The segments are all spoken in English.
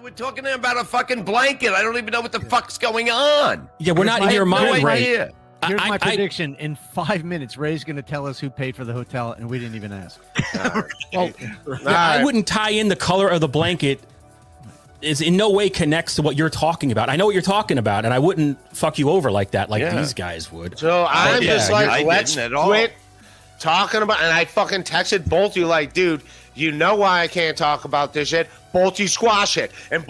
We're talking about a fucking blanket. I don't even know what the fuck's going on. Yeah, we're not in your mind, right? Here's my prediction. In 5 minutes, Ray's going to tell us who paid for the hotel, and we didn't even ask. Well, I wouldn't tie in the color of the blanket. Is in no way connects to what you're talking about. I know what you're talking about, and I wouldn't fuck you over like that, like these guys would. So I'm just like, let's quit talking about. And I fucking texted both you like, dude, you know why I can't talk about this shit? Both you squash it, and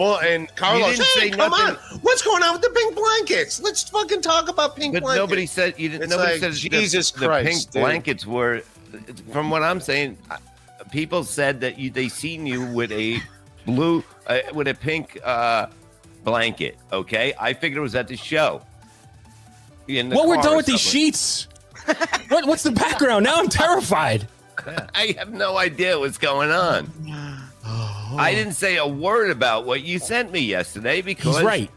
Carlos, hey, come on, what's going on with the pink blankets? Let's fucking talk about pink blankets. But nobody said you didn't. Nobody said Jesus Christ, the pink blankets were. From what I'm saying, people said that they seen you with a blue with a pink blanket. Okay, I figured it was at the show. Well, we're done with these sheets. What's the background? Now I'm terrified. I have no idea what's going on. I didn't say a word about what you sent me yesterday because he's right.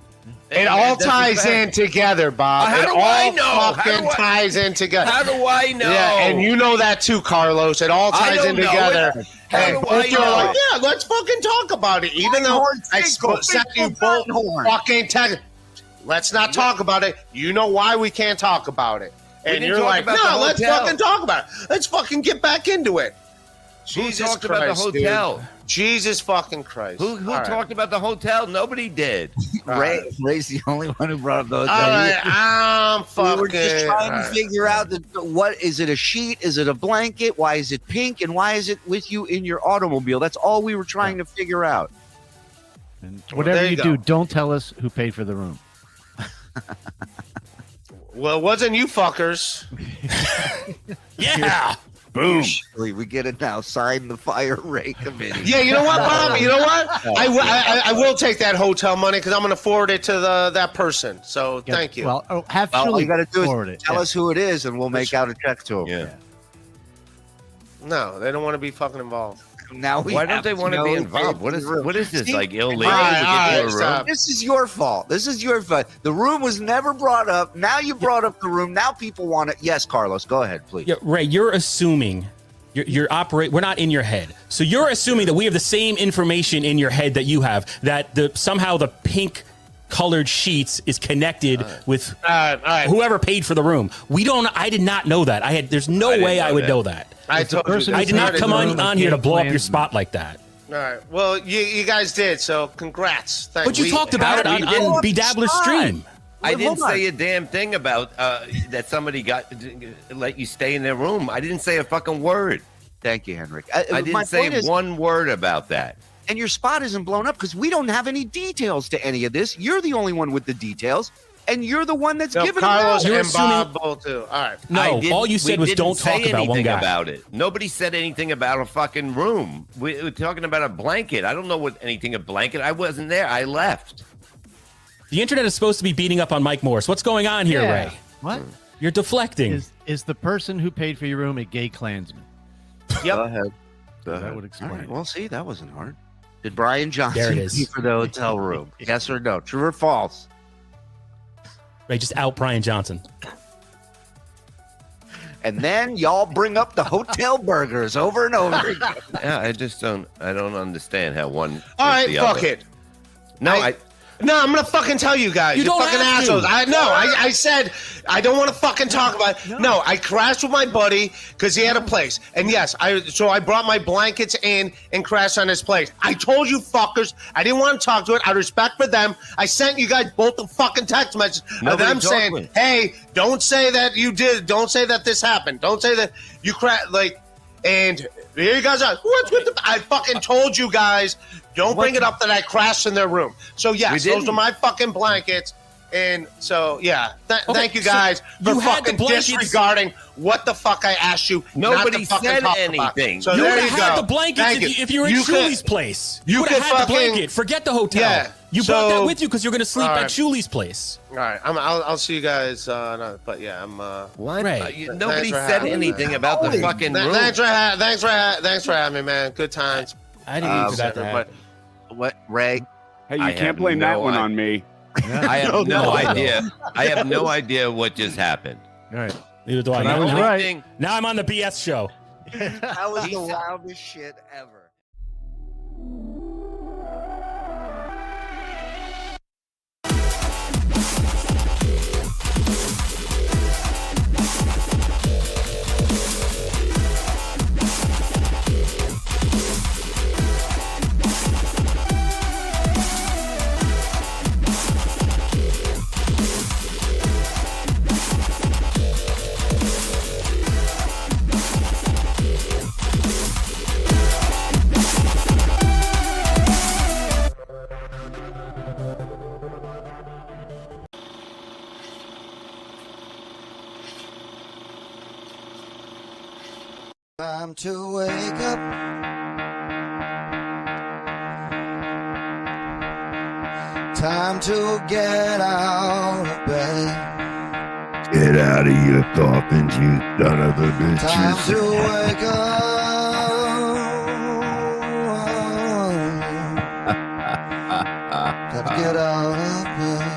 It all ties in together, Bob. How do I know? Fucking ties in together. How do I know? Yeah, and you know that too, Carlos. It all ties in together. And both you are like, yeah, let's fucking talk about it. Even though I sent you both fucking text. Let's not talk about it. You know why we can't talk about it. And you're like, no, let's fucking talk about it. Let's fucking get back into it. Who talked about the hotel? Dude. Jesus fucking Christ. Who talked about the hotel? Nobody did. Ray's the only one who brought up the hotel. All right, I'm fucking. We were just trying to figure out what is it, a sheet? Is it a blanket? Why is it pink? And why is it with you in your automobile? That's all we were trying to figure out. And whatever you do, don't tell us who paid for the room. Well, it wasn't you fuckers. Yeah. Boom. We get it now. Sign the fire Ray committee. Yeah, you know what, Bob? You know what? I will take that hotel money because I'm going to forward it to that person. So thank you. Well, all you got to do is tell it. us who it is, and we'll make out a check to him. Yeah. No, they don't want to be fucking involved. Now why don't they want to be involved? What is this, like illegal? This is your fault. This is your fault. The room was never brought up. Now you brought up the room. Now people want it. Yes, Carlos, go ahead, please. Yeah, Ray, you're assuming we're not in your head. So you're assuming that we have the same information in your head that you have, that somehow the pink colored sheets is connected with whoever paid for the room. I did not know that. There's no way I would know that. I did not come on here to blow up your spot like that. All right. Well, you guys did, so congrats. But you talked about it on Bedabbler's stream. I didn't say a damn thing about that somebody let you stay in their room. I didn't say a fucking word. Thank you, Henrik. I didn't say one word about that. And your spot isn't blown up because we don't have any details to any of this. You're the only one with the details, and you're the one that's giving Carlos them out. and Bob both too. All right. No, all you said was don't talk about one guy. About it. Nobody said anything about a fucking room. We were talking about a blanket. I don't know anything a blanket. I wasn't there. I left. The internet is supposed to be beating up on Mike Morris. What's going on here, Ray? What? You're deflecting. Is the person who paid for your room a gay Klansman? Yep. Go ahead. That would explain. All right. Well, see, that wasn't hard. Did Brian There it Johnson is. pay for the hotel room? Yes or no? True or false? Ray, just out Brian Johnson. And then y'all bring up the hotel burgers over and over again. Yeah, I don't understand how one. All right, fuck it. No, I'm gonna fucking tell you guys. You fucking assholes. I said I don't want to fucking talk about it. No, I crashed with my buddy because he had a place. And yes, I brought my blankets in and crashed on his place. I told you fuckers I didn't want to talk to it. Out of respect for them, I sent you guys both the fucking text message of them saying, hey, don't say that you did. Don't say that this happened. Don't say that you crashed. And here you guys are. What's with I fucking told you guys. Don't bring it up that I crashed in their room. So, yes, those are my fucking blankets. And so, yeah, thank you guys for fucking disregarding what the fuck I asked you. Nobody said anything. So you there would you have go. had the blankets if you were in Shuli's place. You would have had the blanket. Forget the hotel. Yeah, you brought that with you because you're going to sleep at Shuli's place. All right, I'll see you guys. But yeah, I'm. What? Nobody said anything about the fucking room. Thanks for having me, man. Good times. I didn't even forget that. What, Ray? Hey, you can't blame that one on me. I have no idea. I have no idea what just happened. All right. Neither do I. I was right. Now I'm on the BS show. That was the wildest shit ever. Time to wake up. Time to get out of bed. Get out of your coffins, you son of a bitch. Time to wake up. Time to get out of bed.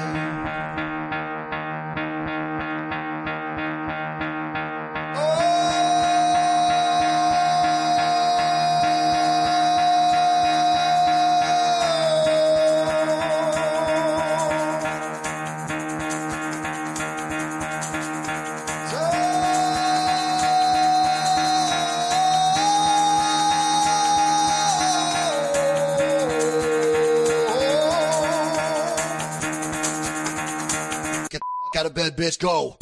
Out of bed, bitch, go.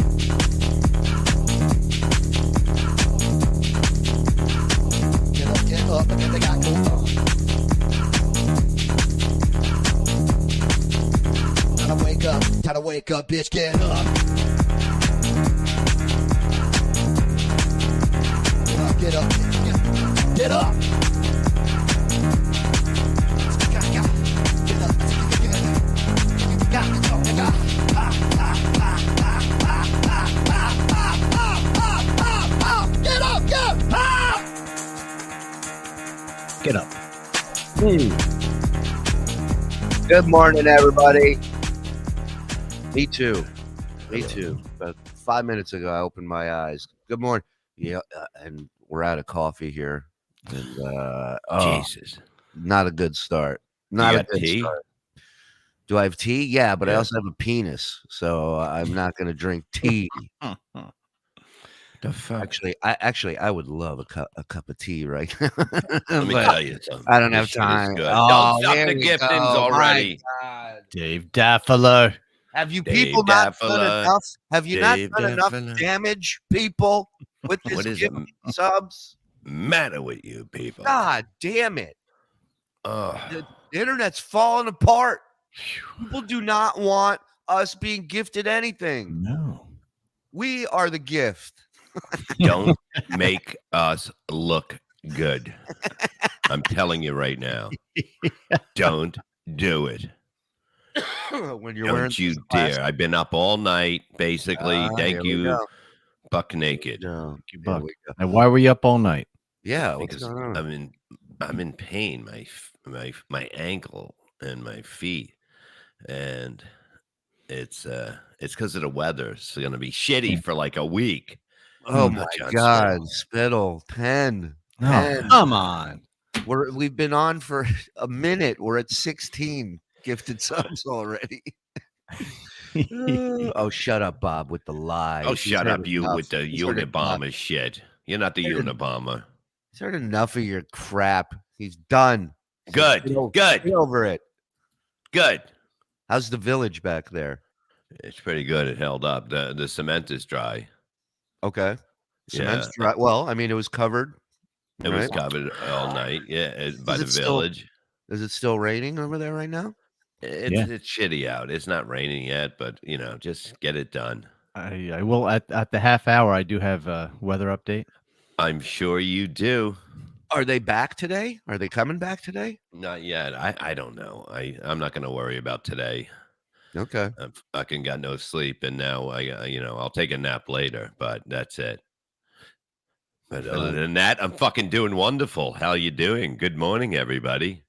Get up, and then they got go. Time to wake up, bitch, get up. Get up, get up. Get up. Good morning, everybody. Me too. About 5 minutes ago, I opened my eyes. Good morning. Yeah, and we're out of coffee here. And, Jesus. Not a good start. Not a good tea? start. Do I have tea? Yeah, but I Yeah. also have a penis, so I'm not going to drink tea. The fuck? Actually, I would love a cup of tea right now. Let me But tell you something. I don't This have shit is time. good. Oh, Don't stop there the we giftings go. already. My God. Dave Daffalo. Have you Dave people not done Daffalo. enough? Have you not Dave done enough Daffalo. damage, people, with this What is gift it subs? matter with you people? God damn it. Oh, The internet's falling apart. People do not want us being gifted anything. No. We are the gift. don't make us look good. I'm telling you right now. Don't do it. When you're wearing Don't you these glasses. dare. I've been up all night, basically. Here Thank we you, go. buck naked. No, you, here Buck. we go. And why were you up all night? Yeah, what's Because going on? I'm in pain. My ankle and my feet, and it's because of the weather. It's gonna be shitty for like a week. Oh Not my John God, Spittle, 10. Oh, 10. come on. We've been on for a minute. We're at 16 gifted subs already. Oh, shut up, Bob, with the lies. Oh, He's shut heard up, you enough. with the He's heard enough. Unabomber shit. You're not the Heard enough. Unabomber. He's heard enough of your crap. He's done. Good, Get good, over it. good. How's the village back there? It's pretty good. It held up. The cement is dry. Okay. Cement's Yeah. dry. Well, I mean, it was covered. It was right? covered all night. Yeah, by the it still- village. Is it still raining over there right now? It's shitty out. It's not raining yet, but just get it done. I will at the half hour. I do have a weather update. I'm sure you do. Are they back today? Are they coming back today? Not yet. I don't know. I'm not going to worry about today. Okay. I've fucking got no sleep, and now I'll take a nap later, but that's it. But other than that, I'm fucking doing wonderful. How you doing? Good morning, everybody.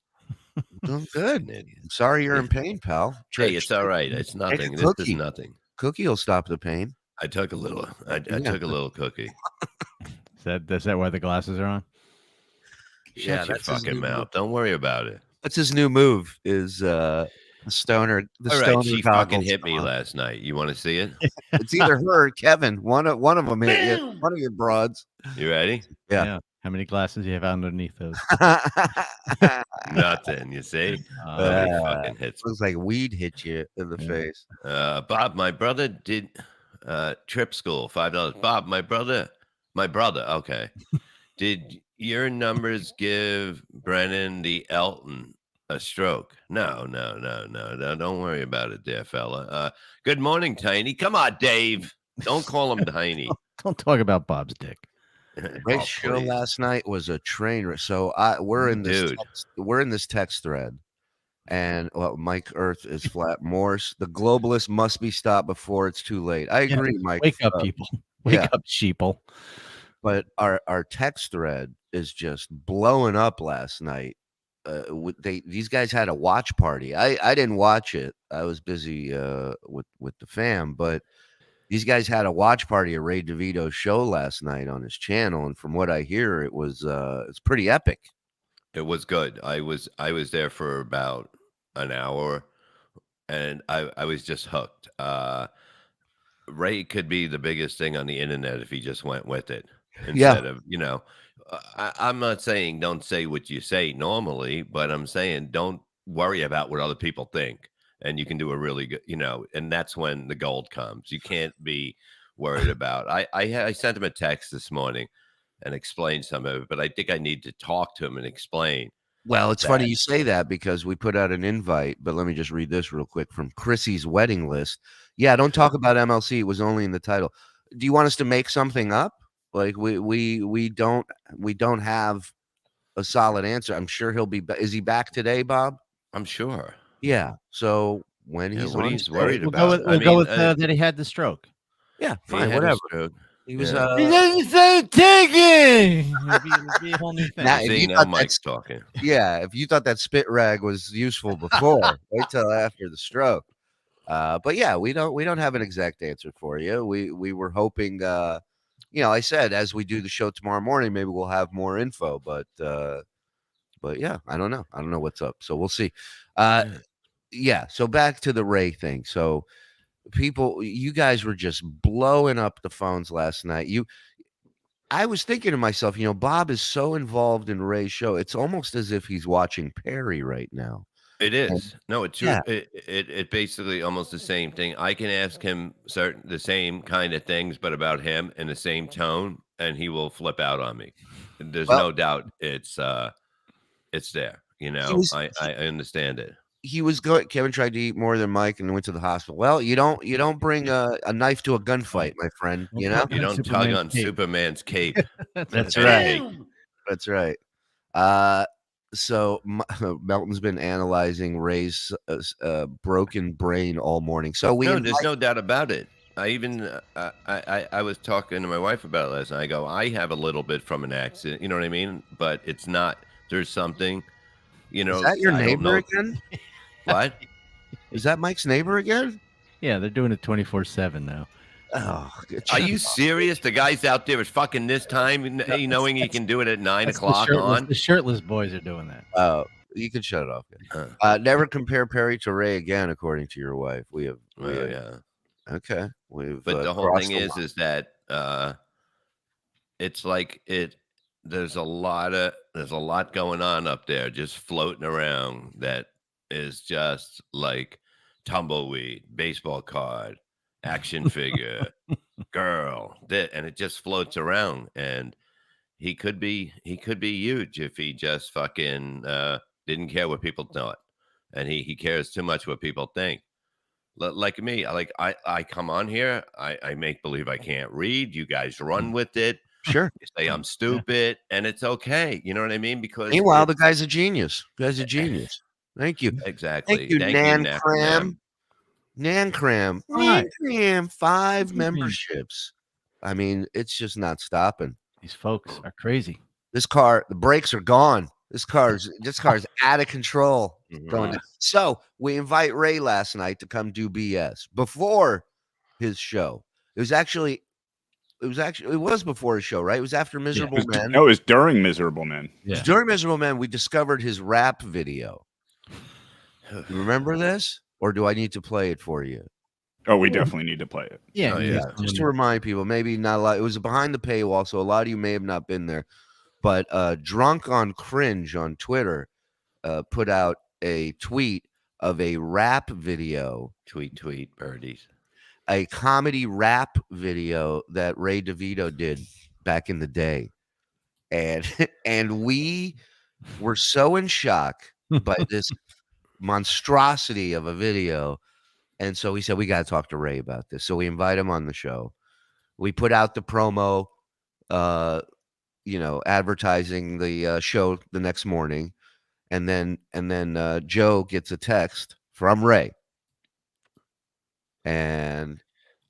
Doing good. I'm sorry you're in pain, pal. Hey, it's all right. It's nothing. This is cookie. nothing. Cookie will stop the pain. I took a little. I took a little cookie. Is that why the glasses are on? Shut your that's his fucking new mouth. Don't worry about it. That's his new move. Is the stoner? The All stoner right, she fucking goggles hit me on. last night. You want to see it? It's either her or Kevin. One of them hit you. One of your broads. You ready? Yeah. How many glasses do you have underneath those? Nothing. You see? Nobody fucking hits me. Looks like weed hit you in the face. Bob, my brother did trip school, $5. Bob, my brother. Okay. Did your numbers give Brennan the Elton a stroke? No. Don't worry about it, there, fella. Good morning, Tiny. Come on, Dave. Don't call him Tiny. Don't talk about Bob's dick. Ray's Oh, show please. last night was a train wreck. So we're in this Dude. we're in this text thread, and Mike Earth is flat. Morse, the globalists must be stopped before it's too late. I agree, Mike. Wake up, people. Wake yeah. up, sheeple. But our text thread is just blowing up last night. These guys had a watch party. I didn't watch it. I was busy with the fam, but these guys had a watch party at Ray DeVito's show last night on his channel, and from what I hear, it's pretty epic. It was good. I was there for about an hour, and I was just hooked. Ray could be the biggest thing on the internet if he just went with it instead of, I'm not saying don't say what you say normally, but I'm saying don't worry about what other people think. And you can do a really good, and that's when the gold comes. You can't be worried about. I sent him a text this morning and explained some of it, but I think I need to talk to him and explain. Well, it's funny you say that because we put out an invite, but let me just read this real quick from Chrissy's wedding list. Yeah, don't talk about MLC. It was only in the title. Do you want us to make something up? Like we don't have a solid answer. I'm sure he'll be. Is he back today, Bob? I'm sure. Yeah. So when he's what on he's stage, worried We'll about. go with that he had the stroke. Yeah, He fine, had a whatever. stroke. He was. Yeah. He doesn't say taking. It'll be a whole new thing. Now, if See, you now thought Mike's talking. Yeah, if you thought that spit rag was useful before, wait till after the stroke. But yeah, we don't have an exact answer for you. We were hoping, I said as we do the show tomorrow morning, maybe we'll have more info. But yeah, I don't know. I don't know what's up. So we'll see. Yeah. So back to the Ray thing. So you guys were just blowing up the phones last night. I was thinking to myself, Bob is so involved in Ray's show. It's almost as if he's watching Perry right now. It is. No, it's true. Yeah. It basically almost the same thing. I can ask him the same kind of things, but about him in the same tone, and he will flip out on me. There's no doubt it's there. I understand it. He was going. Kevin tried to eat more than Mike and went to the hospital. Well, you don't bring a knife to a gunfight, my friend. You don't tug on Superman's cape. That's right. That's right. So Melton's been analyzing Ray's broken brain all morning. So there's no doubt about it. I even I was talking to my wife about it last night. I go, I have a little bit from an accident. You know what I mean? But it's not. There's something. Is that your neighbor again? What? Is that Mike's neighbor again? Yeah, they're doing it 24/7 now. Oh, are you serious? The guy's out there at fucking this time, knowing he can do it at 9 o'clock on. The shirtless boys are doing that. Oh, you can shut it off. Never compare Perry to Ray again, according to your wife. We have. Yeah. Okay. But the whole thing is that it's like it. There's a lot going on up there, just floating around. That is just like tumbleweed, baseball card, action figure, girl, and it just floats around. And he could be huge if he just fucking didn't care what people thought, and he cares too much what people think. Like me, I come on here, I make believe I can't read. You guys run with it. Sure. You say I'm stupid, and it's okay. You know what I mean? Because meanwhile, the guy's a genius. Thank you. Exactly. Thank you, Nan Cram. Nan Cram. 5 memberships. I mean, it's just not stopping. These folks are crazy. This car, the brakes are gone. This car's out of control. So we invite Ray last night to come do BS before his show. It was before his show, right? It was after Miserable Men. No, it was during Miserable Men. Yeah. During Miserable Men, we discovered his rap video. You remember this? Or do I need to play it for you? Oh, we definitely need to play it. Yeah. Just to remind people, maybe not a lot. It was behind the paywall, so a lot of you may have not been there. But Drunk on Cringe on Twitter put out a tweet of a rap video. Tweet, birdies. A comedy rap video that Ray DeVito did back in the day. And we were so in shock by this monstrosity of a video. And so we said, we got to talk to Ray about this. So we invite him on the show. We put out the promo advertising the show the next morning, and then Joe gets a text from Ray, and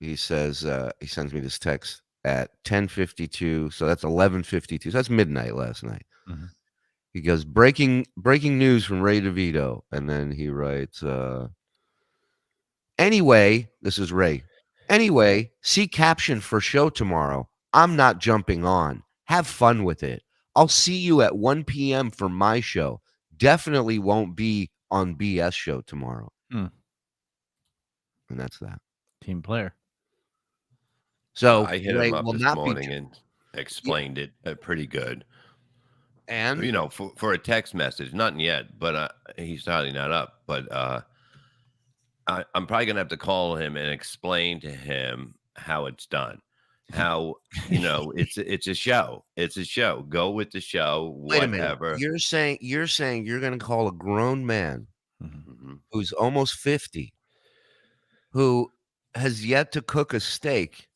he says he sends me this text at 10:52, so that's 11:52, so that's midnight last night. Mhm. He goes, breaking news from Ray DeVito, and then he writes, anyway, this is Ray. Anyway, see caption for show tomorrow. I'm not jumping on. Have fun with it. I'll see you at 1 p.m. for my show. Definitely won't be on BS show tomorrow. Hmm. And that's that. Team player. So I hit Ray him up will this not be morning and explained it pretty good. and For a text message, nothing yet, but he's probably not up. But I'm probably gonna have to call him and explain to him how it's done. How it's a show. It's a show. Go with the show. wait a minute. Whatever. You're saying you're going to call a grown man Mhm. who's almost 50, who has yet to cook a steak,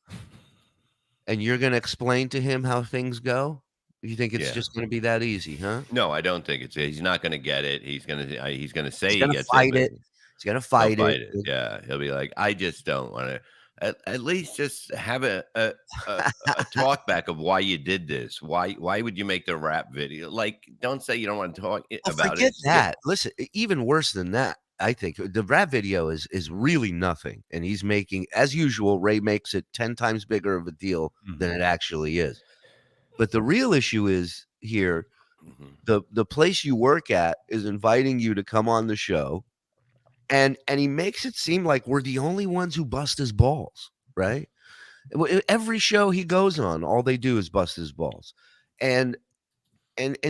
and you're going to explain to him how things go? You think it's Yeah. just going to be that easy, huh? No, I don't think it's. He's not gonna get it. He's gonna say He's he going to gets fight but it. He's going to he'll fight fight it. it. Yeah, he'll be like, I just don't want to. At least just have a talk back of why you did this. Why would you make the rap video? Like, don't say you don't want to talk about Forget it. that. Listen, even worse than that, I think the rap video is really nothing, and he's making, as usual, Ray makes it 10 times bigger of a deal than it actually is. But the real issue is here, Mhm. the place you work at is inviting you to come on the show, and he makes it seem like we're the only ones who bust his balls, right? Every show he goes on, all they do is bust his balls, and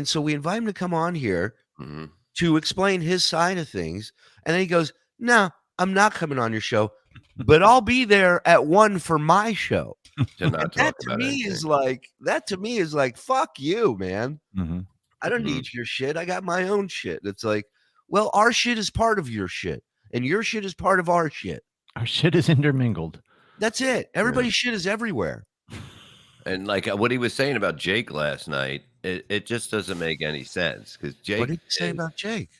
so we invite him to come on here Mhm. to explain his side of things, and then he goes, "No, I'm not coming on your show, but I'll be there at 1 for my show." To not That talk to about me anything. is like, fuck you, man. Mm-hmm. I don't need your shit. I got my own shit. It's like, well, our shit is part of your shit, and your shit is part of our shit. Our shit is intermingled. That's it. Everybody's shit is everywhere. And like what he was saying about Jake last night, it just doesn't make any sense because Jake. What did you say about Jake?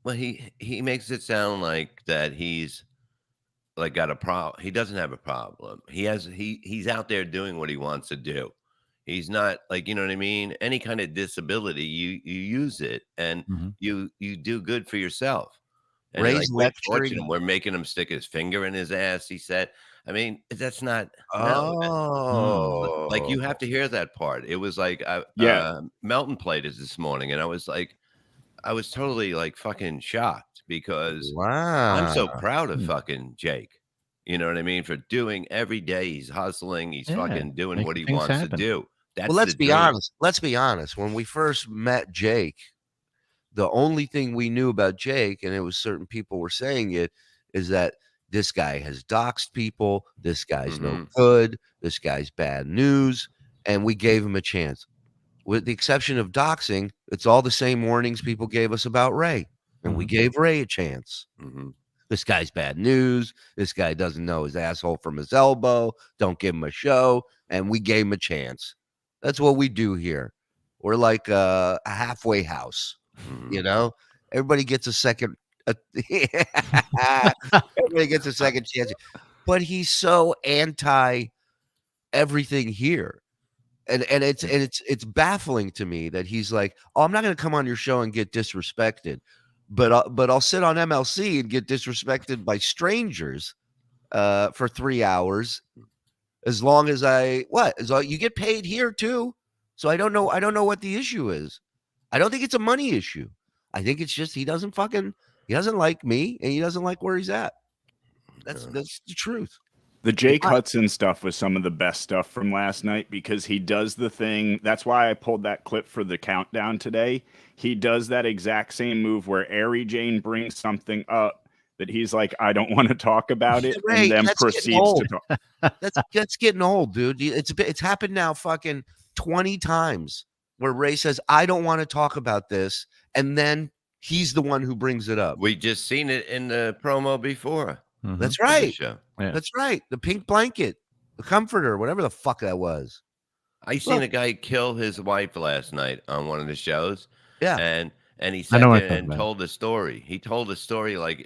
Well, he makes it sound like that he's like got a problem. He doesn't have a problem. He's out there doing what he wants to do. He's not like, you know what I mean? Any kind of disability, you use it and you do good for yourself. And Ray's like, we're lecturing. torching him. We're making him stick his finger in his ass. He said, I mean, that's not like you have to hear that part. It was like Melton played it this morning, and I was totally like fucking shocked because I'm so proud of fucking Jake. You know what I mean? For doing every day, he's hustling, he's fucking doing what he wants to do. That's Well, let's be honest. Let's be honest. When we first met Jake, the only thing we knew about Jake, and it was certain people were saying it, is that this guy has doxed people. This guy's no good. This guy's bad news. And we gave him a chance. With the exception of doxing, it's all the same warnings people gave us about Ray. And we gave Ray a chance. This guy's bad news. This guy doesn't know his asshole from his elbow. Don't give him a show. And we gave him a chance. That's what we do here. We're like a halfway house. You know, everybody gets a second. Everybody gets a second chance. But he's so anti everything here. And it's baffling to me that he's like, oh, I'm not going to come on your show and get disrespected, but I'll sit on MLC and get disrespected by strangers for 3 hours, as long as you get paid here too. So I don't know what the issue is. I don't think it's a money issue. I think it's just he doesn't like me, and he doesn't like where he's at. That's the truth. The Jake Hudson stuff was some of the best stuff from last night because he does the thing. That's why I pulled that clip for the countdown today. He does that exact same move where Ari Jane brings something up that he's like, I don't want to talk about it, Ray, and then proceeds to talk. That's getting old, dude. It's happened now fucking 20 times where Ray says, I don't want to talk about this, and then he's the one who brings it up. We just seen it in the promo before. That's right. Yeah. That's right. The pink blanket, the comforter, whatever the fuck that was. I seen a guy kill his wife last night on one of the shows. Yeah. And he I sat know what there you're and talking about. told the story. He told the story like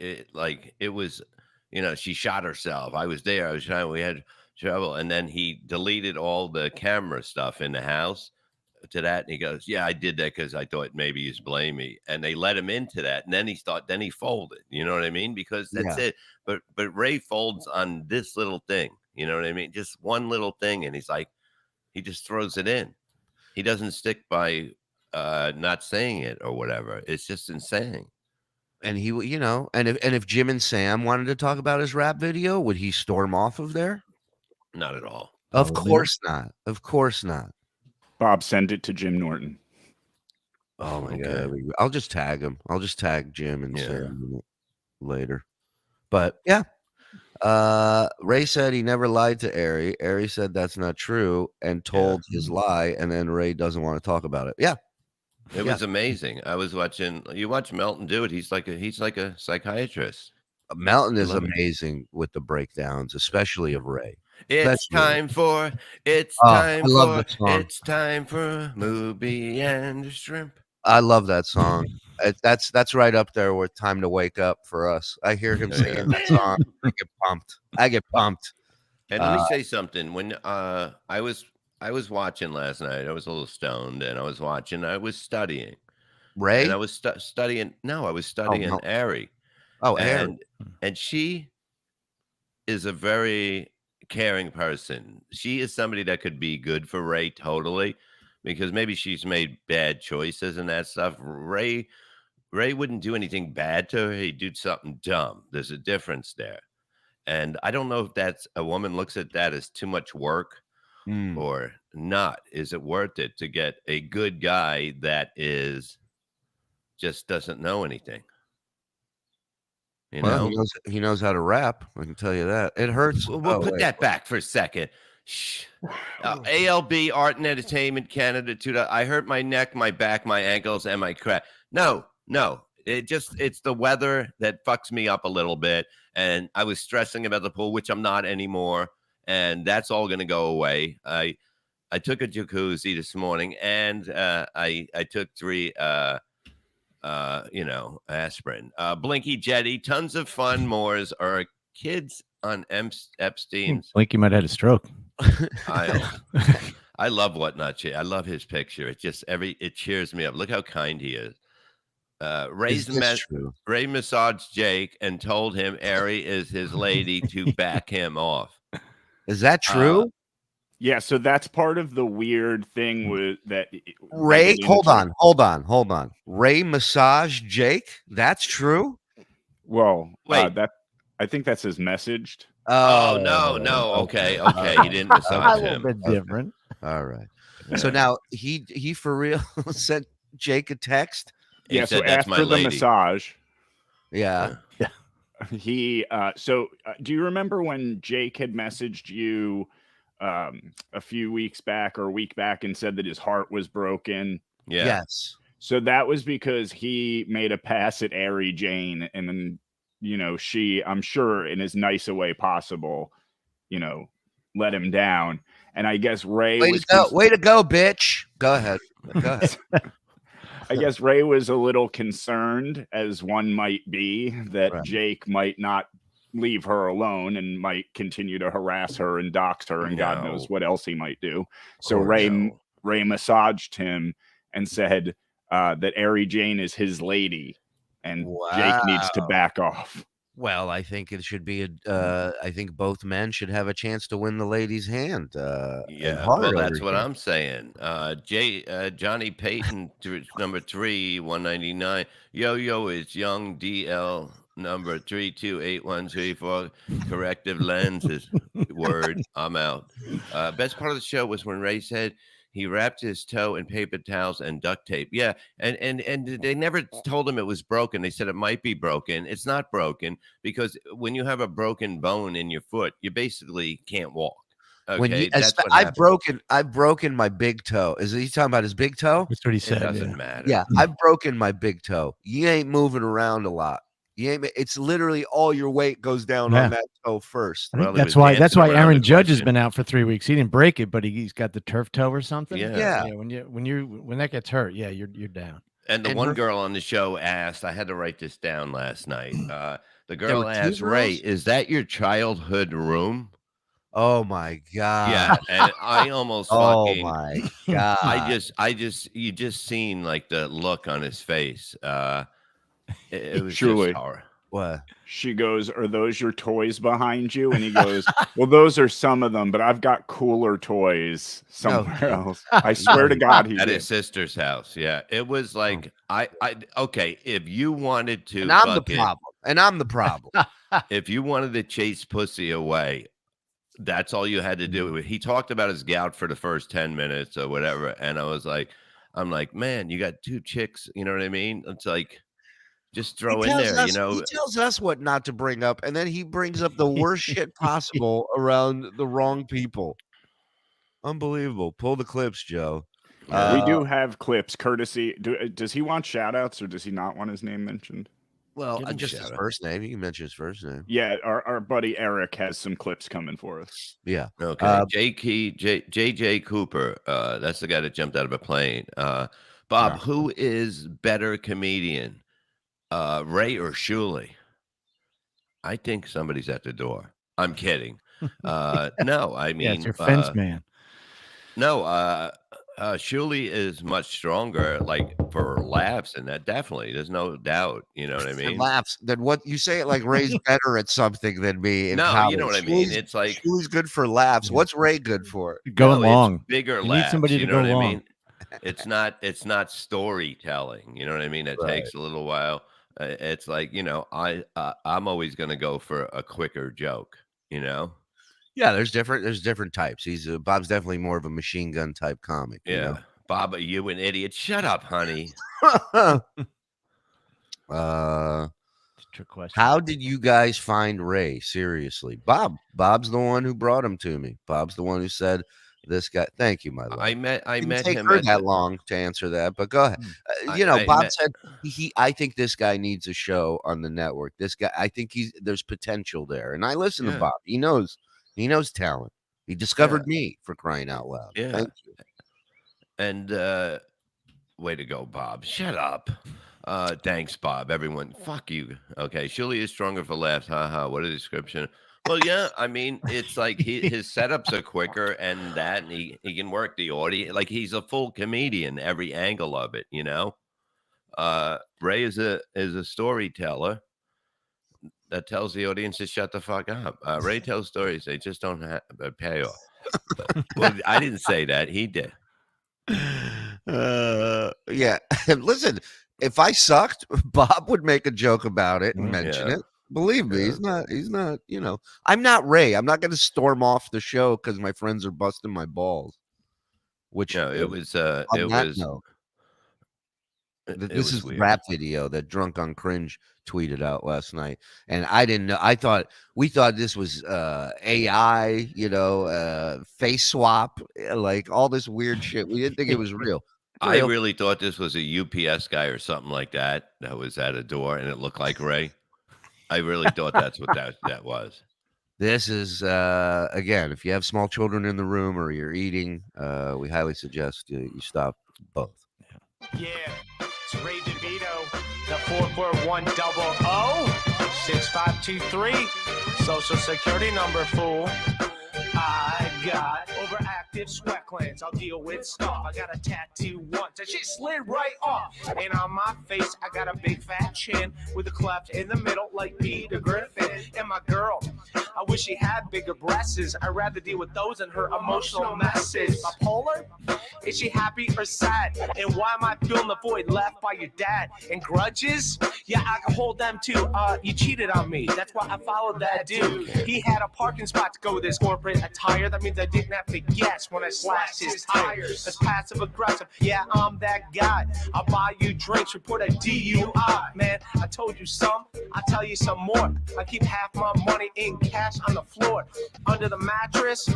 it was, she shot herself. I was there. I was trying. We had trouble, and then he deleted all the camera stuff in the house to that. And he goes, "Yeah, I did that because I thought maybe he's blame me." And they let him into that, and then he folded. You know what I mean? Because that's it. But Ray folds on this little thing. You know what I mean? Just one little thing, and he's like, he just throws it in. He doesn't stick by not saying it or whatever. It's just insane. And he, and if Jim and Sam wanted to talk about his rap video, would he storm off of there? Not at all. Of course not. Of course not. Bob, send it to Jim Norton. Oh my God. I'll just tag him. I'll just tag Jim and Yeah. Sam later. But yeah. Ray said he never lied to Ari. Ari said that's not true and told his lie, and then Ray doesn't want to talk about it. Yeah. It was amazing. I was watching. You watch Melton do it. He's like a psychiatrist. Melton is amazing with the breakdowns, especially of Ray. It's time for a movie and a shrimp. I love that song. That's right up there with "Time to Wake Up" for us. I hear him singing that song. I get pumped. And let me say something. When I was watching last night, I was a little stoned, and I was studying. Ray? And I was studying. No, I was studying Ari. Oh, Ari. And she is a very caring person. She is somebody that could be good for Ray totally, because maybe she's made bad choices and that stuff. Ray wouldn't do anything bad to her. He'd do something dumb. There's a difference there. And I don't know if that's a woman looks at that as too much work or not. Is it worth it to get a good guy that is just doesn't know anything? He knows how to rap. I can tell you that. It hurts. We'll put that back for a second. Shh. ALB Art and Entertainment Canada. I hurt my neck, my back, my ankles, and my crack. No. It's the weather that fucks me up a little bit. And I was stressing about the pool, which I'm not anymore. And that's all going to go away. I took a jacuzzi this morning, and I took 3 aspirin. Blinky Jetty, tons of fun. Moors are kids on Epstein's. Blinky might have had a stroke. I love Whatnot. I love his picture. It cheers me up. Look how kind he is. Ray massaged Jake and told him Ari is his lady to back him off. Is that true? Yeah, so that's part of the weird thing with that. Ray, hold on. Ray massaged Jake. That's true. Well, wait, I think that's his messaged. Oh no. Okay. He didn't massage him. A little bit different. All right. So now he for real sent Jake a text. Yeah. So after the massage. Yeah. He. So do you remember when Jake had messaged you a few weeks back or a week back and said that his heart was broken? Yeah. Yes. So that was because he made a pass at Ari Jane, and then she, I'm sure in as nice a way possible, let him down. And I guess Ray way to go, bitch. Go ahead. I guess Ray was a little concerned, as one might be, that Jake might not leave her alone and might continue to harass her and dox her and God knows what else he might do. So Ray massaged him and said that Ari Jane is his lady and Jake needs to back off. Well, I think it should be I think both men should have a chance to win the lady's hand. Well, that's what I'm saying. Johnny Payton, number 3, 199. Yo is young DL number 328134. Corrective lenses. Word. I'm out. Best part of the show was when Ray said he wrapped his toe in paper towels and duct tape. Yeah, and they never told him it was broken. They said it might be broken. It's not broken, because when you have a broken bone in your foot, you basically can't walk. Okay, I've broken my big toe. Is he talking about his big toe? That's what he said. It doesn't matter. Yeah, I've broken my big toe. You ain't moving around a lot. It's literally all your weight goes down on that toe first. I think that's why Aaron Judge has been out for 3 weeks. He didn't break it, but he's got the turf toe or something. Yeah. When that gets hurt, you're down. And the one girl on the show asked, I had to write this down last night. The girl asked, Ray, is that your childhood room? Oh my God. Yeah. And I almost oh my God. You just seen like the look on his face. It was Shuli. just horror. What? She goes, are those your toys behind you? And he goes, well, those are some of them, but I've got cooler toys somewhere else. I swear to God, he at did. his sister's house. Yeah, it was like okay. If you wanted to, and I'm the problem. If you wanted to chase pussy away, that's all you had to do. He talked about his gout for the first 10 minutes or whatever, and I'm like, man, you got 2 chicks. You know what I mean? It's like. Just throw in there, he tells us what not to bring up, and then he brings up the worst shit possible around the wrong people. Unbelievable. Pull the clips, Joe. We do have clips, courtesy. Does he want shout-outs, or does he not want his name mentioned? Well, just his first name. You can mention his first name. Yeah, our buddy Eric has some clips coming for us. Yeah. Okay. JJ Cooper. That's the guy that jumped out of a plane. Bob, who is better comedian? Ray or Shuli? I think somebody's at the door. I'm kidding. No, I mean, it's your fence man. No, Shuli is much stronger, like for laughs, and that definitely, there's no doubt. You know what I mean? Laughs. Then what you say it like Ray's better at something than me. No, college. You know what I mean. It's like Shuli's good for laughs. What's Ray good for? Going long. Bigger you laughs. Need somebody to you know go what long. I mean? It's not storytelling. You know what I mean? It takes a little while. It's like, I'm always going to go for a quicker joke, Yeah, there's different types. Bob's definitely more of a machine gun type comic. Yeah. Bob, are you an idiot? Shut up, honey. Trick question. How did you guys find Ray? Seriously. Bob's the one who brought him to me. Bob's the one who said, this guy. Thank you, my love. I met him. That long to answer that, but go ahead. Bob said I think this guy needs a show on the network. This guy, I think there's potential there, and I listen to Bob. He knows talent. He discovered me, for crying out loud. Yeah. Thank you. And way to go, Bob. Shut up. Thanks, Bob. Everyone, fuck you. Okay, Shuli is stronger for laughs. Haha. What a description. Well, yeah, I mean, it's like his setups are quicker, and he can work the audience. Like, he's a full comedian, every angle of it, Ray is a storyteller that tells the audience to shut the fuck up. Ray tells stories; they just don't have a payoff. Well, I didn't say that; he did. Yeah. Listen, if I sucked, Bob would make a joke about it and mention it. Believe me, he's not, I'm not Ray. I'm not going to storm off the show because my friends are busting my balls. Which this is weird. rap video that Drunk on Cringe tweeted out last night. And I didn't know. We thought this was AI, face swap, like all this weird shit. We didn't think it was real. I really thought this was a UPS guy or something like that was at a door and it looked like Ray. I really thought that's what that was. This is, again, if you have small children in the room or you're eating, we highly suggest you stop both. Yeah, it's Ray DeVito, the 441-00-6523, social security number, fool. I got overactive sweat glands. I'll deal with stuff. I got a tattoo once. That shit slid right off. And on my face, I got a big fat chin with a cleft in the middle like Peter Griffin. And my girl, I wish she had bigger breasts. I'd rather deal with those than her emotional messes. Bipolar? Is she happy or sad? And why am I feeling the void left by your dad? And grudges? Yeah, I can hold them too. You cheated on me. That's why I followed that dude. He had a parking spot to go with his corporate attire. That means I didn't have to guess when I slashed his tires. That's passive aggressive. Yeah, I'm that guy. I'll buy you drinks, report a DUI. Man, I told you some, I'll tell you some more. I keep half my money in cash on the floor. Under the mattress,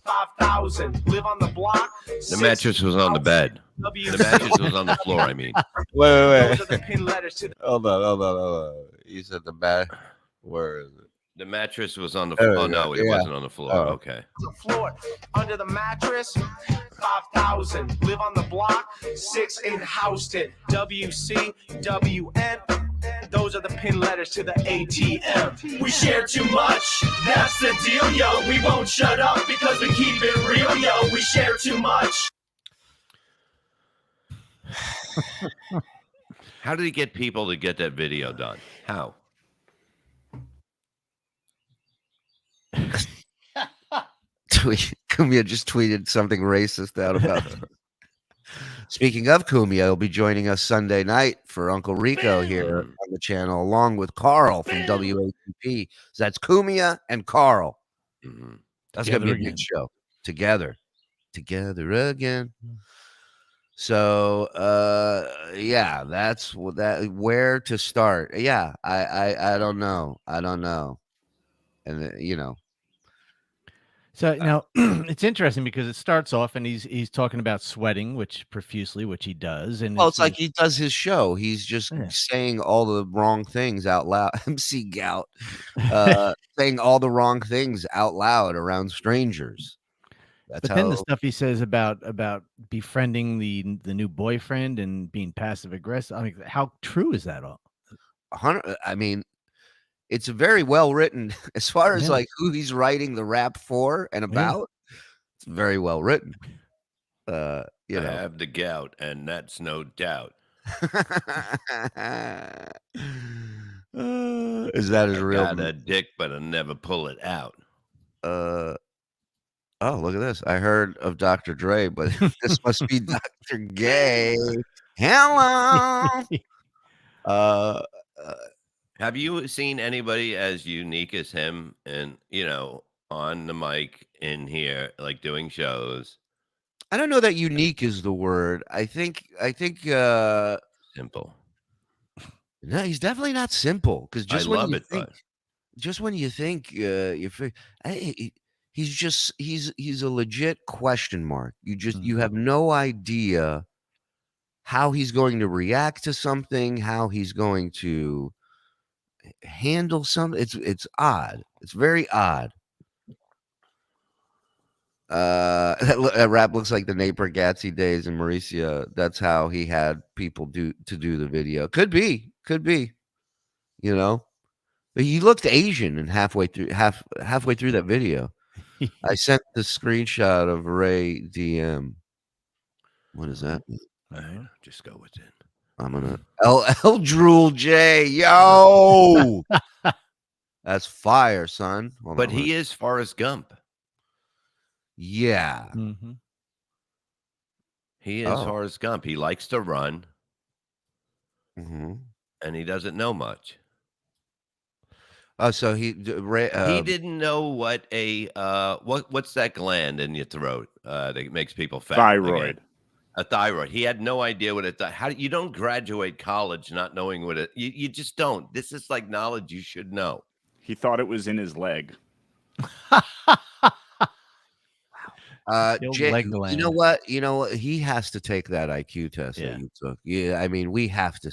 5,000. Live on the block. The mattress was on the bed. The mattress was on the floor, I mean. Wait. Those are the pin letters to the Hold on. You said the bed. Where is it? The mattress was on the floor. Oh, no, it wasn't on the floor. Oh. Okay. floor. Under the mattress, 5,000. Live on the block, 6 in Houston. WCWN. Those are the pin letters to the ATM. We share too much, that's the deal, yo. We won't shut up because we keep it real, yo. We share too much. How did he get people to get that video done? How? Kumia just tweeted something racist out about it. Speaking of Kumia, he'll be joining us Sunday night for Uncle Rico here on the channel, along with Carl from WATP. So that's Kumia and Carl. Mm-hmm. That's going to be a big show. Together again. So, yeah, that's where to start. Yeah, I don't know. And, you know. So now it's interesting because it starts off and he's talking about sweating, which he does. And well, it's like he does his show. He's just saying all the wrong things out loud. MC Gout, saying all the wrong things out loud around strangers. But then the stuff he says about befriending the new boyfriend and being passive aggressive. I mean, how true is that all? 100. I mean, it's very well written as far as like who he's writing the rap for and about. It's very well written. You know, I have the gout, and that's no doubt. Is that his real? Got a dick, but I never pull it out. Oh, look at this! I heard of Dr. Dre, but this must be Dr. Gay. Hello. Have you seen anybody as unique as him and, you know, on the mic in here, like doing shows? I don't know that unique is the word. I think simple. No, he's definitely not simple. Because just when you think, he's a legit question mark. You have no idea how he's going to react to something, how he's going to handle something. It's odd. It's very odd. That rap looks like the Nate Bargatze days in Mauricia. That's how he had people do the video. Could be, you know. But he looked Asian and halfway through that video. I sent the screenshot of Ray DM. What does that mean? Just go with it. I'm gonna L Drool J, yo. That's fire, son. But he is Forrest Gump. Yeah. Mm-hmm. He is Forrest Gump. He likes to run. Mm-hmm. And he doesn't know much. So he didn't know what a what's that gland in your throat that makes people fat? Thyroid. A thyroid. He had no idea what it. How you don't graduate college not knowing what it. You just don't. This is like knowledge you should know. He thought it was in his leg. Jay, you know what? He has to take that IQ test that you took. Yeah, I mean, we have to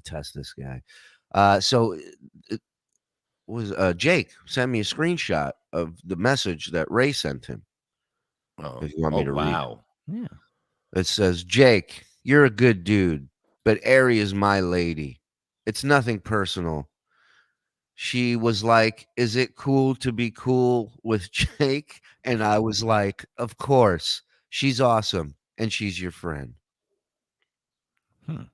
test this guy. So it was Jake sent me a screenshot of the message that Ray sent him. Oh, if you want me to read. Yeah. It says, Jake, you're a good dude, but Ari is my lady. It's nothing personal. She was like, is it cool to be cool with Jake? And I was like, of course. She's awesome, and she's your friend. So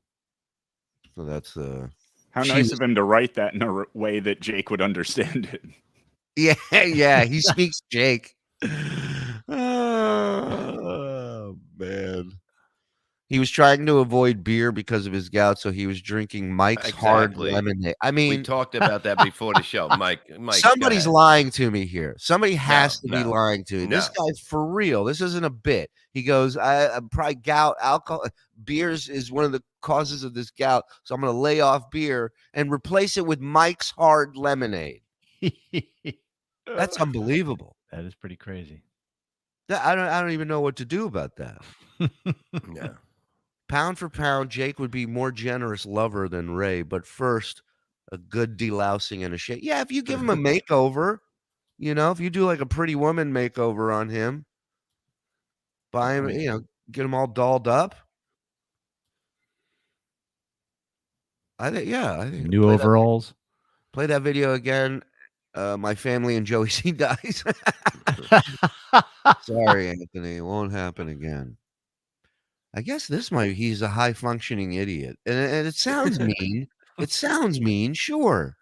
that's how nice of him to write that in a way that Jake would understand it. Yeah, he speaks Jake. Oh, man. He was trying to avoid beer because of his gout, so he was drinking Mike's hard lemonade. I mean, we talked about that before the show. Mike, somebody's lying to me here. Somebody has to be lying to me. No. This guy's for real. This isn't a bit. He goes, I'm probably gout, alcohol, beers is one of the causes of this gout, so I'm going to lay off beer and replace it with Mike's hard lemonade. That's unbelievable. That is pretty crazy. I don't even know what to do about that. Yeah. Pound for pound, Jake would be more generous lover than Ray, but first, a good delousing and a shake. Yeah, if you give him a makeover, if you do like a Pretty Woman makeover on him, buy him, get him all dolled up. I think New overalls. Play that video again. My family and Joey C dies. Sorry, Anthony, it won't happen again. I guess he's a high functioning idiot. And it sounds mean. It sounds mean, sure.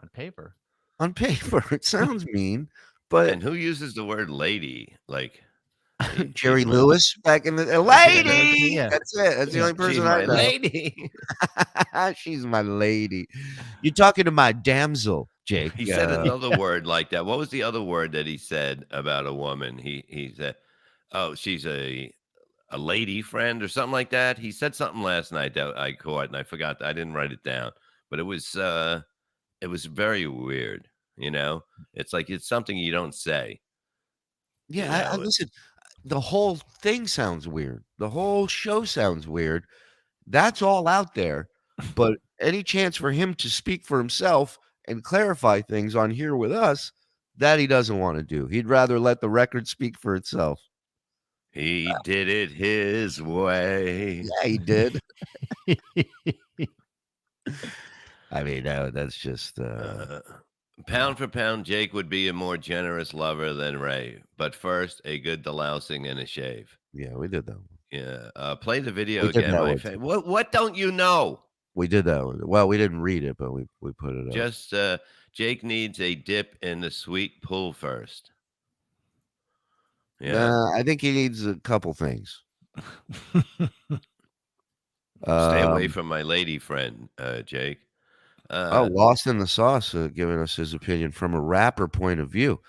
On paper. It sounds mean, but And who uses the word lady? Like Jerry Lewis back in the lady. Yeah. That's it. That's the only person she's I my know. lady. She's my lady. You're talking to my damsel, Jake. He said another word like that. What was the other word that he said about a woman? He said, "Oh, she's a lady friend" or something like that. He said something last night that I caught and I forgot. I didn't write it down, but it was very weird. It's like it's something you don't say. Yeah, I listen. The whole thing sounds weird. The whole show sounds weird. That's all out there. But any chance for him to speak for himself and clarify things on here with us, that he doesn't want to do. He'd rather let the record speak for itself. He did it his way. Yeah, he did. I mean, that's just pound for pound, Jake would be a more generous lover than Ray. But first, a good delousing and a shave. Yeah, we did that one. Yeah. Play the video We did again, that my one. friend. What don't you know? We did that one. Well, we didn't read it, but we put it up. Just Jake needs a dip in the sweet pool first. Yeah. I think he needs a couple things. Stay away from my lady friend, Jake. Lost in the Sauce giving us his opinion from a rapper point of view.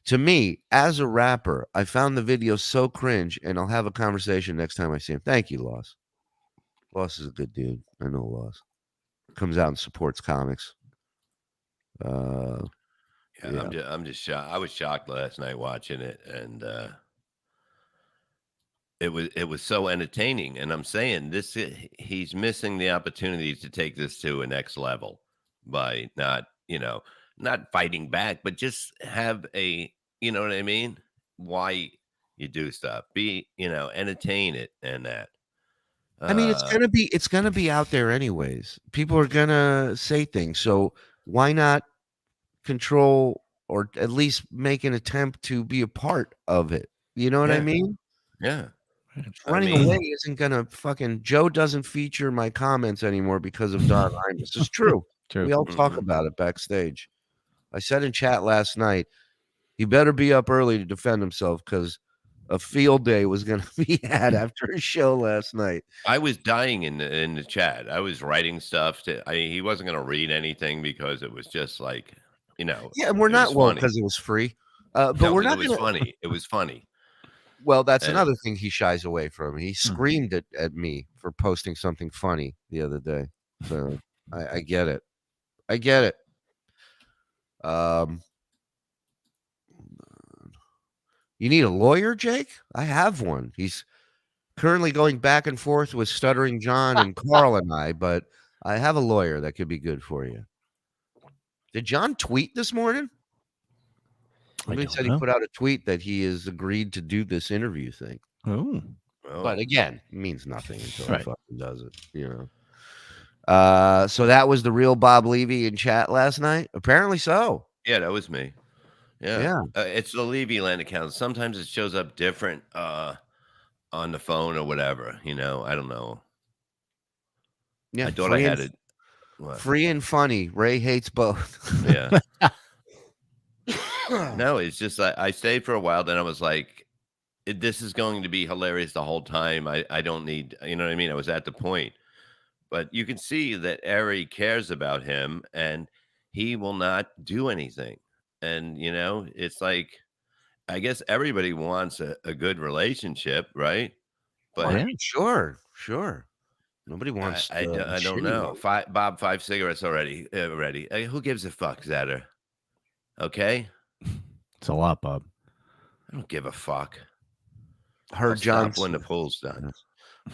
To me, as a rapper, I found the video so cringe, and I'll have a conversation next time I see him. Thank you, Loss. Loss is a good dude. I know Loss. Comes out and supports comics. I'm just shocked. I was shocked last night watching it, and it was so entertaining. And I'm saying he's missing the opportunity to take this to a next level by not fighting back, but just have a, you know what I mean? Why you do stuff, entertain it and that. I mean, it's gonna be out there anyways. People are gonna say things, so why not control or at least make an attempt to be a part of it? You know what I mean? Yeah. Running away isn't gonna fucking. Joe doesn't feature my comments anymore because of Don Imus. This is true. True. We all talk about it backstage. I said in chat last night, he better be up early to defend himself because a field day was going to be had after his show last night. I was dying in the chat. I was writing stuff he wasn't going to read anything because it was just like, Yeah, and we're not because it was free. But we're not. It was funny. It was funny. Well, that's another thing he shies away from. He screamed at me for posting something funny the other day. So I get it. I get it. You need a lawyer, Jake? I have one. He's currently going back and forth with Stuttering John and Carl and I, but I have a lawyer that could be good for you. Did John tweet this morning? Somebody said he put out a tweet that he has agreed to do this interview thing. Oh. But again, it means nothing until he fucking does it, So that was the real Bob Levy in chat last night? Apparently so. Yeah, that was me. Yeah. It's the Levy Land account. Sometimes it shows up different on the phone or whatever. I don't know. Yeah, I thought I had it. What? Free and funny. Ray hates both. Yeah. No, it's just I stayed for a while. Then I was like, this is going to be hilarious the whole time. I don't need, you know what I mean? I was at the point. But you can see that Ari cares about him and he will not do anything. And, it's like, I guess everybody wants a good relationship, right? But sure. Nobody wants. I don't know. Bob, 5 cigarettes already. Who gives a fuck, Zatter? Okay. It's a lot, Bob. I don't give a fuck. Heard John when the pool's done.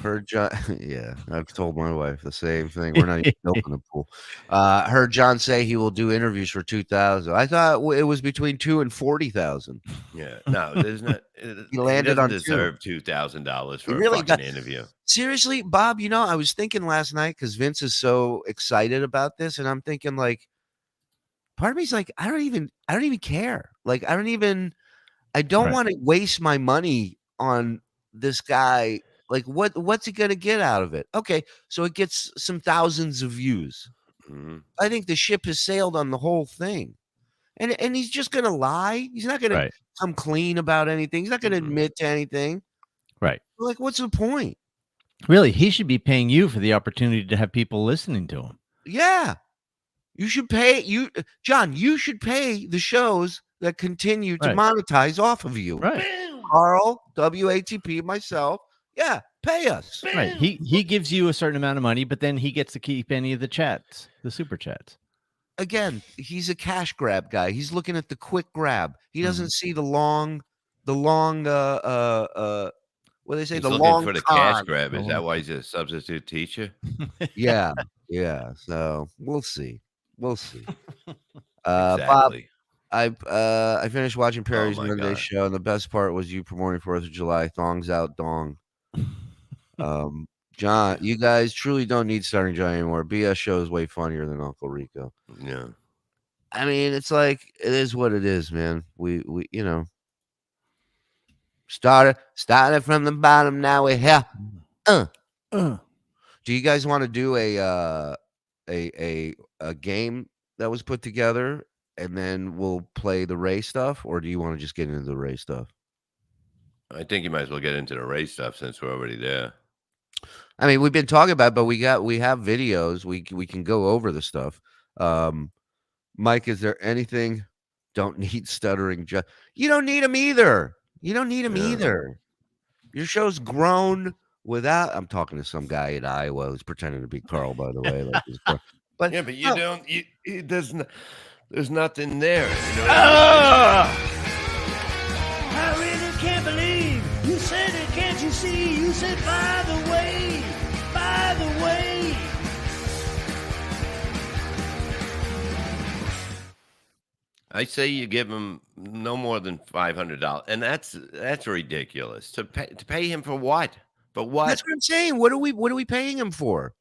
Heard John. Yeah, I've told my wife the same thing. We're not even open the pool. Heard John say he will do interviews for 2,000. I thought it was between 2,000 and 40,000. Yeah, no, there's not. He landed on deserve $2,000 for really a fucking interview. Seriously, Bob. You know, I was thinking last night because Vince is so excited about this, and I'm thinking like, part of me's like, I don't even care. Like, I don't want to waste my money on this guy. Like, what's he gonna get out of it? Okay, so it gets some thousands of views. Mm-hmm. I think the ship has sailed on the whole thing, and he's just gonna lie. He's not gonna come clean about anything. He's not gonna admit to anything. Right? Like, what's the point? Really, he should be paying you for the opportunity to have people listening to him. Yeah, you should pay John. You should pay the shows that continue to monetize off of you. Right, Carl, WATP, myself. Yeah, pay us. Right. He gives you a certain amount of money, but then he gets to keep any of the chats, the super chats. Again, he's a cash grab guy. He's looking at the quick grab. He doesn't see the long what do they say? He's the looking long for the con. cash grab. Is that why he's a substitute teacher? Yeah. So we'll see. Exactly. Bob, I finished watching Perry's my Monday God. show, and the best part was you promoting 4th of July. Thongs out, dong. John, you guys truly don't need Starting John anymore. BS show is way funnier than Uncle Rico. Yeah. I mean, it's like it is what it is, man. We started from the bottom. Now we're here. Do you guys want to do a game that was put together, and then we'll play the Ray stuff, or do you want to just get into the Ray stuff? I think you might as well get into the race stuff since we're already there. I mean, we've been talking about it, but we have videos. We can go over the stuff. Mike, is there anything? Don't need stuttering. You don't need him either. Either. Your show's grown without. I'm talking to some guy in Iowa who's pretending to be Carl, by the way. But yeah, but you don't. There's nothing there. You know I really can't believe you said it. Can't you see? You said, by the way. I say you give him no more than $500, and that's ridiculous. To pay him for what? For what? That's what I'm saying. What are we paying him for?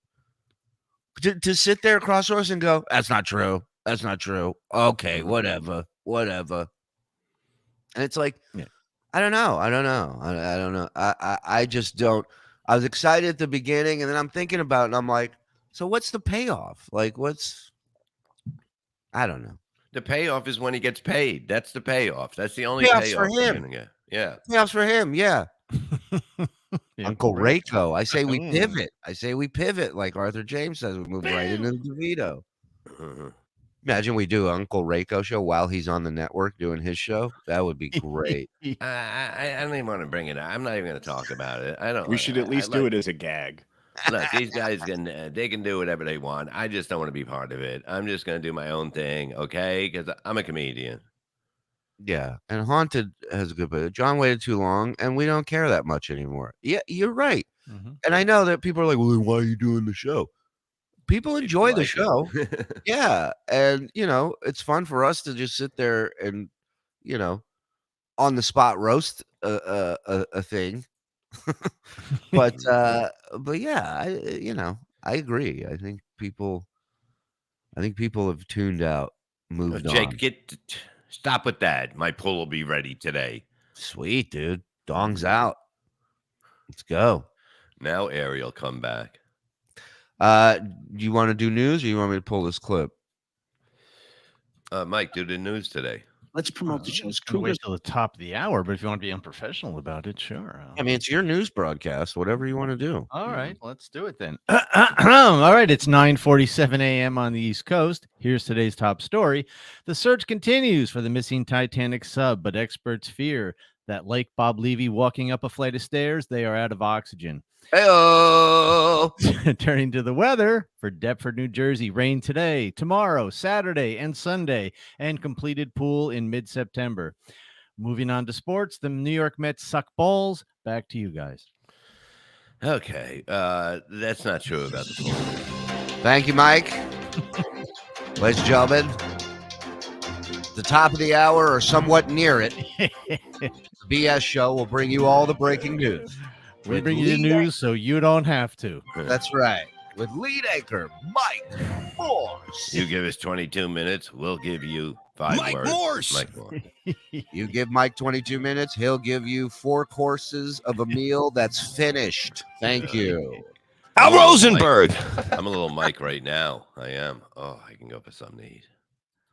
To sit there across us and go, that's not true. That's not true. Okay, whatever. And it's like, I don't know. I don't know. I just don't. I was excited at the beginning, and then I'm thinking about it, and I'm like, so what's the payoff? Like, I don't know. The payoff is when he gets paid. That's the payoff. That's the only Payoffs payoff for you're him. gonna get. Yeah. Payoffs for him, yeah. Uncle Rayco. I say we pivot. Like Arthur James says, we move right into DeVito. Imagine we do Uncle Rayco show while he's on the network doing his show. That would be great. I don't even want to bring it up. I'm not even going to talk about it. I don't. We should at least do it as a gag. Look, these guys they can do whatever they want. I just don't want to be part of it. I'm just going to do my own thing, okay? Because I'm a comedian. Yeah, and Haunted has a good bit. John waited too long, and we don't care that much anymore. Yeah, you're right. And I know that people are like, well, then why are you doing the show? People enjoy the show. Yeah, and, it's fun for us to just sit there and, on the spot roast a thing. but yeah, I agree. I think people have tuned out, moved on. Jake, stop with that. My pull will be ready today. Sweet, dude. Dong's out. Let's go. Now Ariel come back. You want to do news, or you want me to pull this clip? Mike, do the news today. Let's promote the show's Could wait till the top of the hour, but if you want to be unprofessional about it, sure. I mean, it's your news broadcast. Whatever you want to do. All right, let's do it then. All right, it's 9:47 a.m. on the East Coast. Here's today's top story. The search continues for the missing Titanic sub, but experts fear that like Bob Levy walking up a flight of stairs, they are out of oxygen. Hey-oh. Turning to the weather for Deptford, New Jersey, rain today, tomorrow, Saturday, and Sunday, and completed pool in mid-September. Moving on to sports, the New York Mets suck balls. Back to you guys. Okay, that's not true about the pool. Thank you, Mike. Ladies and gentlemen, the top of the hour or somewhat near it, the BS show will bring you all the breaking news. We bring you the news so you don't have to. That's right. With lead anchor Mike Morse. You give us 22 minutes, we'll give you 5 Mike words. Morse. Mike Morse. You give Mike 22 minutes, he'll give you 4 courses of a meal that's finished. Thank you. Al Rosenberg. I'm a little Mike right now. I am. Oh, I can go for something to eat.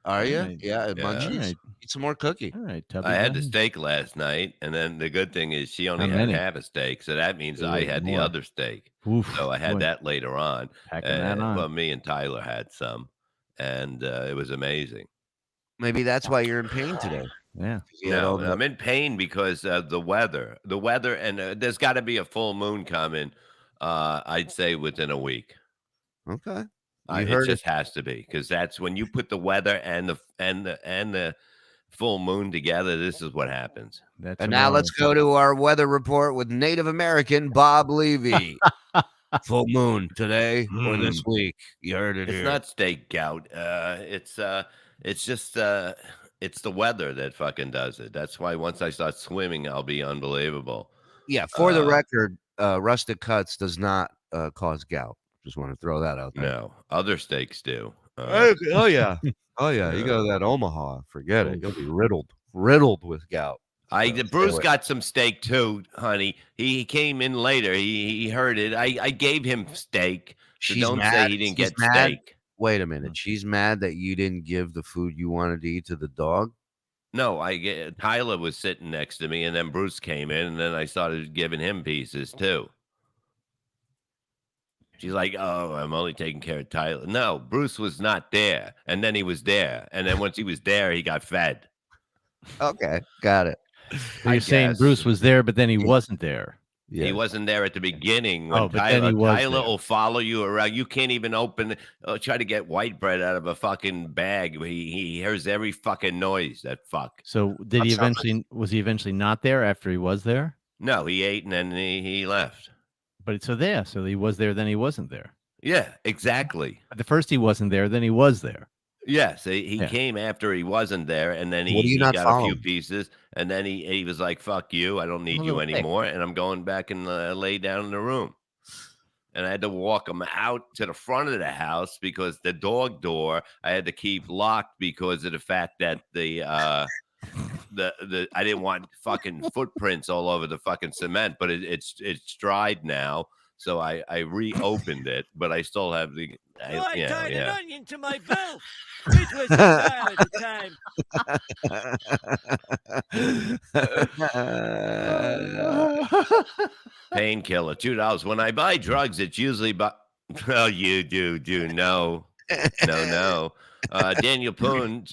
Are you? Right. Yeah, Yeah. munchies. Right. Eat some more cookie. All right, Tubby. I had the Brown. steak last night, and then the good thing is she only How had many? half a steak, so that means I had the more. other steak. Oof, So I had boy, that later on. packing that on. Well, me and Tyler had some, and it was amazing. Maybe that's why you're in pain today. Yeah. You had No, all the- I'm in pain because the weather, and there's got to be a full moon coming. I'd say within a week. Okay. It heard just has to be, because that's when you put the weather and the full moon together. This is what happens. That's And now let's go to our weather report with Native American Bob Levy. Full moon today or this week. You heard it It's here. not steak gout. It's just it's the weather that fucking does it. That's why once I start swimming, I'll be unbelievable. Yeah, for the record, rustic cuts does not cause gout. Just want to throw that out there. No, other steaks do. Oh yeah. Oh yeah. You go to that Omaha, forget it. You'll be riddled with gout. Bruce got some steak too, honey. He came in later. He heard it. I gave him steak. So She's don't mad. say he didn't She's get mad. steak. Wait a minute. She's mad that you didn't give the food you wanted to eat to the dog? No, Tyler was sitting next to me, and then Bruce came in, and then I started giving him pieces too. She's like, "Oh, I'm only taking care of Tyler." No, Bruce was not there, and then he was there, and then once he was there, he got fed. Okay, got it. So you're saying guess. Bruce was there, but then he wasn't there. Yeah. He wasn't there at the beginning. When Oh, but then he was Tyler there. will follow you around. You can't even try to get white bread out of a fucking bag. He hears every fucking noise. That fuck. So did he That sounds was he eventually not there after he was there? No, he ate and then he left. But so he was there, then he wasn't there. Yeah, exactly. But the first he wasn't there, then he was there. Yes, he Yeah. came after he wasn't there, and then What do he you not got a follow? few pieces, and then he was like, "Fuck you, I don't need you anymore," and I'm going back and lay down in the room. And I had to walk him out to the front of the house because the dog door I had to keep locked because of the fact that the I didn't want fucking footprints all over the fucking cement, but it's dried now. So I reopened it, but I still have the. I tied an onion to my belt. Which was the style at the time. Painkiller, $2. When I buy drugs, it's usually well, you do no. Daniel Poon.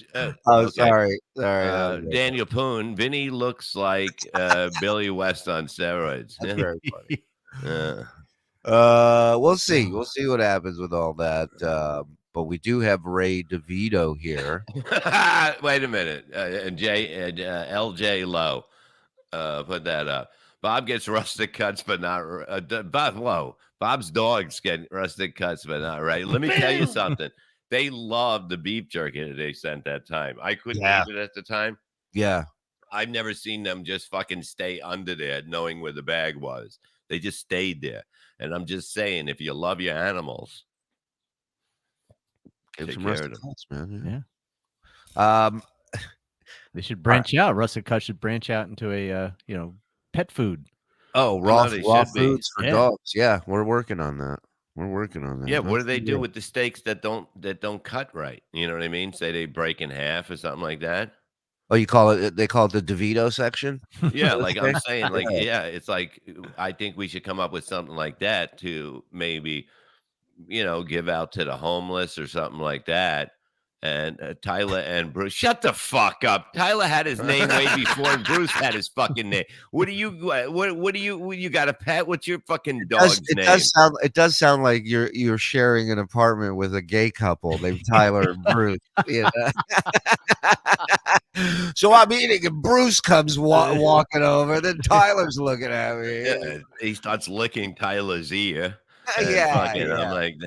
Sorry. Daniel Poon. Vinny looks like Billy West on steroids. That's very funny. Yeah. We'll see. We'll see what happens with all that. But we do have Ray DeVito here. Wait a minute. LJ Lowe. Put that up. Bob gets rustic cuts, but not Bob's dogs get rustic cuts, but not right. Let me tell you something. They loved the beef jerky that they sent that time. I couldn't eat it at the time. Yeah. I've never seen them just fucking stay under there knowing where the bag was. They just stayed there. And I'm just saying, if you love your animals, Give take some care rustic of them. cuts, man. Yeah. They should branch out. Rustic Cut should branch out into a pet food. Oh, raw they raw should be. foods for dogs. Yeah, we're working on that. Yeah, what do they do with the steaks that don't cut right? You know what I mean? Say they break in half or something like that. Oh, you call it? They call it the DeVito section. Yeah, like I'm saying, like it's like I think we should come up with something like that to maybe, give out to the homeless or something like that, and Tyler and Bruce. Shut the fuck up. Tyler had his name way before, and Bruce had his fucking name. What do you got a pet? What's your fucking dog's name? It does sound like you're sharing an apartment with a gay couple named Tyler and Bruce. You know? So I'm eating, and Bruce comes walking over. Then Tyler's looking at me. Yeah, he starts licking Tyler's ear. Yeah. I'm like,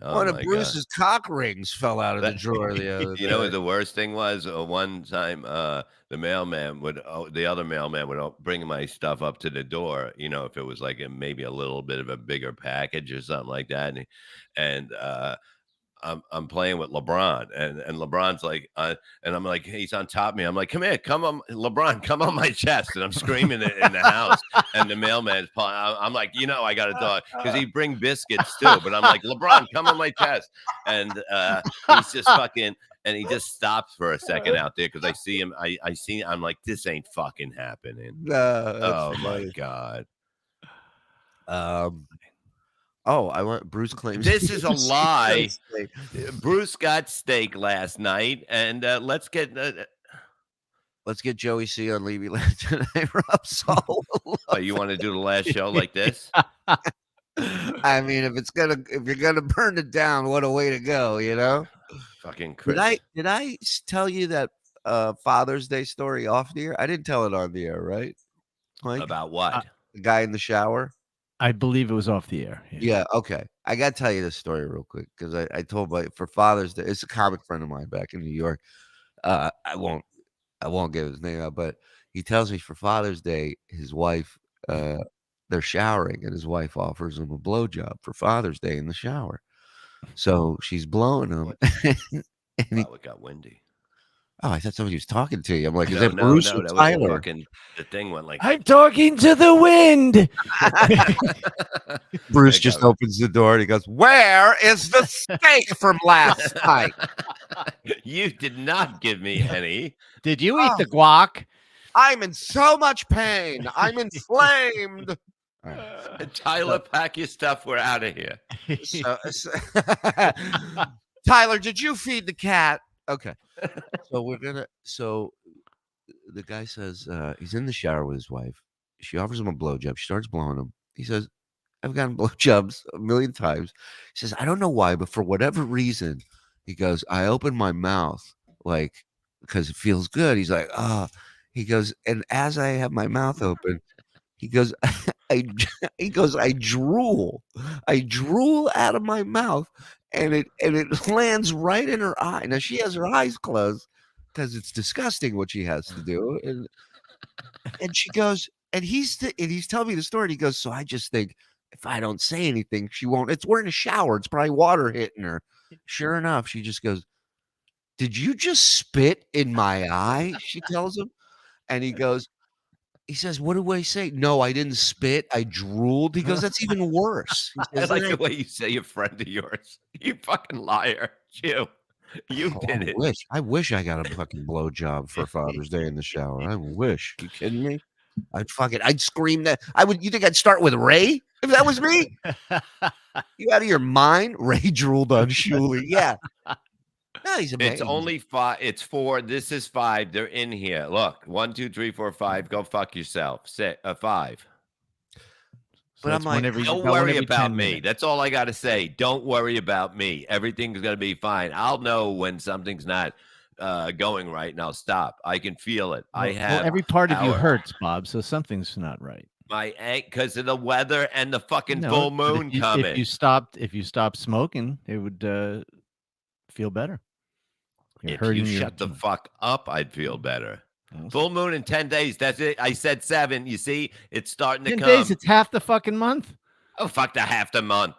one of Bruce's cock rings fell out of the drawer the other day. You know what the worst thing was? One time, the other mailman would bring my stuff up to the door. You know, if it was like maybe a little bit of a bigger package or something like that, and I'm playing with LeBron, and LeBron's like, and I'm like, he's on top of me. I'm like, come here, come on, LeBron, come on my chest, and I'm screaming it in the house, and the mailman's pulling. I'm like, I got a dog, because he'd bring biscuits too, but I'm like, LeBron, come on my chest, and he's just fucking, and he just stops for a second out there because I see him. I'm like, this ain't fucking happening. Oh my god. Oh, I want Bruce claims this is a lie. Bruce got steak last night, and let's get Joey C on Levy Land tonight, Rob Saul. Oh, you want to do the last show like this? I mean, if you're gonna burn it down, what a way to go, you know? Fucking Chris. Did I tell you that Father's Day story off the air? I didn't tell it on the air, right? Like, about what? The guy in the shower. I believe it was off the air. Yeah. Okay. I got to tell you this story real quick because I told for Father's Day, it's a comic friend of mine back in New York. I won't give his name out, but he tells me for Father's Day, his wife, they're showering and his wife offers him a blowjob for Father's Day in the shower. So she's blowing him. And it got windy. Oh, I thought somebody was talking to you. I'm like, is No, that Bruce or that Tyler? Was the thing went like, I'm talking to the wind. Bruce just opens the door and he goes, "Where is the steak from last night?" You did not give me any. Did you eat the guac? I'm in so much pain. I'm inflamed. Tyler, pack your stuff. We're out of here. Tyler, did you feed the cat? Okay. So the guy says he's in the shower with his wife. She offers him a blowjob. She starts blowing him. He says, I've gotten blowjobs a million times. He says, I don't know why, but for whatever reason, he goes, I open my mouth like because it feels good. He's like, he goes, and as I have my mouth open, he goes, I drool out of my mouth. And it lands right in her eye. Now she has her eyes closed because it's disgusting what she has to do. And she goes, and he's telling me the story. And he goes, so I just think if I don't say anything, she won't. We're in a shower. It's probably water hitting her. Sure enough, she just goes, did you just spit in my eye? She tells him, and he says, what do I say? No, I didn't spit. I drooled. He goes, that's even worse. He says, I like the way you say a friend of yours. You fucking liar. You did it. I wish I got a fucking blowjob for Father's Day in the shower. I wish. You kidding me? I'd scream that. You think I'd start with Ray if that was me? You out of your mind? Ray drooled on Shuli. Yeah. No, he's amazing. It's only 5. It's 4. This is 5. They're in here. Look, 1, 2, 3, 4, 5. Go fuck yourself. 5. But I'm like, don't worry about me. That's all I got to say. Don't worry about me. Everything's going to be fine. I'll know when something's not going right, and I'll stop. I can feel it. Every part of you hurts, Bob, so something's not right. My because of the weather and the fucking full moon coming. If you stopped smoking, it would feel better. If you shut the fuck up, I'd feel better. Full moon in 10 days. That's it. I said 7. You see, it's starting to come. 10 days. It's half the fucking month. Oh, fuck the half the month.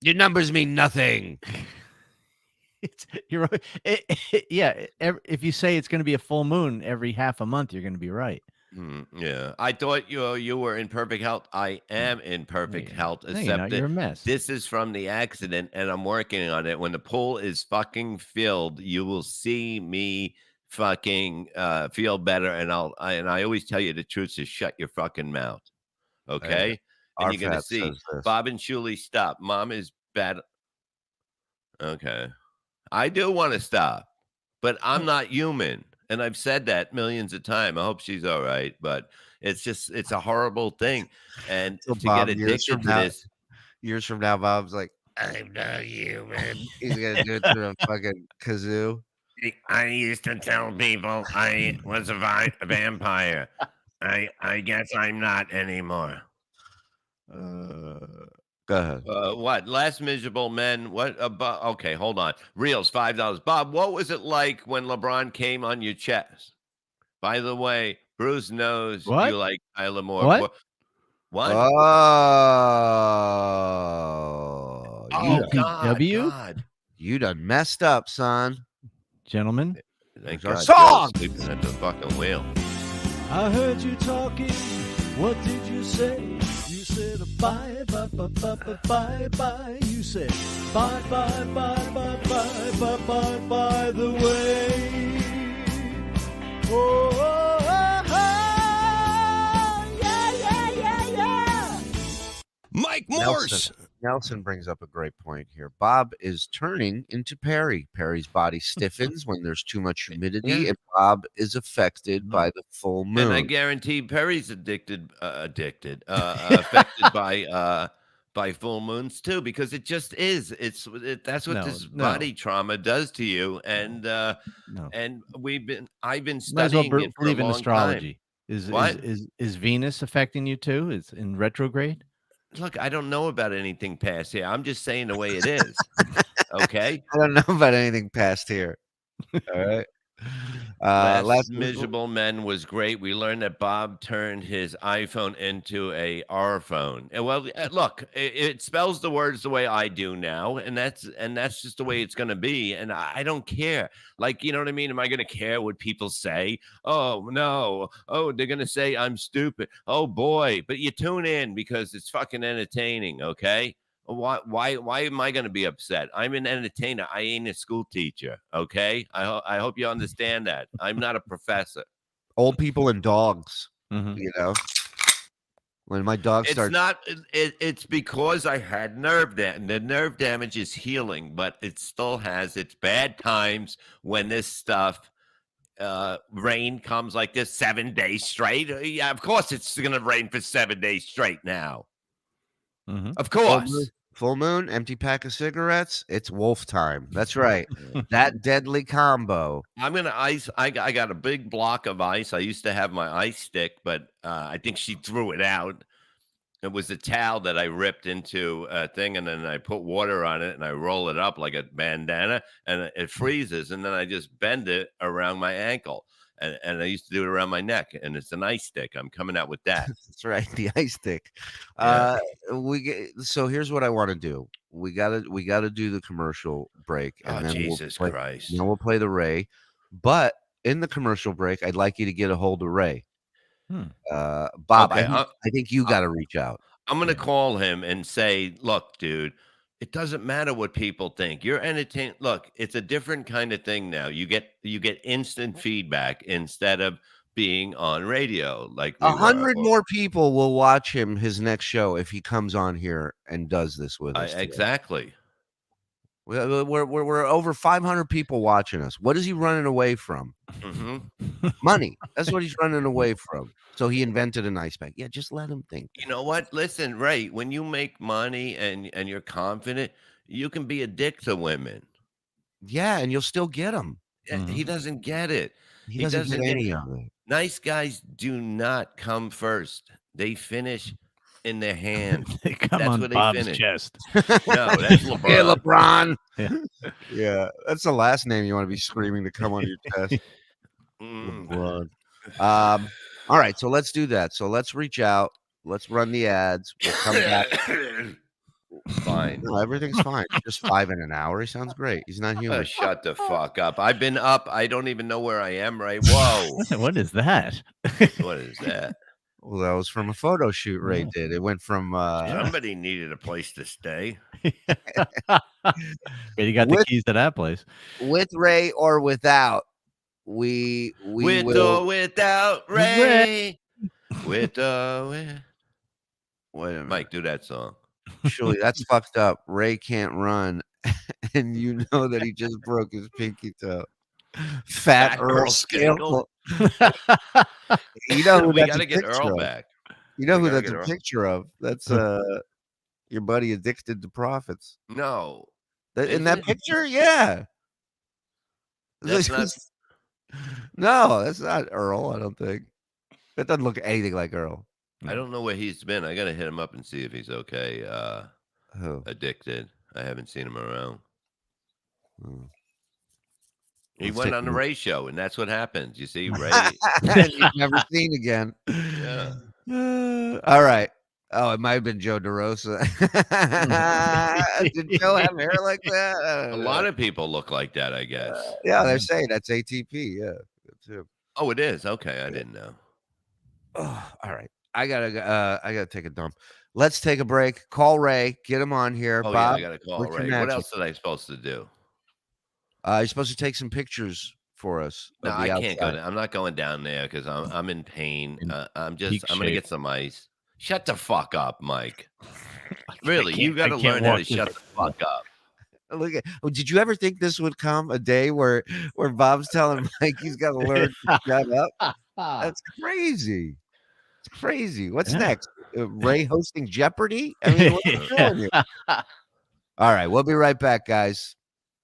Your numbers mean nothing. You're right. Yeah. If you say it's going to be a full moon every half a month, you're going to be right. Yeah. I thought you were in perfect health. I am in perfect health. Except you're a mess. This is from the accident, and I'm working on it. When the pool is fucking filled, you will see me fucking feel better. And I always tell you the truth, so shut your fucking mouth. Okay? And you're going to see. Bob and Shuli, stop. Mom is bad. Okay. I do want to stop, but I'm not human. And I've said that millions of times. I hope she's all right, but it's a horrible thing. And So to Bob, get addicted to this, years from now, Bob's like, I'm not human. He's gonna do it through a fucking kazoo. I used to tell people I was a vampire. I guess I'm not anymore. Go ahead. What? Last Miserable Men. What about? Okay, hold on. Reels, $5. Bob, what was it like when LeBron came on your chest? By the way, Bruce knows What? you like Tyler Moore. What? What? Oh, LPW? You done messed up, son. Gentlemen, Thank There's God our Joe's sleeping at the fucking wheel. I heard you talking. What did you say? You said bye, bye, bye, bye, bye, bye, bye. You said bye, bye, bye, bye, bye, bye, bye, by the way. Oh, oh, oh, oh, yeah, yeah, yeah, yeah. Mike Morse. Nelson brings up a great point here. Bob is turning into Perry. Perry's body stiffens when there's too much humidity, and Bob is affected by the full moon. And I guarantee Perry's affected by full moons too, because it just is. That's what this body trauma does to you. And and I've been studying it for believe a in long astrology. Time. Is Venus affecting you too? It's in retrograde. Look, I don't know about anything past here. I'm just saying the way it is. Okay. I don't know about anything past here. All right. Last Miserable Men was great. We learned that Bob turned his iPhone into a R phone. And well, look, it spells the words the way I do now, and that's just the way it's going to be. And I don't care. Like, you know what I mean? Am I going to care what people say? Oh no. Oh, they're going to say I'm stupid. Oh boy. But you tune in because it's fucking entertaining. Okay. Why am I going to be upset? I'm an entertainer. I ain't a school teacher. Okay. I hope you understand that. I'm not a professor. Old people and dogs, you know, when my dog starts. It's because I had nerve damage. The nerve damage is healing, but it still has its bad times when this stuff, rain comes like this 7 days straight. Yeah, of course it's going to rain for 7 days straight now. Of course. Full moon, empty pack of cigarettes. It's wolf time. That's right. That deadly combo. I'm gonna ice. I got a big block of ice. I used to have my ice stick, but I think she threw it out. It was a towel that I ripped into a thing, and then I put water on it, and I roll it up like a bandana, and it freezes, and then I just bend it around my ankle. And I used to do it around my neck, and it's an ice stick. I'm coming out with that. That's right, the ice stick. Yeah. So here's what I want to do. We gotta do the commercial break, and then Jesus Christ! Then we'll play the Ray. But in the commercial break, I'd like you to get a hold of Ray. Bob, Okay, I think you got to reach out. I'm gonna call him and say, "Look, dude, it doesn't matter what people think. You're entertained. Look, it's a different kind of thing now. You get instant feedback instead of being on radio. Like 100 more people will watch his next show if he comes on here and does this with us. Exactly. We're over 500 people watching us. What is he running away from? Money. That's what he's running away from. So he invented an ice pack. Yeah, just let him think. You know what? Listen, Ray, when you make money and you're confident, you can be a dick to women. Yeah, and you'll still get them. He doesn't get it. He doesn't get any of it. Nice guys do not come first. They finish in their hand. They come on Bob's chest. No, that's LeBron. Yeah, LeBron. Yeah, that's the last name you want to be screaming to come on your chest. LeBron. All right, so let's do that. So let's reach out. Let's run the ads. We'll come back. Fine. No, everything's fine. Just 5 in an hour. He sounds great. He's not human. Shut the fuck up. I've been up. I don't even know where I am, Ray. Whoa. What is that? What is that? Well, that was from a photo shoot Ray did. It went from somebody needed a place to stay. You got the keys to that place. With Ray or without. We with will... or without Ray. With or wait a minute. Mike, do that song. Shuli, that's fucked up. Ray can't run and you know that he just broke his pinky toe. Fat Earl Scandal. You know who we that's got to a get picture Earl of. back. You know We who gotta that's get a Earl. picture of? That's your buddy Addicted to Profits. No. In Is that it? picture, yeah. That's not. No, that's not Earl, I don't think. That doesn't look anything like Earl. I don't know where he's been. I got to hit him up and see if he's okay. Who? Addicted. I haven't seen him around. Hmm. He Let's went take on the a look. Ray show, and that's what happens. You see, Ray. He's never seen again. Yeah. All right. Oh, it might have been Joe DeRosa. Did Joe have hair like that? A lot of people look like that, I guess. Yeah, they're saying that's ATP. Yeah. Too. Oh, it is. Okay, I didn't know. Oh, all right. I gotta take a dump. Let's take a break. Call Ray. Get him on here. Oh, Bob, yeah, I got to call what's your Ray. What magic? else are I supposed to do? You're supposed to take some pictures for us. No, of the I can't go. outside. I'm not going down there because I'm in pain. I'm peak I'm gonna shape. get some ice. Shut the fuck up, Mike. Really, you got to I can't learn how to walk this- shut the fuck up. Look at. Oh, did you ever think this would come a day where Bob's telling Mike he's got to learn to shut up? That's crazy. It's crazy. What's next? Ray hosting Jeopardy? I mean, what are you doing here? All right, we'll be right back, guys.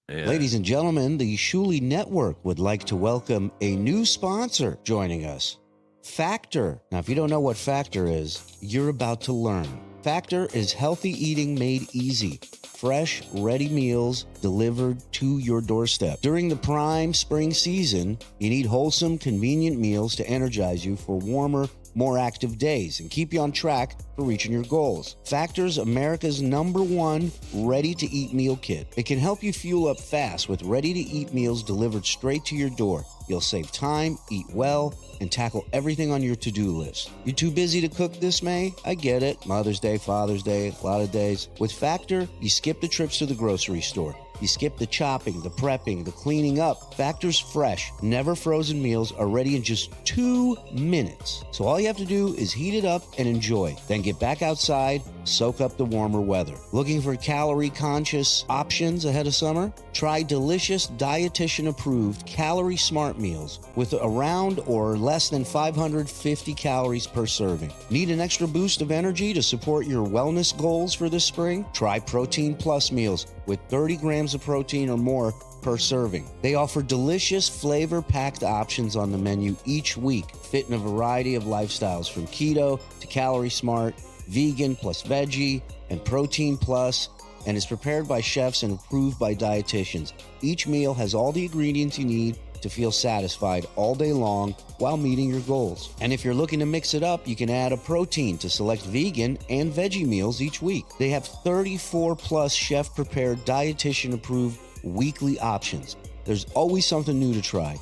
Yeah. Ladies and gentlemen, the Shuli Network would like to welcome a new sponsor joining us, Factor. Now, if you don't know what Factor is, you're about to learn. Factor is healthy eating made easy. Fresh, ready meals delivered to your doorstep. During the prime spring season, you need wholesome, convenient meals to energize you for warmer, more active days and keep you on track for reaching your goals. Factor's America's #1 ready-to-eat meal kit. It can help you fuel up fast with ready-to-eat meals delivered straight to your door. You'll save time, eat well, and tackle everything on your to-do list. You too busy to cook this May? I get it. Mother's Day, Father's Day, a lot of days. With Factor, you skip the trips to the grocery store. You skip the chopping, the prepping, the cleaning up. Factor's fresh, never frozen meals are ready in just 2 minutes. So all you have to do is heat it up and enjoy. Then get back outside, soak up the warmer weather. Looking for calorie-conscious options ahead of summer? Try delicious, dietitian-approved Calorie Smart meals with around or less than 550 calories per serving. Need an extra boost of energy to support your wellness goals for this spring? Try Protein Plus meals with 30 grams of protein or more per serving. They offer delicious flavor-packed options on the menu each week, fit in a variety of lifestyles from keto to Calorie Smart, vegan plus veggie, and protein plus, and is prepared by chefs and approved by dietitians. Each meal has all the ingredients you need to feel satisfied all day long while meeting your goals. And if you're looking to mix it up, you can add a protein to select vegan and veggie meals each week. They have 34 plus chef-prepared, dietitian-approved weekly options. There's always something new to try.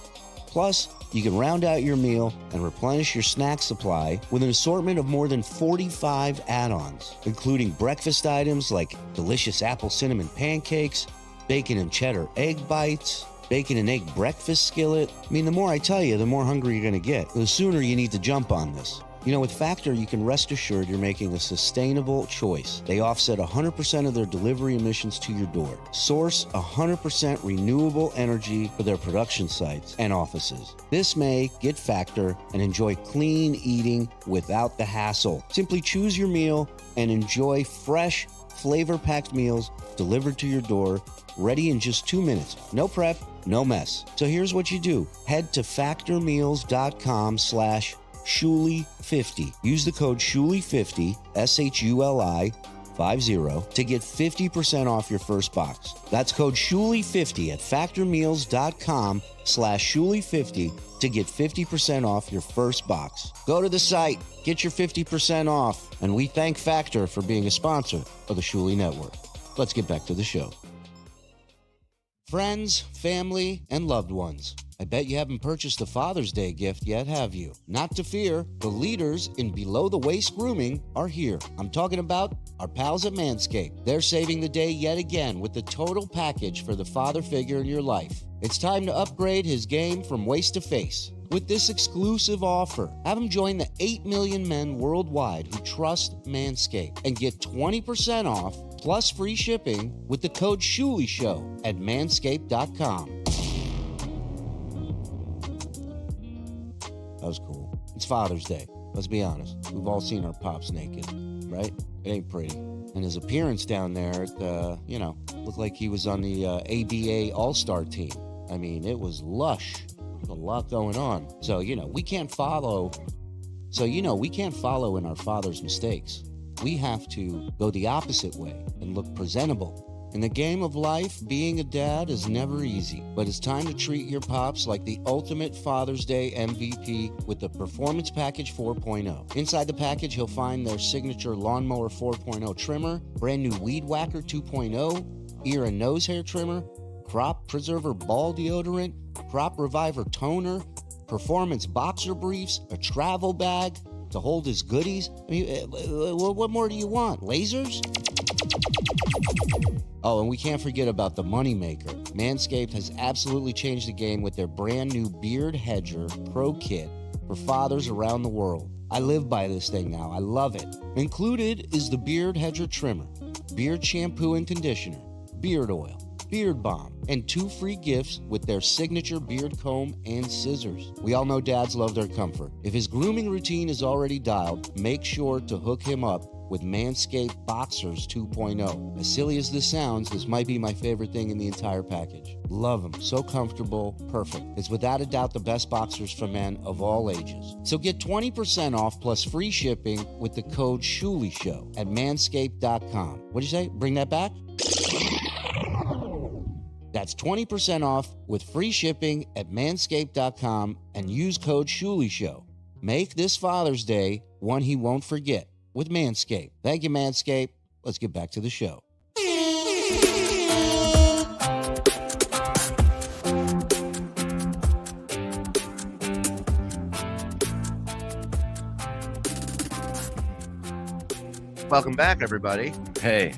Plus, you can round out your meal and replenish your snack supply with an assortment of more than 45 add-ons, including breakfast items like delicious apple cinnamon pancakes, bacon and cheddar egg bites, bacon and egg breakfast skillet. I mean, the more I tell you, the more hungry you're going to get. The sooner you need to jump on this. You know, with Factor, you can rest assured you're making a sustainable choice. They offset 100% of their delivery emissions to your door. Source 100% renewable energy for their production sites and offices. This May, get Factor and enjoy clean eating without the hassle. Simply choose your meal and enjoy fresh, flavor-packed meals delivered to your door, ready in just 2 minutes. No prep, no mess. So here's what you do. Head to factormeals.com/Shuli50. Use the code Shuli50, SHULI50, to get 50% off your first box. That's code Shuli50 at factormeals.com/Shuli50 to get 50% off your first box. Go to the site, get your 50% off, and we thank Factor for being a sponsor of the Shuli Network. Let's get back to the show. Friends, family, and loved ones. I bet you haven't purchased a Father's Day gift yet, have you? Not to fear, the leaders in below-the-waist grooming are here. I'm talking about our pals at Manscaped. They're saving the day yet again with the total package for the father figure in your life. It's time to upgrade his game from waist to face. With this exclusive offer, have him join the 8 million men worldwide who trust Manscaped and get 20% off plus free shipping with the code Shuli Show at manscaped.com. That was cool. It's Father's Day. Let's be honest. We've all seen our pops naked, right? It ain't pretty. And his appearance down there, looked like he was on the ABA All-Star team. I mean, it was lush. There's a lot going on. So, we can't follow. We can't follow in our father's mistakes. We have to go the opposite way and look presentable. In the game of life, being a dad is never easy, but it's time to treat your pops like the ultimate Father's Day MVP with the Performance Package 4.0. Inside the package, he'll find their signature Lawnmower 4.0 trimmer, brand new Weed Whacker 2.0, ear and nose hair trimmer, Crop Preserver ball deodorant, Crop Reviver toner, performance boxer briefs, a travel bag to hold his goodies. I mean, what more do you want? Lasers? Oh, and we can't forget about the moneymaker. Manscaped has absolutely changed the game with their brand new Beard Hedger Pro Kit for fathers around the world. I live by this thing now. I love it. Included is the Beard Hedger Trimmer, beard shampoo and conditioner, beard oil, beard balm, and 2 free gifts with their signature beard comb and scissors. We all know dads love their comfort. If his grooming routine is already dialed, make sure to hook him up with Manscaped Boxers 2.0. As silly as this sounds, this might be my favorite thing in the entire package. Love them. So comfortable. Perfect. It's without a doubt the best boxers for men of all ages. So get 20% off plus free shipping with the code Shuli Show at manscaped.com. What'd you say? Bring that back? That's 20% off with free shipping at manscaped.com and use code Shuli Show. Make this Father's Day one he won't forget with Manscaped. Thank you, Manscaped. Let's get back to the show. Welcome back, everybody. Hey.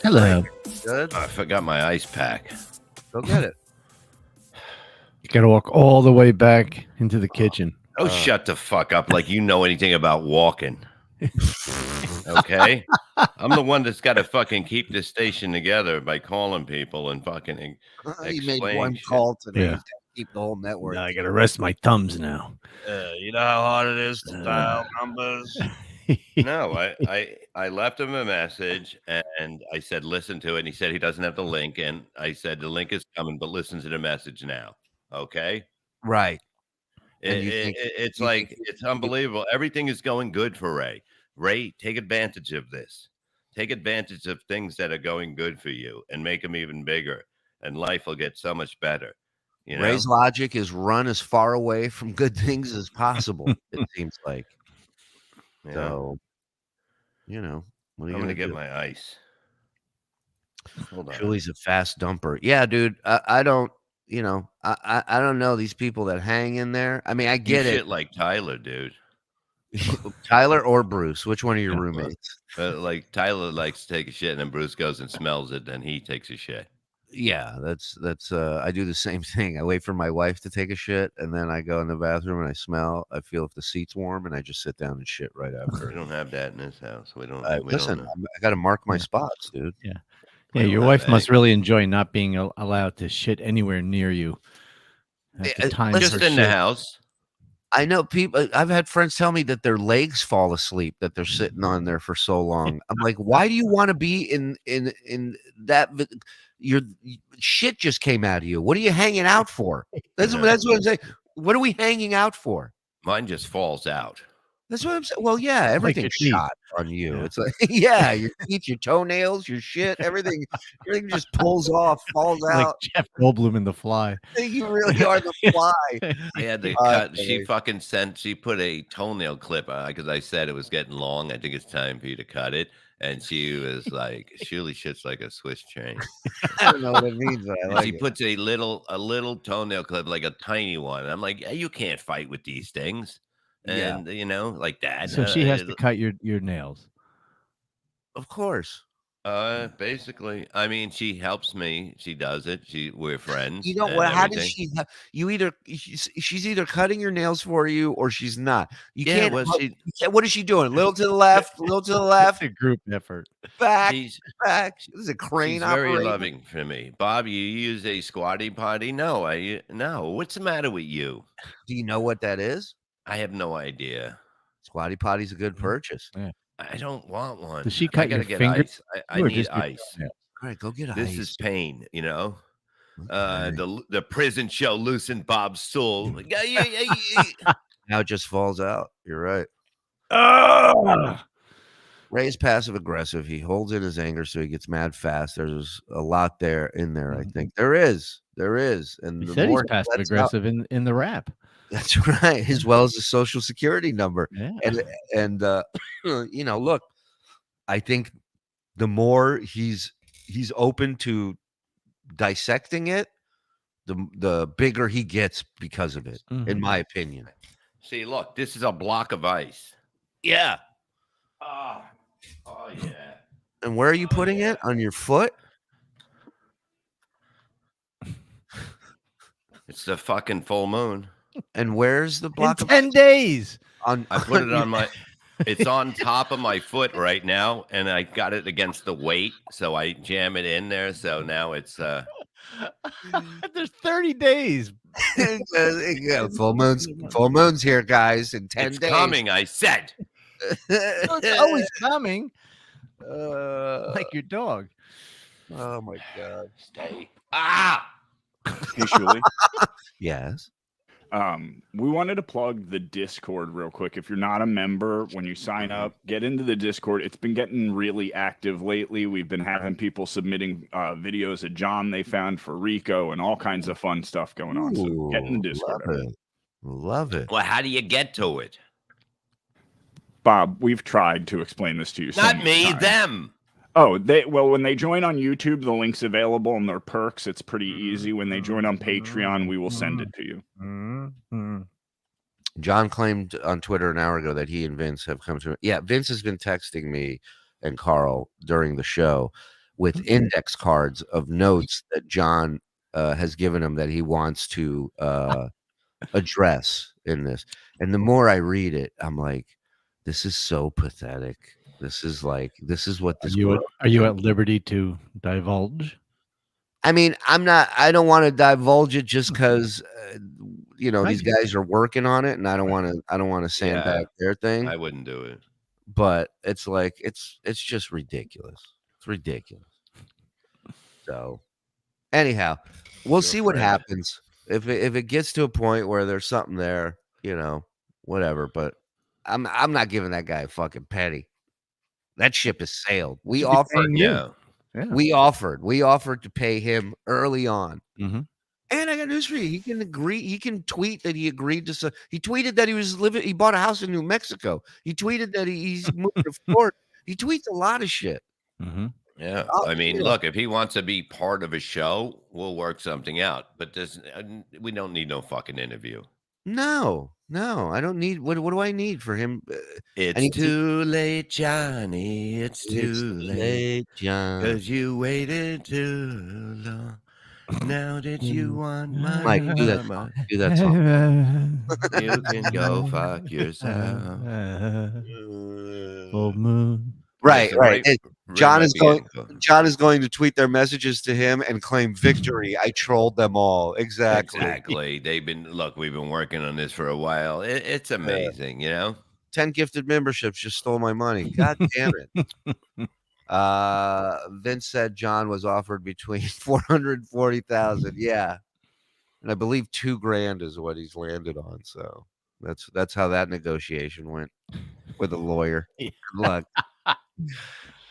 Hello. Good. I forgot my ice pack. Go get it. You got to walk all the way back into the kitchen. Oh, shut the fuck up like you know anything about walking. Okay? I'm the one that's got to fucking keep this station together by calling people and fucking You made one shit. call today. Yeah. To keep the whole network. Now I got to rest my thumbs now. You know how hard it is to dial numbers? No, I left him a message and I said, listen to it. And he said he doesn't have the link. And I said, the link is coming, but listen to the message now. Okay? Right. It's unbelievable. Everything is going good for Ray. Ray, take advantage of this. Take advantage of things that are going good for you and make them even bigger. And life will get so much better. You know? Ray's logic is run as far away from good things as possible, it seems like. Yeah. So, what are you I'm going to get do? my ice. Hold on. Julie's a fast dumper. Yeah, dude. I don't, I don't know these people that hang in there. I mean, I get You it. shit like Tyler, dude. Tyler or Bruce? Which one are your roommates? Like Tyler likes to take a shit, and then Bruce goes and smells it, then he takes a shit. Yeah, that's I do the same thing. I wait for my wife to take a shit, and then I go in the bathroom and I smell. I feel if the seat's warm, and I just sit down and shit right after. We don't have that in this house. We don't. Listen, I got to mark my spots, dude. Yeah. Yeah, your wife must really enjoy not being allowed to shit anywhere near you. Just in the house. I know people. I've had friends tell me that their legs fall asleep that they're sitting on there for so long. I'm like, why do you want to be in that? Your shit just came out of you. What are you hanging out for? That's what I'm saying. What are we hanging out for? Mine just falls out. That's what I'm saying. Well, yeah, everything's like shot on you. Yeah. It's like, yeah, your feet, your toenails, your shit, everything just pulls off, falls like out. Jeff Goldblum in The Fly. You really are the fly. I had to cut. She put a toenail clip because I said it was getting long. I think it's time for you to cut it. And she was like, Shuli shit's like a Swiss chain. I don't know what it means, but I like she puts a little toenail clip, like a tiny one. And I'm like, you can't fight with these things. And like that. So she has to cut your nails. Of course. Basically, I mean, she helps me. She does it. We're friends. You know and what? How does everything. she? You either she's either cutting your nails for you or she's not. You Yeah, can't. well, you can't- What is she doing? Little to the left, little to the left, A group effort. back, she's back. This is a crane she's very operator. loving for me. Bob, you use a squatty potty? No, no. What's the matter with you? Do you know what that is? I have no idea. Squatty potty's a good purchase. Yeah. I don't want one. Does she I cut gotta your get finger? ice. I need ice. All right, go get This ice. is pain, you know. Okay. The prison show loosened Bob's soul. Now it just falls out. You're right. Ah! Ray's passive aggressive. He holds in his anger, so he gets mad fast. There's a lot in there. I think there is, and He the said he's more passive lets out- aggressive in the rap. That's right, as well as the social security number. Yeah. And you know, look, I think the more he's open to dissecting it, the bigger he gets because of it, in my opinion. See, look, this is a block of ice. Yeah. Oh yeah. And where are you putting it? On your foot? It's the fucking full moon. And where's the block In of 10 days. I put it on my. It's on top of my foot right now, and I got it against the weight, so I jam it in there. So now it's There's 30 days. Yeah, full moon's here, guys, in 10 it's days. coming. I said. It's always coming. Like your dog. Oh my God. Stay. Hey, Shuli. Yes. We wanted to plug the Discord real quick. If you're not a member, when you sign up, get into the Discord. It's been getting really active lately. We've been having people submitting videos of John they found for Rico and all kinds of fun stuff going on. So get in the Discord. Love it. Well, how do you get to it? Bob, we've tried to explain this to you. so Not many me, times. them. Oh, when they join on YouTube, the link's available and their perks. It's pretty easy. When they join on Patreon, we will send it to you. John claimed on Twitter an hour ago that he and Vince have come to. Yeah, Vince has been texting me and Carl during the show with index cards of notes that John has given him that he wants to address in this. And the more I read it, I'm like, this is so pathetic. This is what this. Are you at liberty to divulge? I mean, I don't want to divulge it just because these guys are working on it, and I don't want to sandbag their thing. I wouldn't do it. But it's like it's just ridiculous. It's ridiculous. So, anyhow, we'll see what happens. If it gets to a point where there's something there, whatever. But I'm not giving that guy a fucking penny. That ship has sailed. We offered. Yeah. We offered to pay him early on. Mm-hmm. And I got news for you. He can agree. He can tweet that he agreed to. He tweeted that he bought a house in New Mexico. He tweeted that he's moved to Florida. He tweets a lot of shit. Mm-hmm. Yeah. I mean, look, if he wants to be part of a show, we'll work something out. But we don't need no fucking interview. No, I don't need. What do I need for him? It's too late, Johnny. It's too late, John. Because you waited too long. Now that you want my Mike, do that song. You can go fuck yourself. Full moon. Right. John is going. going. John is going to tweet their messages to him and claim victory. I trolled them all. Exactly. We've been working on this for a while. It's amazing, 10 gifted memberships just stole my money. God damn it. Vince said John was offered between 440,000. Yeah. And I believe $2,000 is what he's landed on. So that's how that negotiation went with a lawyer. Good luck.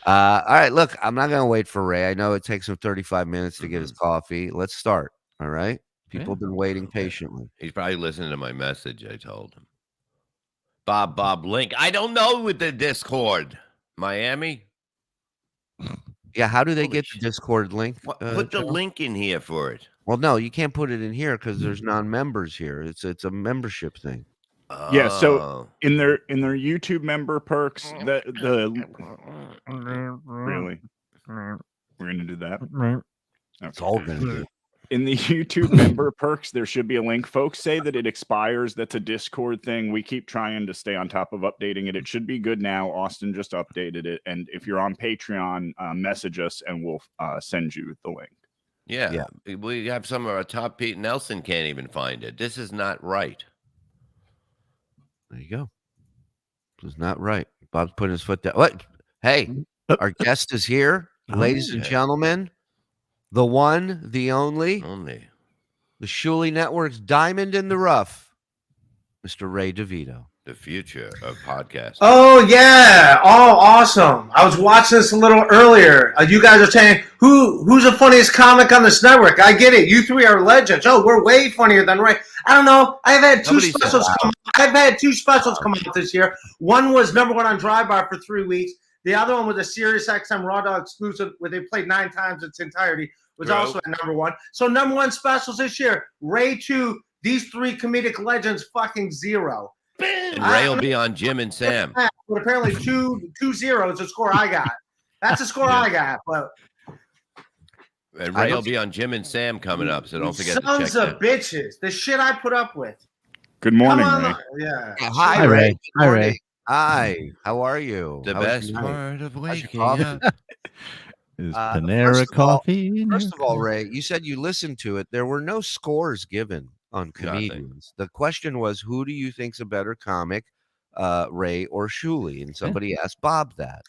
All right, look, I'm not going to wait for Ray. I know it takes him 35 minutes to get his coffee. Let's start. All right. People have been waiting patiently. He's probably listening to my message. I told him. Bob link. I don't know with the Discord. Miami. Yeah. How do they get the Discord link? Put the link in here for it. Well, no, you can't put it in here because there's non-members here. It's a membership thing. Yeah, so in their YouTube member perks, the really We're gonna do that. It's all gonna be. In the YouTube member perks, there should be a link. Folks say that it expires. That's a Discord thing. We keep trying to stay on top of updating it. It should be good now. Austin just updated it. And if you're on Patreon, message us and we'll send you the link. Yeah. We have some of our top Pete Nelson can't even find it. This is not right. There you go. This is not right. Bob's putting his foot down. What? Hey, our guest is here, ladies and gentlemen. The one, the only, the Shuli Network's diamond in the rough, Mr. Ray DeVito. The future of podcasting. Oh, yeah. Oh, awesome. I was watching this a little earlier. You guys are saying, who's the funniest comic on this network? I get it. You three are legends. Oh, we're way funnier than Ray. I don't know. I've had two specials come out this year. One was number one on Drive Bar for 3 weeks. The other one was a Sirius XM Raw Dog exclusive where they played 9 times its entirety. Was also at number one. So number one specials this year, Ray 2, these 3 comedic legends, fucking 0. And Ray will be on Jim and Sam. But apparently 2-0 is the score I got. That's the score I got. But And Ray will be on Jim and Sam coming up, so don't forget to check sons of bitches. The shit I put up with. Good morning, Ray. Yeah. Hi, Ray. Hi, Ray. Hi. How are you? The best part of waking up. Is Panera coffee? First of all, Ray, you said you listened to it. There were no scores given on comedians. The question was, who do you think's a better comic, Ray or Shuli? And somebody asked Bob that.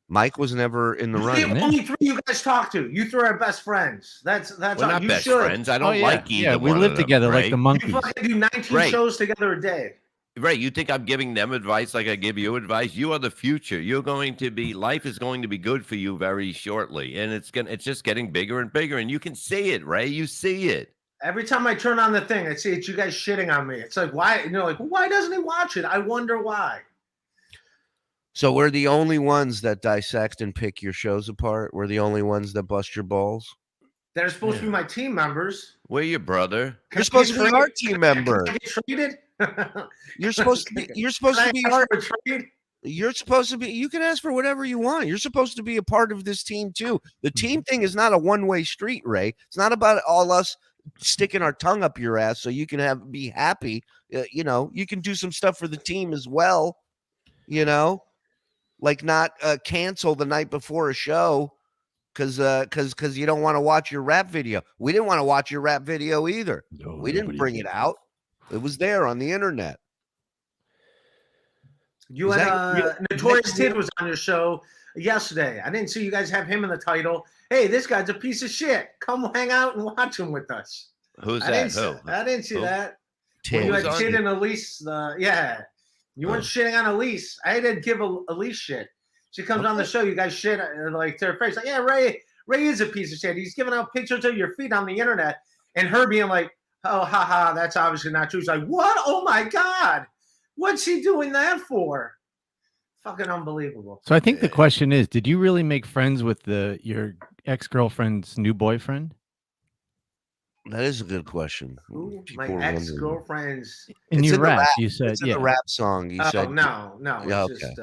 Mike was never in the running. The only 3 you guys talk to. You 3 are best friends. That's We're all. not You best should. friends. I don't like either. Yeah, we one live of them, together Ray. like the monkeys. You fucking do 19 shows together a day. Ray, you think I'm giving them advice like I give you advice? You are the future. You're going to be, life is going to be good for you very shortly. And it's just getting bigger and bigger. And you can see it, Ray. You see it. Every time I turn on the thing, I see it's you guys shitting on me. It's like, why? Like, why doesn't he watch it? I wonder why. So we're the only ones that dissect and pick your shows apart. We're the only ones that bust your balls. They're supposed to be my team members. We're your brother. You're supposed to be our team member. Can I get traded? You're supposed to be. You're supposed to be our trade. You're supposed to be. You can ask for whatever you want. You're supposed to be a part of this team too. The team thing is not a one-way street, Ray. It's not about all us sticking our tongue up your ass so you can be happy. You can do some stuff for the team as well. Like not cancel the night before a show because you don't want to watch your rap video. We didn't want to watch your rap video either. No, we didn't bring it out. It was there on the internet. You and Notorious Tid was on your show yesterday. I didn't see you guys have him in the title. Hey, this guy's a piece of shit. Come hang out and watch him with us. Who's that? I didn't see that. Tid. You had Tid and Elise. You weren't shitting on Elise. I had to give Elise shit. She comes on the show. You guys shit like to her face. Like, yeah, Ray is a piece of shit. He's giving out pictures of your feet on the internet. And her being like, oh, haha, that's obviously not true. She's like, what? Oh, my God. What's she doing that for? Fucking unbelievable. So I think the question is, did you really make friends with your ex-girlfriend's new boyfriend? That is a good question. Ooh, my ex-girlfriend's. In your rap, you said, the rap song. You said, no. Yeah, it's just,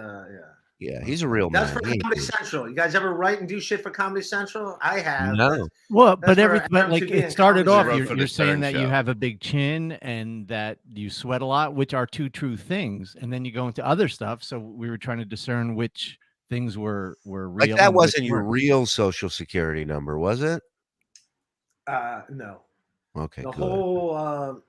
yeah, he's a real man. That's for Comedy Central. You guys ever write and do shit for Comedy Central? I have. No. Well, but it started off. You're saying that show. you have a big chin and that you sweat a lot, which are 2 true things. And then you go into other stuff. So we were trying to discern which things were real. Like that wasn't your real Social Security number, was it? No. Okay. The whole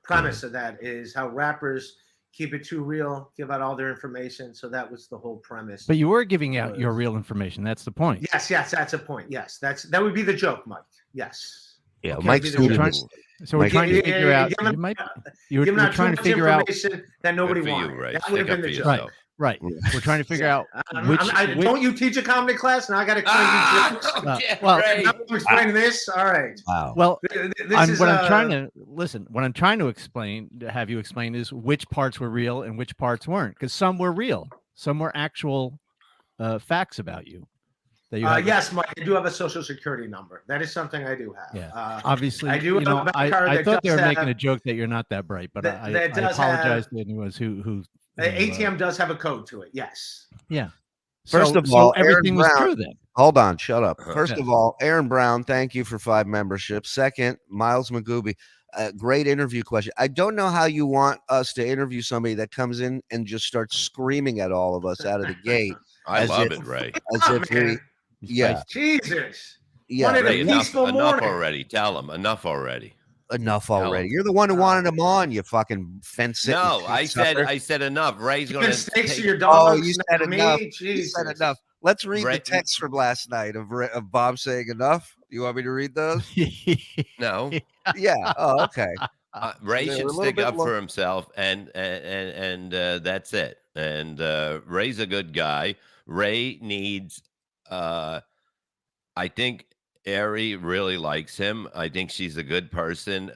premise of that is how rappers keep it too real, give out all their information. So that was the whole premise. But you were giving out your real information. That's the point. Yes, that's a point. Yes, that would be the joke, Mike. Yes. Yeah, Okay, Mike's So we're trying to figure out. You were trying to figure out that nobody Good for wanted. you, Ray. That would have Stick been up the for joke. yourself. Right. We're trying to figure out Don't you teach a comedy class? Now I got to explain you jokes. well, I'm explaining this. All right. Wow. Well, This what I'm trying to explain, to have you explain, is which parts were real and which parts weren't, because some were real, some were actual facts about you. That you yes, Mike, I do have a Social Security number. That is something I do have. Yeah. Obviously, I do. I thought they were making a joke that you're not that bright, but I apologize to anyone who ATM does have a code to it. Yes. Yeah. First So- of so all, everything Aaron was Brown, true then. Hold on, shut up. First Yeah. of all, Aaron Brown, thank you for 5 memberships. Second, Miles Magooby, great interview question. I don't know how you want us to interview somebody that comes in and just starts screaming at all of us out of the gate. I love it, Ray. As if we, yeah, Jesus. yeah. Wanted Ray, a enough peaceful morning. already. Tell him enough already. Enough Tell already. him. You're the one who wanted him on. You fucking fence sitting. No, I cocksucker. said enough. Ray's Chicken going steaks to for your Oh, dogs. you not said me. enough. You Jesus. said enough. Let's read Ray- the text from last night of Bob saying enough. You want me to read those? No. Yeah. Oh, okay. Ray They were should a little stick bit up low. for himself, and that's it. And Ray's a good guy. Ray needs. I think Ari really likes him. I think she's a good person.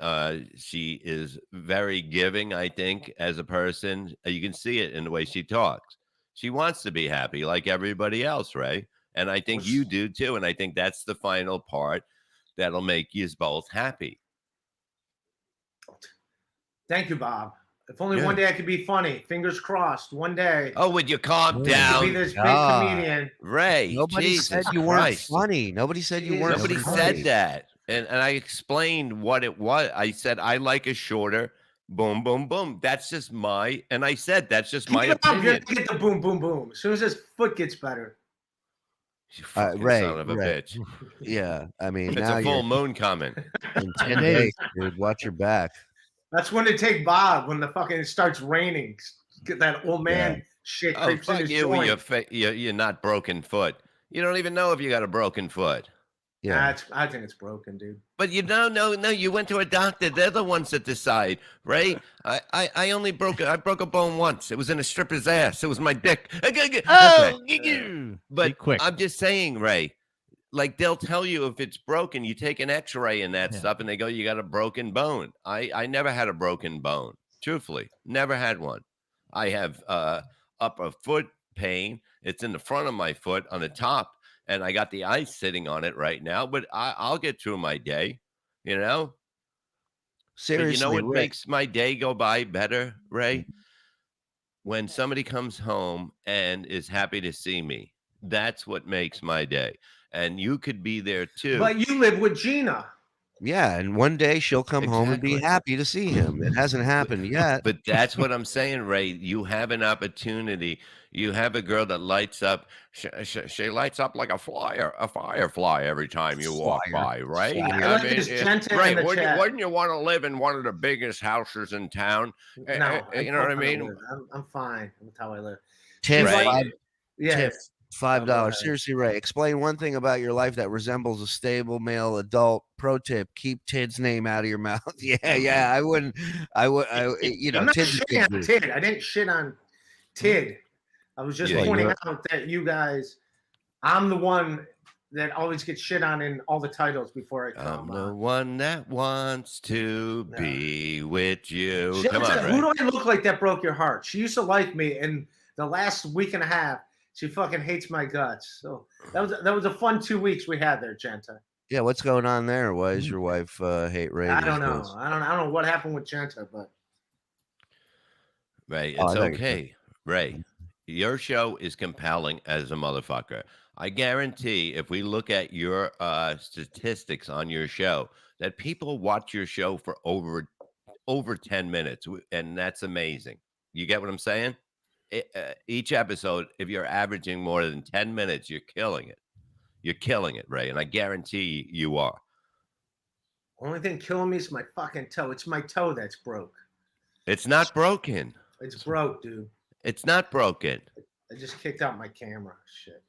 She is very giving. I think as a person, you can see it in the way she talks. She wants to be happy like everybody else, Ray. And I think you do too. And I think that's the final part that'll make you both happy. Thank you, Bob. If only Yeah. one day I could be funny. Fingers crossed. One day. Oh, would you calm I could down? be this big God. comedian. Ray, Nobody Jesus said you weren't Christ. funny. Nobody said you weren't. Nobody funny. said that. And I explained what it was. I said, I like a shorter boom, boom, boom. That's just my, and I said, that's just my You're gonna opinion. get the boom, boom, boom. As soon as his foot gets better. You fucking Ray, son of a Ray. bitch. Yeah, I mean, It's now a full you're moon coming. in 10 days, dude. Watch your back. That's when they take Bob when the fucking starts raining. Get that old man shit Oh, creeps in fuck his you with joint. you're not broken foot. You don't even know if you got a broken foot. Yeah. I think it's broken, dude. But you no, you went to a doctor. They're the ones that decide, right? I only broke I broke a bone once. It was in a stripper's ass. It was my dick. Oh, But quick. I'm just saying, Ray, like they'll tell you if it's broken, you take an x-ray and that Yeah. stuff, and they go, you got a broken bone. I never had a broken bone. Truthfully, never had one. I have upper foot pain. It's in the front of my foot on the top. And I got the ice sitting on it right now, but I'll get through my day, you know? Seriously, But you know what Rick. makes my day go by better, Ray? When somebody comes home and is happy to see me. That's what makes my day. And you could be there too. But you live with Gina. Yeah, and one day she'll come home and be Exactly. happy to see him. It hasn't happened yet. But that's what I'm saying, Ray. You have an opportunity. You have a girl that lights up. She lights up like a firefly every time you walk by, right? Flyer. I like this Genta in Ray, the chat. wouldn't you want to live in one of the biggest houses in town? No, You know what I mean? I'm fine with how I live. Tiff, Ray. Yeah. Tiff, go $5. ahead. Seriously, Ray, explain one thing about your life that resembles a stable male adult. Pro tip: keep Tid's name out of your mouth. Yeah. I would. You know, I'm not Tid's a shitting good on dude. Tid. I didn't shit on Tid. I was just Yeah, pointing you're- out that you guys, I'm the one that always gets shit on in all the titles before I I'm come the on. one that wants to be with you. Come Jessica, on, Ray. who do I look like that broke your heart? She used to like me, and the last week and a half, she fucking hates my guts. So that was a fun 2 weeks we had there, Genta. Yeah, what's going on there? Why does your wife hate Ray? I these don't know. days? I don't know what happened with Genta, but Ray, Oh, it's I know you're okay. Ray, your show is compelling as a motherfucker. I guarantee if we look at your statistics on your show, that people watch your show for over 10 minutes, and that's amazing. You get what I'm saying? Each episode, if you're averaging more than 10 minutes, you're killing it. You're killing it, Ray, and I guarantee you are. only thing killing me is my fucking toe. It's my toe that's broke. It's not broken. It's broke, dude. It's not broken. I just kicked out my camera. Shit.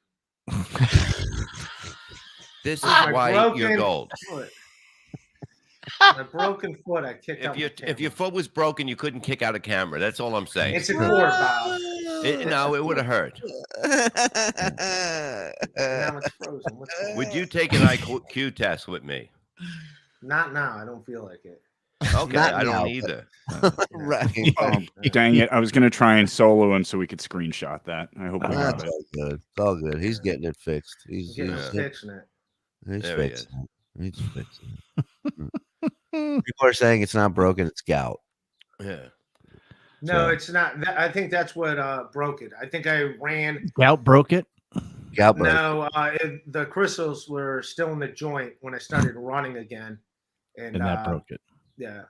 This is My why you're broken gold. foot. My broken foot, I kicked out If your foot was broken, you couldn't kick out a camera. That's all I'm saying. It's a cord, Bob. No, it would have hurt. Now it's frozen. What's going Would on? you take an IQ test with me? Not now. I don't feel like it. Okay, Not I now, don't either. Right. Oh, dang it. I was going to try and solo him so we could screenshot that. I hope we got That's it. all good. It's all good. He's getting it fixed. He's Getting he's, fixing it. he's There he fixing it. He's fixing it. People are saying it's not broken, it's gout. Yeah. No, So- it's not. I think that's what broke it. I think I ran. Gout broke it. Outburst. No, the crystals were still in the joint when I started running again, And that broke it. Yeah.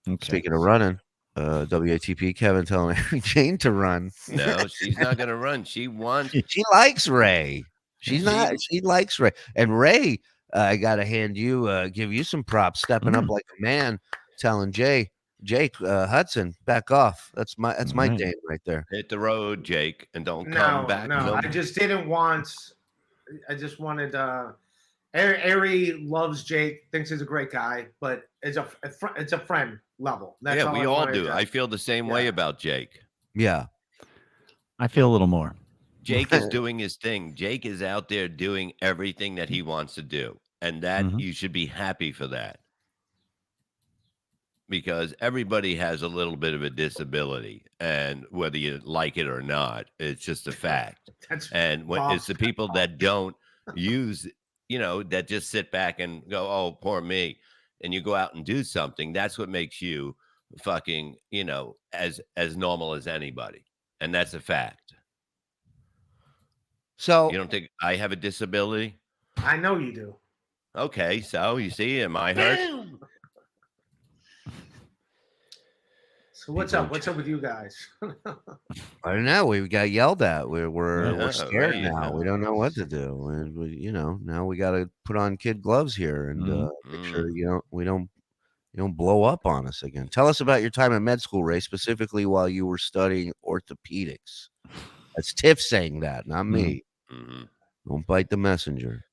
Okay. Speaking of running, WATP Kevin telling Mary Jane to run. No, she's not going to run. She wants. She likes Ray. She's not. She likes Ray. And Ray, I got to give you some props, stepping up like a man, telling Jake Hudson, back off. That's my Dane right there. Hit the road, Jake, and don't come back. No, I just didn't want. I just wanted. Ari loves Jake, thinks he's a great guy, but it's a friend level. That's yeah, we all do. to. I feel the same way about Jake. Yeah, I feel a little more. Jake is doing his thing. Jake is out there doing everything that he wants to do, and that you should be happy for that. Because everybody has a little bit of a disability, and whether you like it or not, it's just a fact. And when it's the people that don't use, that just sit back and go, "Oh, poor me," and you go out and do something. That's what makes you fucking, as normal as anybody, and that's a fact. So you don't think I have a disability? I know you do. Okay, so you see, am I hurt? So what's up? What's up with you guys? I don't know. We got yelled at. We're scared right, now. We don't know what to do. And now we got to put on kid gloves here and make sure we don't blow up on us again. Tell us about your time at med school, Ray, specifically while you were studying orthopedics. That's Tiff saying that, not me. Don't bite the messenger.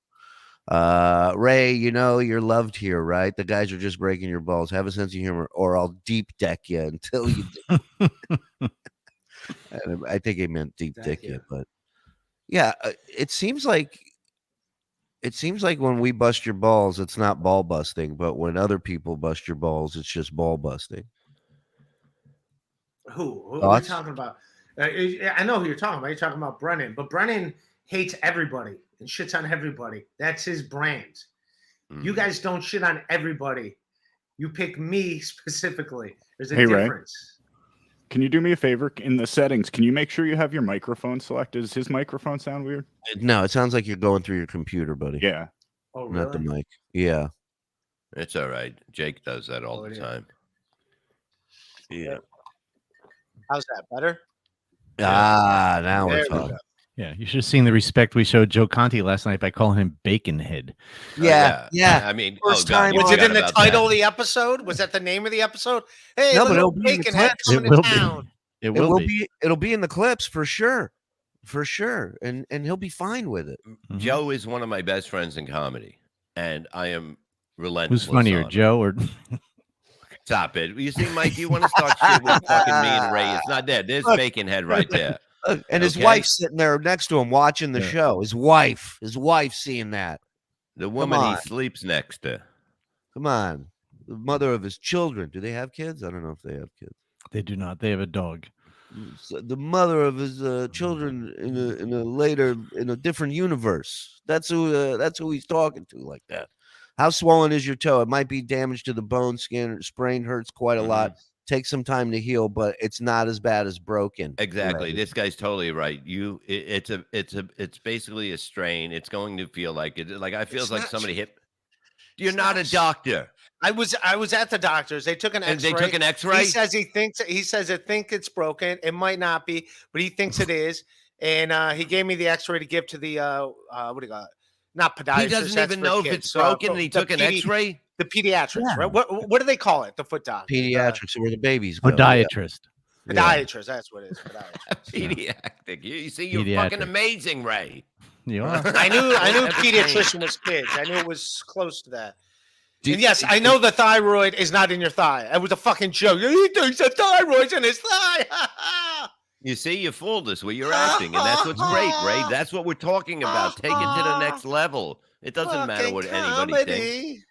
Ray, you're loved here, right? The guys are just breaking your balls. Have a sense of humor, or I'll deep deck you until you do. I think he meant deep dick you, but yeah, it seems like when we bust your balls, it's not ball busting, but when other people bust your balls, it's just ball busting. Who are you talking about? I know who you're talking about. You're talking about Brennan, but Brennan hates everybody and shits on everybody. That's his brand. You guys don't shit on everybody. You pick me specifically. There's a difference. Ray, can you do me a favor? In the settings, can you make sure you have your microphone selected? Does his microphone sound weird? No, it sounds like you're going through your computer, buddy. Yeah. Oh, not the mic. Yeah. It's all right. Jake does that all the time. Yeah. How's that? Better? Now we're talking. Go. Yeah, you should have seen the respect we showed Joe Conti last night by calling him Bacon Head. Yeah. I mean, first time. Was it in the title of the episode? Was that the name of the episode? Hey, no, but it'll be Bacon Head coming to town. It will be. It'll be in the clips for sure, and he'll be fine with it. Joe is one of my best friends in comedy, and I am relentless. Who's funnier, Joe or? Stop it! You see, Mike, you want to start shit with fucking me and Ray? It's not there. There's Bacon Head right there. And his wife's sitting there next to him watching the show. His wife seeing that. The woman he sleeps next to. Come on. The mother of his children. Do they have kids? I don't know if they have kids. They do not. They have a dog. So the mother of his children in a different universe. That's who he's talking to like that. How swollen is your toe? It might be damage to the bone, skin, sprain hurts quite a lot. Takes some time to heal, but it's not as bad as broken. Exactly. This guy's totally right. It's basically a strain. It's going to feel like it. Like I feels like somebody hit. You're not a doctor. I was at the doctor's. They took an X-ray. They took an X-ray. He says it's broken. It might not be, but he thinks it is. And he gave me the X-ray to give to the what do you got? Not podiatrist. He doesn't even know if it's broken. And he took an X-ray. The pediatrics, right? What do they call it? The foot doc. Pediatrics, where the babies go. Podiatrist. Podiatrist, that's what it is. Pediatric. You see, you're fucking amazing, Ray. You are. I knew pediatrician was kids. I knew it was close to that. And yes, I know the thyroid is not in your thigh. It was a fucking joke. He thinks the thyroid's in his thigh. You see, you fooled us with your acting, and that's what's great, Ray. That's what we're talking about. Take it to the next level. It doesn't matter what anybody thinks.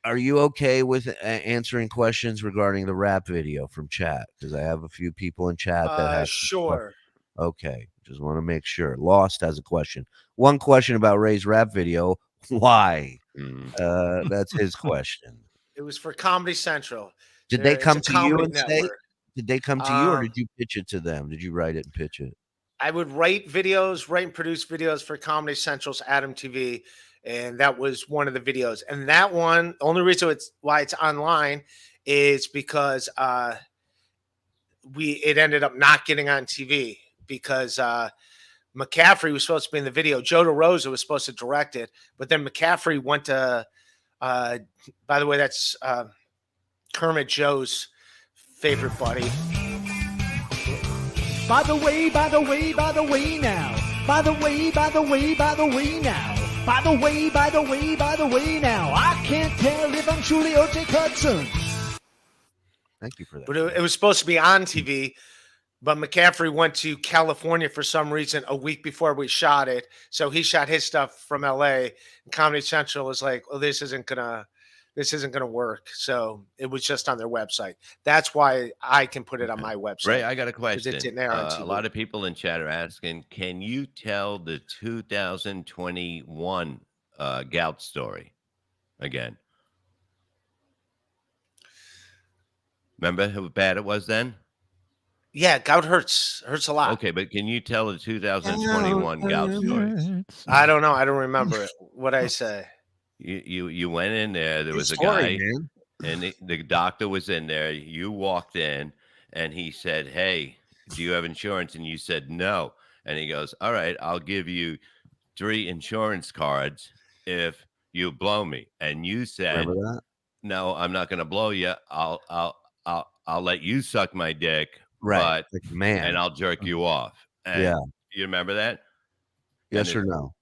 Are you okay with answering questions regarding the rap video from chat? Because I have a few people in chat that have. Sure. Okay. Just want to make sure. Lost has a question. One question about Ray's rap video. Why? That's his question. It was for Comedy Central. Did they come to you and say? Did they come to you, or did you pitch it to them? Did you write it and pitch it? I would write and produce videos for Comedy Central's Adam TV, and that was one of the videos. And that one, the only reason why it's online is because it ended up not getting on TV because McCaffrey was supposed to be in the video. Joe DeRosa was supposed to direct it, but then McCaffrey went to. By the way, that's Kermit Joe's favorite buddy. By the way now. By the way now. By the way now. I can't tell if I'm Shuli or Jake Hudson. Thank you for that. But it was supposed to be on TV, but McCaffrey went to California for some reason a week before we shot it. So he shot his stuff from LA, and Comedy Central was like, "Oh, this isn't gonna work." So it was just on their website. That's why I can put it on my website. Ray, I got a question. It didn't air on TV. A lot of people in chat are asking, can you tell the 2021 gout story again? Remember how bad it was then? Yeah, gout hurts a lot. Okay, but can you tell the 2021 gout story? I don't know. I don't remember it. What I say? You went in there. There was a story, guy, man. and the doctor was in there. You walked in, and he said, "Hey, do you have insurance?" And you said no. And he goes, "All right, I'll give you 3 insurance cards if you blow me." And you said, "No, I'm not going to blow you. I'll let you suck my dick, Right, but like, man, and I'll jerk you off." And Yeah. you remember that? Yes or no?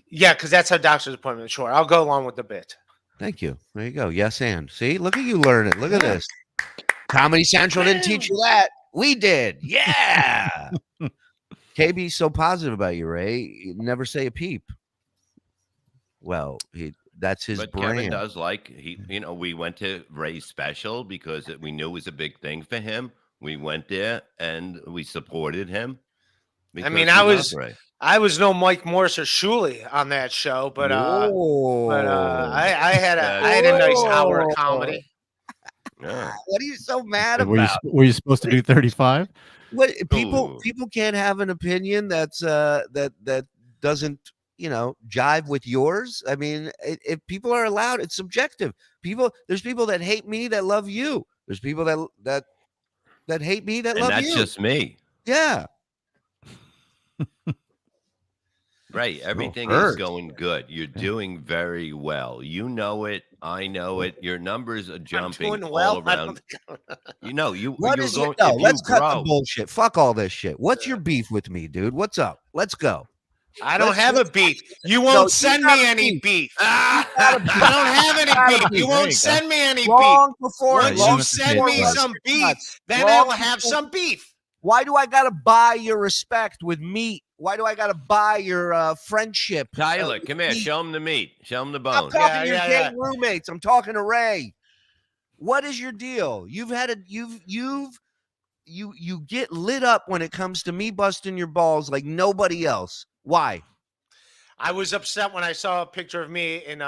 Yeah, because that's how doctor's appointment. Sure, I'll go along with the bit. Thank you. There you go. Yes, and see, look at you learning. Look at this. Comedy Central didn't teach you that. We did. Yeah. KB's so positive about you, Ray. You never say a peep. Well, that's his But brand. Kevin does we went to Ray's special because we knew it was a big thing for him. We went there and we supported him. I mean, I was no Mike Morris or Shuli on that show, but I had a nice hour of comedy. Yeah. What are you so mad about? Were you supposed to do 35? What people can't have an opinion that's that doesn't jive with yours. I mean, if people are allowed, it's subjective. There's people that hate me that love you. There's people that hate me that love you. And that's just me. Yeah. Right. Everything is going good. You're doing very well. You know it. I know it. Your numbers are jumping all around. Let's cut the bullshit. Fuck all this shit. What's your beef with me, dude? What's up? Let's go. I don't have a beef. You won't send me any beef. I don't have any beef. You won't send me any beef. Once you send me some beef, then I will have some beef. Why do I gotta buy your respect with meat? Why do I gotta buy your friendship? Tyler, come here. Show him the meat. Show him the bone. I'm talking to your gay roommates. I'm talking to Ray. What is your deal? You get lit up when it comes to me busting your balls like nobody else. Why? I was upset when I saw a picture of me and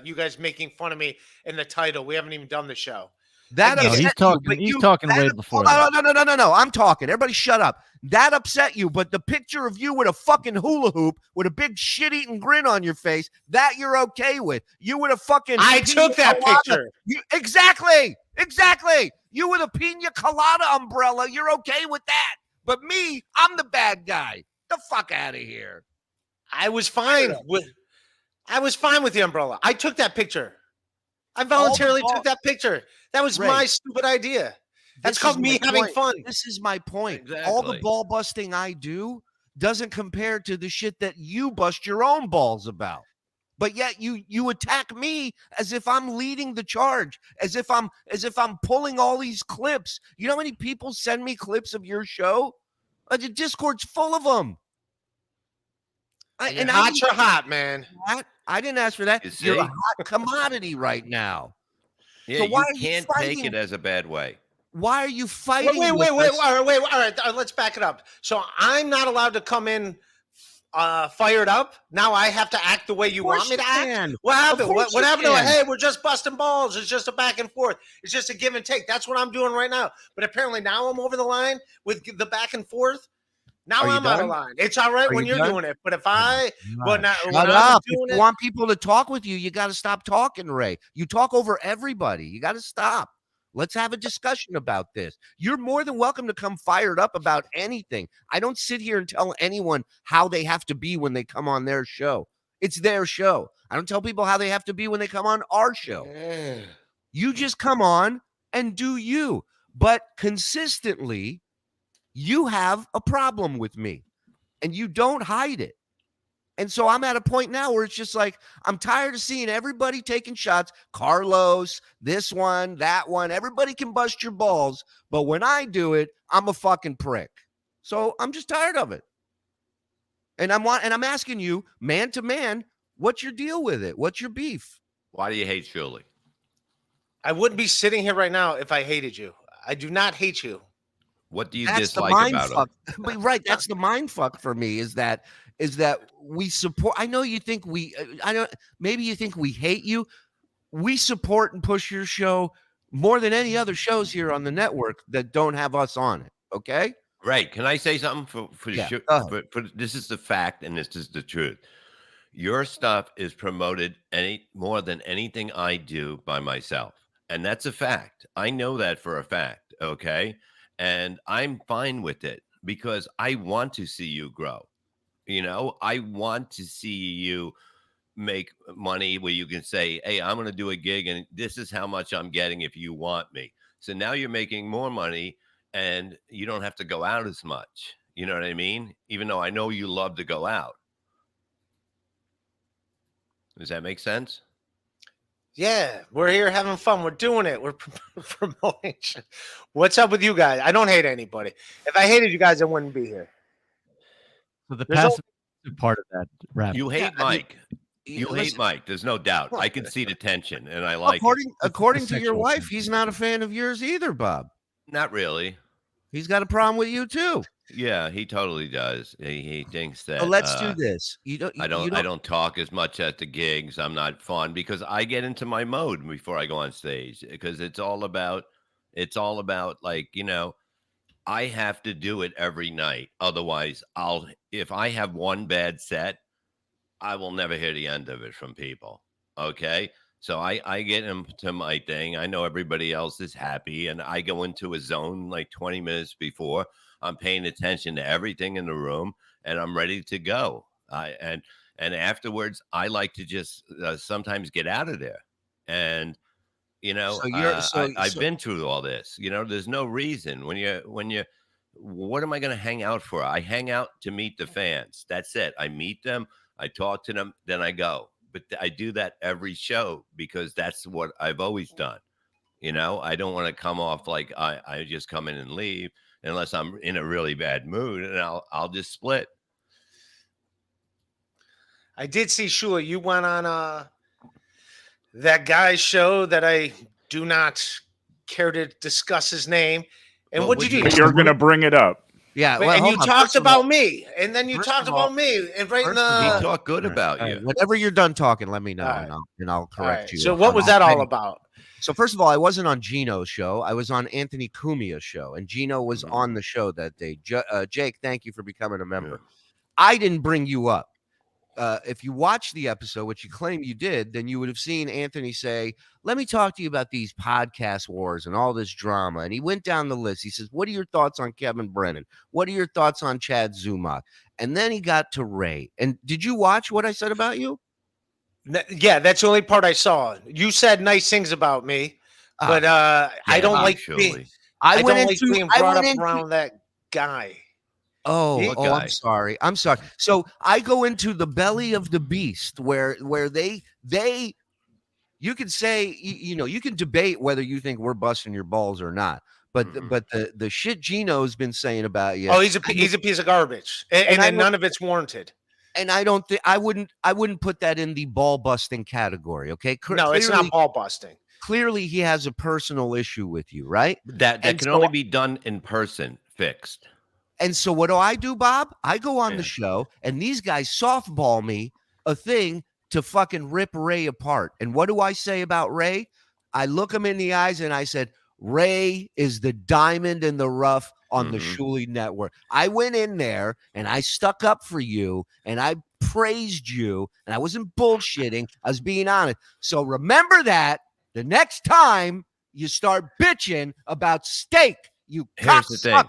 you guys making fun of me in the title. We haven't even done the show. He's talking way before. No. I'm talking. Everybody shut up. That upset you, but the picture of you with a fucking hula hoop with a big shit-eating grin on your face, that you're okay with. You with a fucking I took that picture. Exactly. You with a pina colada umbrella, you're okay with that. But me, I'm the bad guy. The fuck out of here. I was fine with the umbrella. I took that picture. I voluntarily took that picture. That was my stupid idea. That's called me having fun. This is my point. Exactly. All the ball busting I do doesn't compare to the shit that you bust your own balls about. But yet you attack me as if I'm leading the charge, as if I'm pulling all these clips. You know how many people send me clips of your show? The Discord's full of them. And you're hot, man. I didn't ask for that. You're a hot commodity right now. Yeah, so why you can't take it as a bad way. Why are you fighting? Wait. All right, let's back it up. So I'm not allowed to come in fired up? Now I have to act the way you want me to act? can. What happened? Of course What you happened to can. hey, we're just busting balls. It's just a back and forth. It's just a give and take. That's what I'm doing right now. But apparently now I'm over the line with the back and forth. Now Are you I'm out of done? line. It's all right Are when you you're done? doing it. But if I when Shut I'm up. If doing you it, want people to talk with you, you got to stop talking, Ray. You talk over everybody. You got to stop. Let's have a discussion about this. You're more than welcome to come fired up about anything. I don't sit here and tell anyone how they have to be when they come on their show. It's their show. I don't tell people how they have to be when they come on our show. You just come on and do you. But consistently, you have a problem with me and you don't hide it. And so I'm at a point now where it's just like, I'm tired of seeing everybody taking shots. Carlos, this one, that one, everybody can bust your balls. But when I do it, I'm a fucking prick. So I'm just tired of it. And I'm asking you, man to man, what's your deal with it? What's your beef? Why do you hate Shuli? I wouldn't be sitting here right now if I hated you. I do not hate you. What do you That's the dislike mind about fuck. him? But right, that's the mind fuck for me. Is that we support? I know you think we. I don't. Maybe you think we hate you. We support and push your show more than any other shows here on the network that don't have us on it. Okay. Right. Can I say something for Yeah, sure? go ahead. For this is the fact, and this is the truth. Your stuff is promoted more than anything I do by myself, and that's a fact. I know that for a fact. Okay. And I'm fine with it because I want to see you grow. You know, I want to see you make money where you can say, hey, I'm going to do a gig and this is how much I'm getting if you want me. So now you're making more money and you don't have to go out as much. You know what I mean? Even though I know you love to go out. Does that make sense? Yeah, we're here having fun. We're doing it. We're promoting. What's up with you guys? I don't hate anybody. If I hated you guys, I wouldn't be here. So the There's passive part of that rap. You hate Mike. You hate listen, Mike. There's no doubt. I can see the tension, and I like it. According to your sexual wife, tension. he's not a fan of yours either, Bob. Not really. He's got a problem with you too. Yeah, he totally does. He thinks that. So let's do this. I don't talk as much at the gigs. I'm not fun because I get into my mode before I go on stage because it's all about like, you know, I have to do it every night. Otherwise, if I have one bad set, I will never hear the end of it from people. Okay. So I get into my thing. I know everybody else is happy and I go into a zone like 20 minutes before. I'm paying attention to everything in the room and I'm ready to go. And afterwards, I like to just sometimes get out of there. And, you know, I've been through all this. You know, there's no reason when you, what am I going to hang out for? I hang out to meet the fans. That's it. I meet them. I talk to them. Then I go. But I do that every show because that's what I've always done. You know, I don't want to come off like I just come in and leave unless I'm in a really bad mood and I'll just split. I did see Shula. You went on that guy's show that I do not care to discuss his name. And what did you do? You're going to bring it up. Yeah, Wait, well, and you hold on. talked First of about all- me, and then you first talked of all- about me, and right in first of He the. talked good about you. Whenever you're done talking, let me know, All right. and I'll All correct right, you. so what was that all about? So first of all, I wasn't on Gino's show. I was on Anthony Cumia's show, and Gino was on the show that day. Jake, thank you for becoming a member. Yeah. I didn't bring you up. If you watched the episode, which you claim you did, then you would have seen Anthony say, let me talk to you about these podcast wars and all this drama. And he went down the list. He says, what are your thoughts on Kevin Brennan? What are your thoughts on Chad Zumach? And then he got to Ray. And did you watch what I said about you? Yeah, that's the only part I saw. You said nice things about me, but I don't like being. I don't like being brought up around that guy. I'm sorry. I'm sorry. So I go into the belly of the beast where they you can say, you know, you can debate whether you think we're busting your balls or not. But but the shit Gino's been saying about you. Oh, he's a piece of garbage, and none of it's warranted. And I don't think I wouldn't put that in the ball busting category. Okay, No, it's not ball busting. Clearly, he has a personal issue with you, right? That can only be done in person, fixed. And so what do, Bob? I go on the show, and these guys softball me a thing to fucking rip Ray apart. And what do I say about Ray? I look him in the eyes and I said, Ray is the diamond in the rough on the Shuli Network. I went in there and I stuck up for you and I praised you, and I wasn't bullshitting. I was being honest. So remember that the next time you start bitching about steak, you cocksucker.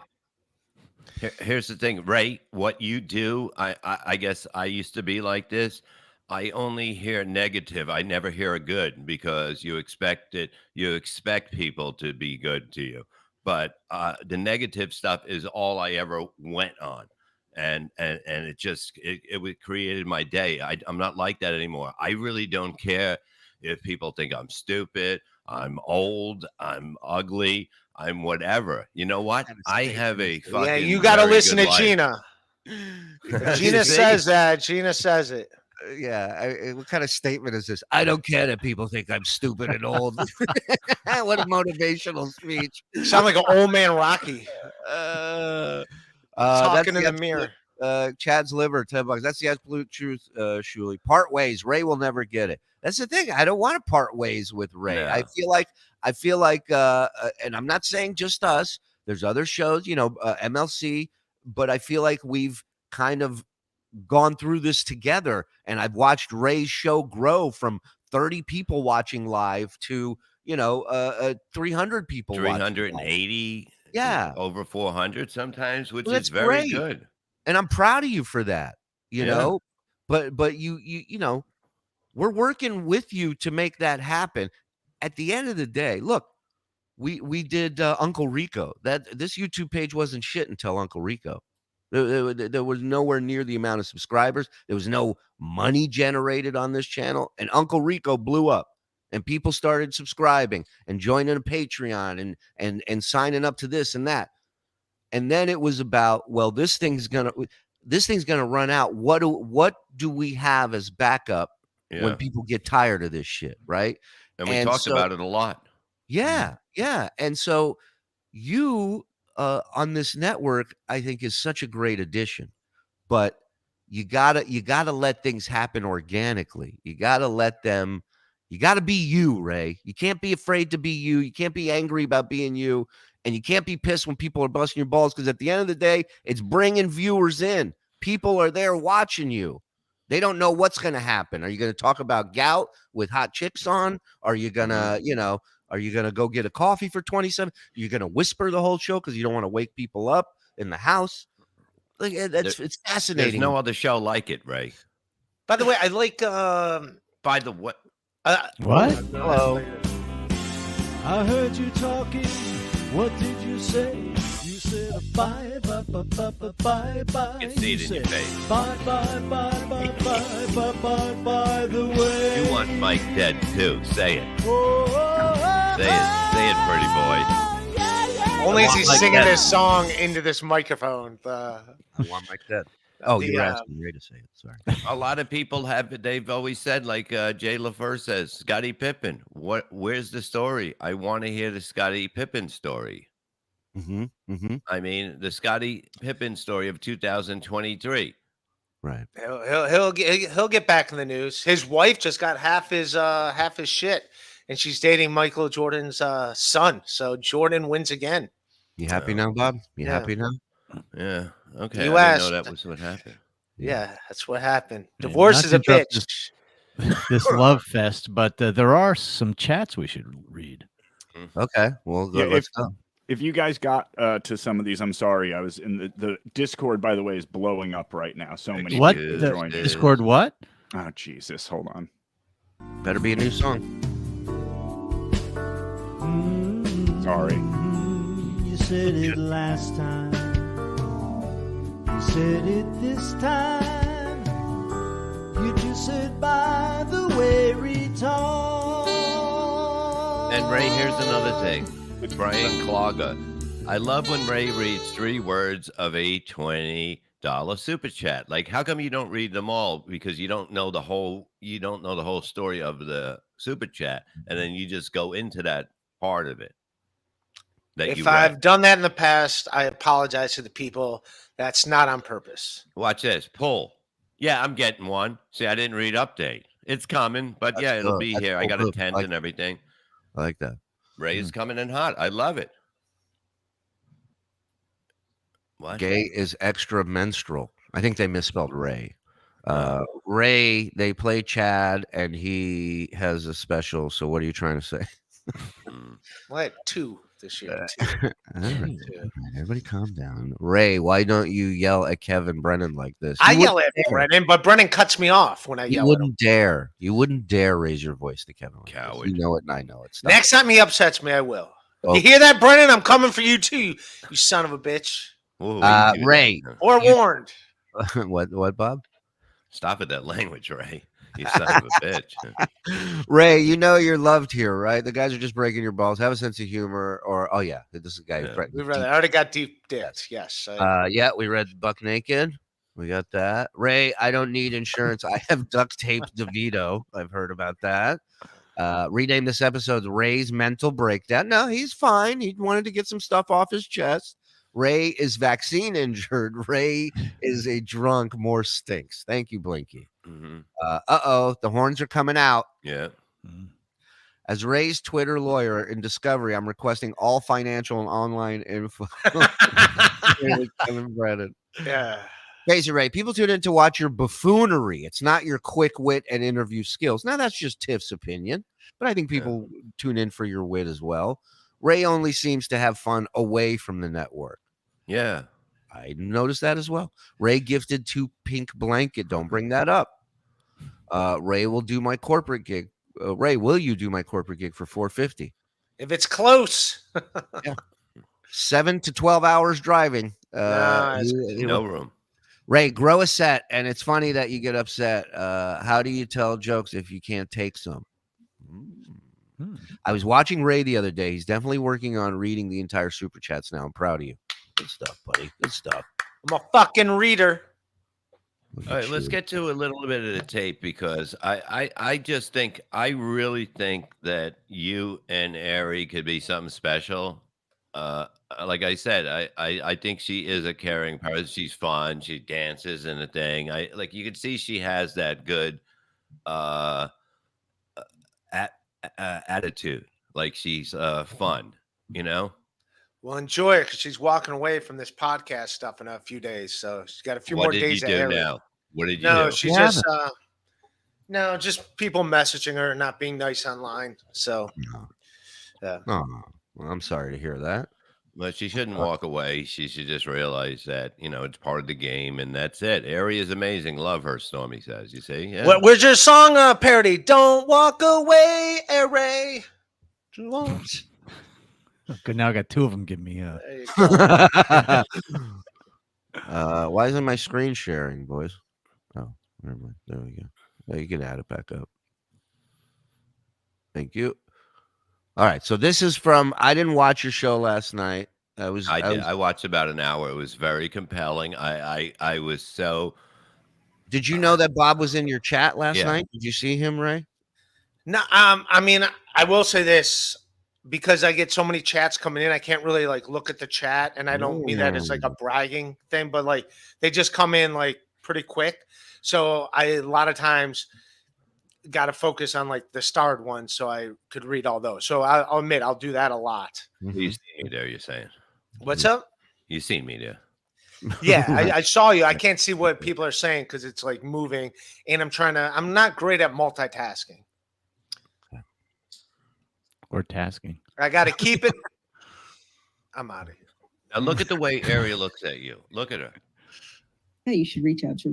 Here's the thing, Ray. What you do, I guess I used to be like this. I only hear negative. I never hear a good, because you expect it. You expect people to be good to you, but the negative stuff is all I ever went on, and it just it created my day. I'm not like that anymore. I really don't care if people think I'm stupid, I'm old, I'm ugly, I'm whatever. You know what? I have a fucking you got to listen to life. Gina. Gina says that. Gina says it. What kind of statement is this? I don't care that people think I'm stupid and old. What a motivational speech. Sound like an old man Rocky. Talking in the mirror. Chad's liver, $10. That's the absolute truth, Shuli. Part ways. Ray will never get it. That's the thing. I don't want to part ways with Ray. No. I feel like, and I'm not saying just us. There's other shows, MLC, but I feel like we've kind of gone through this together, and I've watched Ray's show grow from 30 people watching live to 300 people 380 yeah, over 400 sometimes, which that's is very great. good, and I'm proud of you for that. You know, but you know, we're working with you to make that happen. At the end of the day, look, we did Uncle Rico. That this YouTube page wasn't shit until Uncle Rico. There was nowhere near the amount of subscribers. There was no money generated on this channel. And Uncle Rico blew up. And people started subscribing and joining a Patreon and signing up to this and that. And then it was about, well, this thing's gonna run out. What do we have as backup when people get tired of this shit, right? And we talked about it a lot. Yeah. And so you on this network, I think, is such a great addition, but you gotta let things happen organically. You gotta be you, Ray. You can't be afraid to be you. You can't be angry about being you, and you can't be pissed when people are busting your balls, because at the end of the day, it's bringing viewers in. People are there watching you. They don't know what's going to happen. Are you going to talk about gout with hot chicks on? Are you going to, are you going to go get a coffee for 27? Are you going to whisper the whole show because you don't want to wake people up in the house? Like, it's fascinating. There's no other show like it, Ray. By the way, I like. By the what? What? Hello. I heard you talking. What did you say? You said bye, bye, bye, bye, bye, bye, bye. You can see it in your face. Bye, bye, bye, bye, bye, bye, bye, by the way. You want Mike dead too. Say it. Oh, Say it, pretty boy. Only as he's Mike singing dead. this song into this microphone. I want Mike dead. Oh, you're asking Ray to say it. Sorry. A lot of people they've always said, like Jay LaFleur says, Scottie Pippen. Where's the story? I want to hear the Scottie Pippen story. I mean, the Scottie Pippen story of 2023. Right. He'll get back in the news. His wife just got half his shit, and she's dating Michael Jordan's son. So Jordan wins again. You happy now, Bob? You happy now? Yeah. Okay. You I asked. didn't know that was what happened. Yeah, that's what happened. Divorce is a bitch. This love fest, but there are some chats we should read. Okay. Well, let's go. If you guys got to some of these, I'm sorry. I was in the Discord, by the way, is blowing up right now. So many What? people The joined. Discord what? Oh, Jesus. Hold on. Better be a new song. Sorry. You said it last time. You said it this time. You just said, by the way, retard. And Ray, here's another thing. Brian Clogger. I love when Ray reads 3 words of a $20 super chat. Like, how come you don't read them all? Because you don't know the whole story of the super chat, and then you just go into that part of it. that If you read. I've done that in the past, I apologize to the people. That's not on purpose. Watch this. Pull. Yeah, I'm getting one. See, I didn't read update. It's coming, but That's yeah, it'll good. be That's here. I cool got a move. tent Like and everything. I like that. Ray is coming in hot. I love it. What? Gay is extra menstrual. I think they misspelled Ray. Ray, they play Chad, and he has a special. So what are you trying to say? Well, I had 2 this year. All right, everybody calm down. Ray, why don't you yell at Kevin Brennan like this? I You yell wouldn't at dare. Brennan, but Brennan cuts me off when I You yell at him. wouldn't dare. You wouldn't dare raise your voice to Kevin. Like Coward. You know it, and I know it. Stop. Next time he upsets me, I will. Oh. You hear that, Brennan? I'm coming for you too, you son of a bitch. Ooh, Ray. Forewarned. What, Bob? Stop with that language, Ray. You son of a bitch. Ray, you know you're loved here, right? The guys are just breaking your balls. Have a sense of humor, or this is a guy. Yeah. We've read that. I already got deep dicks. Yes. Yeah, we read Buck Naked. We got that. Ray, I don't need insurance. I have duct taped DeVito. I've heard about that. Rename this episode Ray's Mental Breakdown. No, he's fine. He wanted to get some stuff off his chest. Ray is vaccine injured. Ray is a drunk. More stinks. Thank you, Blinky. Mm-hmm. The horns are coming out. Yeah. As Ray's Twitter lawyer in Discovery, I'm requesting all financial and online info. Kevin Brennan. Yeah. Crazy Ray, people tune in to watch your buffoonery. It's not your quick wit and interview skills. Now, that's just Tiff's opinion, but I think people tune in for your wit as well. Ray only seems to have fun away from the network. Yeah. I noticed that as well. Ray gifted 2 pink blanket. Don't bring that up. Ray will do my corporate gig. Ray, will you do my corporate gig for $450? If it's close. Yeah. 7 to 12 hours driving. No room. Ray, grow a set, and it's funny that you get upset. How do you tell jokes if you can't take some? I was watching Ray the other day. He's definitely working on reading the entire super chats now. I'm proud of you. Good stuff, buddy. Good stuff. I'm a fucking reader. All right, let's get to a little bit of the tape because I just think, I really think that you and Ari could be something special. Like I said, I think she is a caring person. She's fun. She dances and a thing. Like you can see she has that good attitude. Like she's fun, you know? Well, enjoy it because she's walking away from this podcast stuff in a few days. So she's got a few more What did days you do ahead. now? What did you No, do? she's just just people messaging her and not being nice online. So yeah. Oh, well, I'm sorry to hear that. But she shouldn't walk away. She should just realize that, it's part of the game, and that's it. Ari is amazing. Love her, Stormy says. You see? Yeah. Where's your song parody? Don't walk away, Ari. Don't. Good. Now I got 2 of them giving me Why isn't my screen sharing, boys? Oh, never mind. There we go. Now you can add it back up. Thank you. All right. So this is from, I didn't watch your show last night. I did. I watched about an hour. It was very compelling. I was so. Did you know that Bob was in your chat last Yeah. night? Did you see him, Ray? No, I mean, I will say this because I get so many chats coming in. I can't really look at the chat, and I don't mean that as like a bragging thing, but they just come in pretty quick. So I a lot of times got to focus on the starred ones so I could read all those. So I'll admit I'll do that a lot. You see me there, you're saying. What's up? You seen me there. Yeah, I saw you. I can't see what people are saying because it's moving, and I'm not great at multitasking. or tasking. I got to keep it. I'm out of here. Now look at the way Ari looks at you. Look at her. Hey, you should reach out to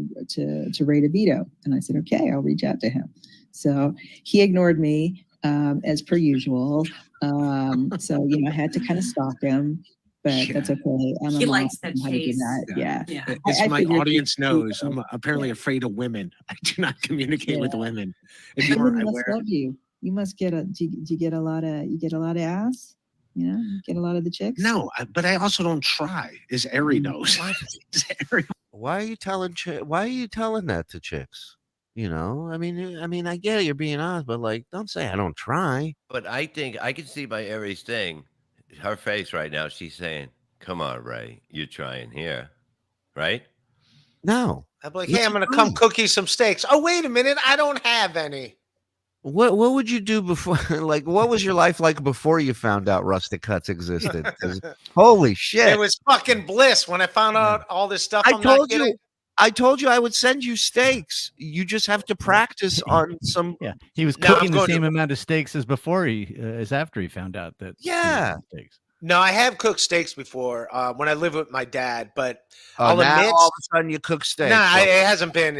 Ray DeVito. And I said, okay, I'll reach out to him. So he ignored me as per usual. So, I had to kind of stalk him, but that's okay. He likes that chase. Yeah. As my figured audience knows, I'm apparently afraid of women. I do not communicate with women. If you Women are must aware, love you. You must get do you get a lot of ass? You get a lot of the chicks? no, but I also don't try, as Ari knows. Why are you telling that to chicks? I mean, I get it. You're being honest, but don't say I don't try. But I think I can see by Ari's thing her face right now, she's saying, "Come on, Ray, you're trying here, right?" No. I'm like, hey, I'm going to come cook you some steaks. Oh, wait a minute. I don't have any. What would you do before? Like, what was your life like before you found out Rustic Cuts existed? 'Cause holy shit! It was fucking bliss when I found out all this stuff. I told you I would send you steaks. You just have to practice on some. Yeah, he was No, cooking I'm the going same to- amount of steaks as before as after he found out that. he was Yeah. eating steaks. No, I have cooked steaks before when I lived with my dad, but Oh, I'll now admit, all of a sudden you cook steaks. nah, it hasn't been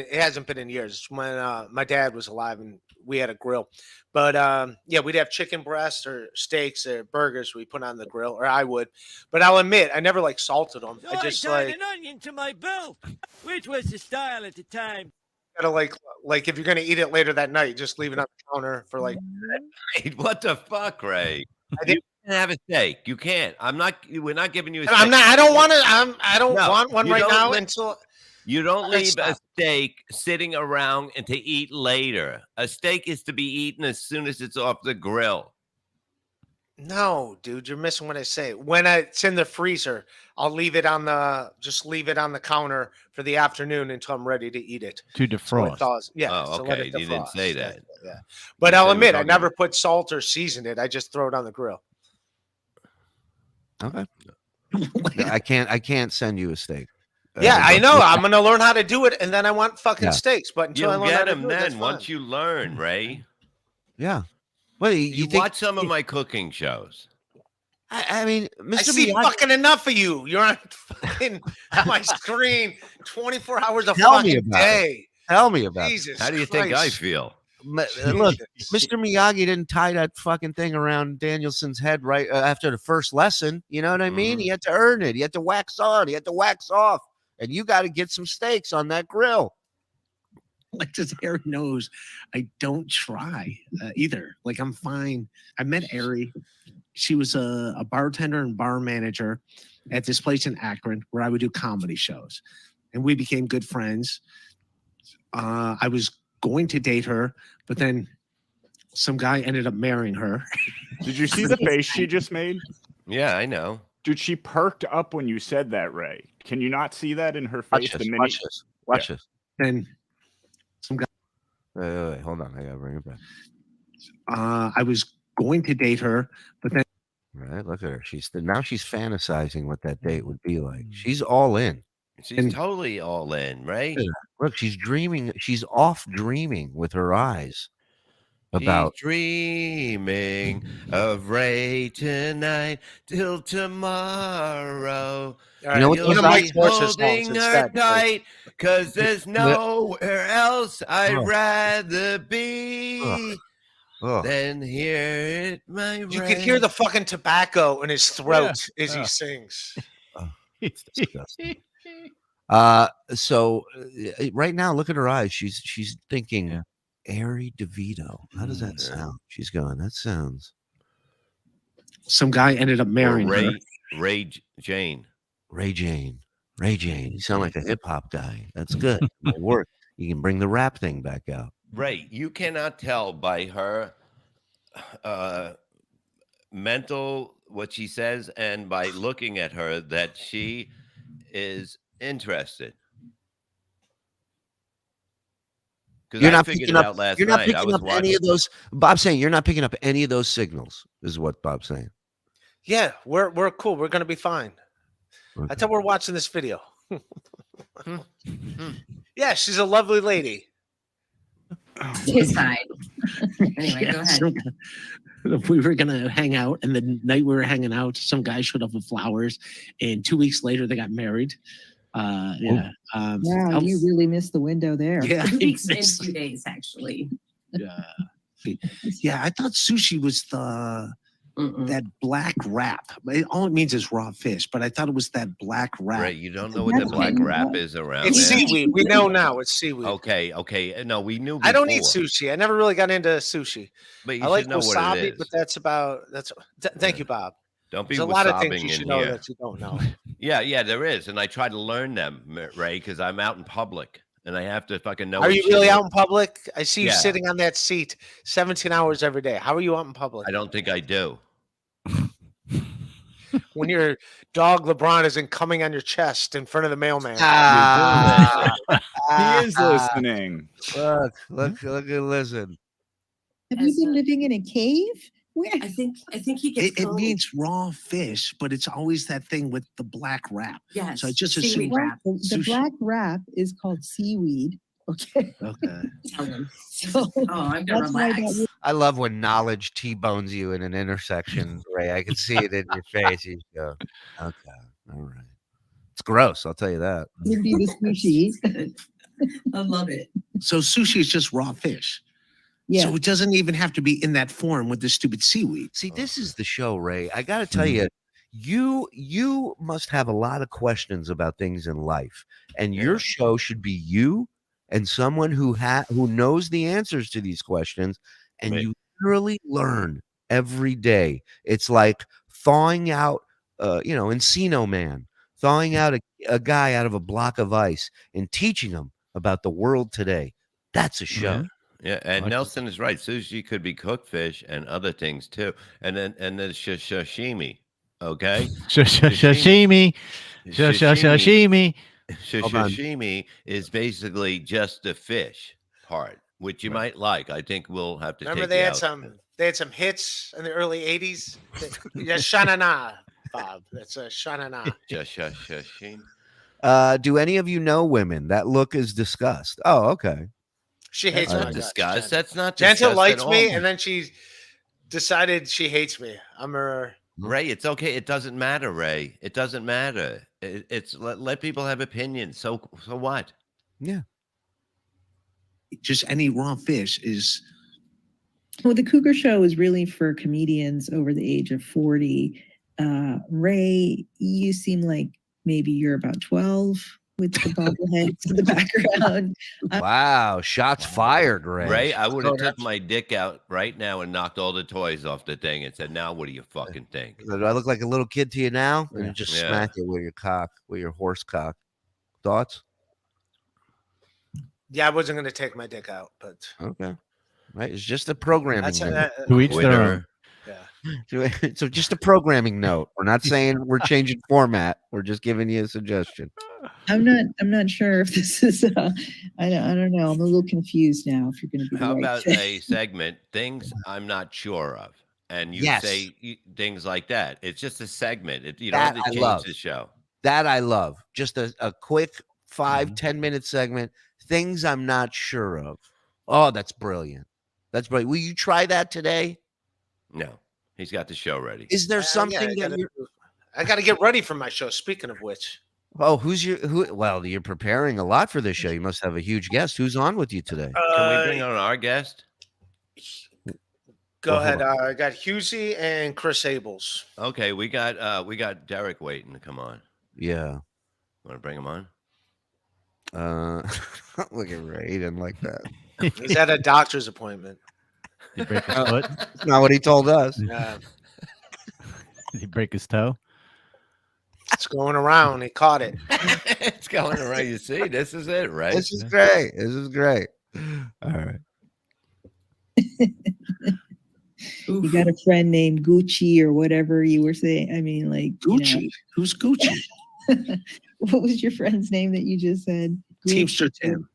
in years. It's when my dad was alive and we had a grill. But yeah, we'd have chicken breasts or steaks or burgers we put on the grill, or I would. But I'll admit, I never like salted them. So I just tied like an onion to my belt, which was the style at the time. gotta like if you're gonna eat it later that night, just leave it on the counter for like. Hey, what the fuck, Ray? I You did- can't have a steak. You can't. We're not giving you a steak. I'm not. I don't want to. I don't No, want one you right don't now li- until. You don't Let's leave a stop. steak sitting around and to eat later. A steak is to be eaten as soon as it's off the grill. No, dude, you're missing what I say. When it's in the freezer, I'll leave it on the counter for the afternoon until I'm ready to eat it. To So it defrost. thaws. Yeah. Oh, so let okay. it You didn't say defrost. that. Yeah. But You I'll said admit, we're I talking- never put salt or season it. I just throw it on the grill. Okay. I can't send you a steak. Yeah, I know. I'm gonna learn how to do it, and then I want fucking Yeah. steaks. But until I You'll learn how get to them do it, that's then fine. once you learn, Ray. Yeah. Well, You think, watch some of my cooking shows. I mean, I Mr. see Miyagi, fucking enough of you. You're on fucking my screen 24 hours a Tell me fucking about it. day. tell me about it. Jesus, How do you think I Christ. feel? Look, Mr. Miyagi didn't tie that fucking thing around Danielson's head right after the first lesson. You know what I mean? Mhm. He had to earn it. He had to wax on. He had to wax off. And you got to get some steaks on that grill. Like this Harry knows I don't try either. Like I'm fine. I met Ari. She was a bartender and bar manager at this place in Akron where I would do comedy shows. And we became good friends. I was going to date her, but then some guy ended up marrying her. Did you see the face she just made? Yeah, I know. Dude, she perked up when you said that, Ray. Can you not see that in her Watch face? this. The minute Watch this. Watch this. Then some guy Wait, hold on. I got to bring it back. I was going to date her, but then All right, look at her. She's fantasizing what that date would be like. She's all in. She's totally all in, right? Look, she's dreaming. She's off dreaming with her eyes about. She's dreaming of Ray tonight till tomorrow. All You know right, what one of the- Mike's voices Holding songs her instead. tight, cause there's nowhere else I'd Ugh. rather be Ugh. than here at my You could hear the fucking tobacco in his throat as he Yeah. sings. It's disgusting. So right now, look at her eyes. She's thinking, Ray DeVito. How does that sound? She's going. That sounds. some guy ended up Or marrying her. Jane. Ray Jane. You sound like a hip hop guy. That's good. It'll work. You can bring the rap thing back out. Ray, you cannot tell by her mental what she says and by looking at her that she is interested. Because You're I not figured picking it up. out last You're not night. I picking was up any watching. of those. Bob's saying you're not picking up any of those signals. Is what Bob's saying. Yeah, we're cool. We're gonna be fine. I thought we're watching this video. Yeah, she's a lovely lady. She's fine. Anyway, go ahead. We were gonna hang out, and the night we were hanging out, some guy showed up with flowers, and 2 weeks later they got married. Yeah. Wow, you really missed the window there. Yeah, 2 weeks and 2 days, actually. Yeah, I thought sushi was that black wrap. All it means is raw fish, but I thought it was that black wrap. Ray, you don't know what the black wrap is around It's there? seaweed. We know now. It's seaweed. Okay. No, we knew. I don't eat before. sushi. I never really got into sushi. But you I like should know what wasabi, it is. but that's. Thank you, Bob. Don't be There's a lot of wasabbing things you should in know here. that you don't know. Yeah, there is, and I try to learn them, Ray, because I'm out in public and I have to fucking know. Are what you shit really is. out in public? I see you Yeah. sitting on that seat 17 hours every day. How are you out in public? I don't think I do. when your dog LeBron isn't coming on your chest in front of the mailman. He is listening. Look, listen. Have you been living in a cave? Where? I think he gets It cold. means raw fish, but it's always that thing with the black wrap. Yes, So I just seaweed assume wrap. The black wrap is called seaweed. Okay. Okay. Tell him. So I'm gonna that's why relax. I love when knowledge T-bones you in an intersection, Ray. I can see it in your face. You go, okay, all right. It's gross, I'll tell you that. would be the sushi. I love it. So sushi is just raw fish. Yeah. So it doesn't even have to be in that form with the stupid seaweed. See, this is the show, Ray. I got to tell you, you must have a lot of questions about things in life, and your show should be you and someone who knows the answers to these questions, and you literally learn every day. It's like thawing out, Encino Man, thawing out a guy out of a block of ice and teaching him about the world today. That's a show. Yeah, and Nelson is right. Sushi could be cooked fish and other things too, and then sashimi. Okay, Sashimi. Sashimi. Sashimi is basically just the fish part, which you might like. I think we'll have to Remember take they you had out. they had some hits in the early 80s. Yeah, Shanana, Bob. That's a Shanana. Sashimi. Do any of you know women? That look is disgust. Oh, okay. She hates That's my disgust. guts. That's not Gentle disgust likes at me, all. and then she decided she hates me. I'm her. Ray, it's okay. It doesn't matter, Ray. It doesn't matter. It's let people have opinions. So what? Yeah. Just any raw fish is. Well, the Cougar Show is really for comedians over the age of 40. Ray, you seem like maybe you're about 12 with the bobbleheads in the background. Wow, shots fired, Ray. Ray, I would have took my dick out right now and knocked all the toys off the thing and said, "Now, what do you fucking think?" Do I look like a little kid to you now? And you just Yeah. smack it with your horse cock. Thoughts? Yeah, I wasn't gonna take my dick out, but Okay. Right. It's just a programming that's note. To each their own. So just a programming note. We're not saying we're changing format. We're just giving you a suggestion. I'm not sure if this is I don't know. I'm a little confused now if you're going to be How right. about a segment, things I'm not sure of, and you Yes. say things like that. It's just a segment. You That don't have to I change love. the show. That I love. Just a quick 5-10 minute segment. Things I'm not sure of. Oh, that's brilliant. That's brilliant. Will you try that today? No, he's got the show ready. Is there yeah, something that you're I got to get ready for my show. Speaking of which, well, you're preparing a lot for this show. You must have a huge guest. Who's on with you today? Can we bring on our guest? go Well, ahead. hold I got Husey and Chris Abels. Okay, we got Derek waiting to come on. Yeah. Want to bring him on? Look at Ray. He didn't like that. He's at a doctor's appointment. Did he break his foot? That's not what he told us. Did he break his toe? It's going around. He caught it. It's going around. You see, this is it, right? This is great. This is great. All right. You got a friend named Gucci or whatever you were saying. I mean, like Gucci. Who's Gucci? What was your friend's name that you just said? Teamster Tim.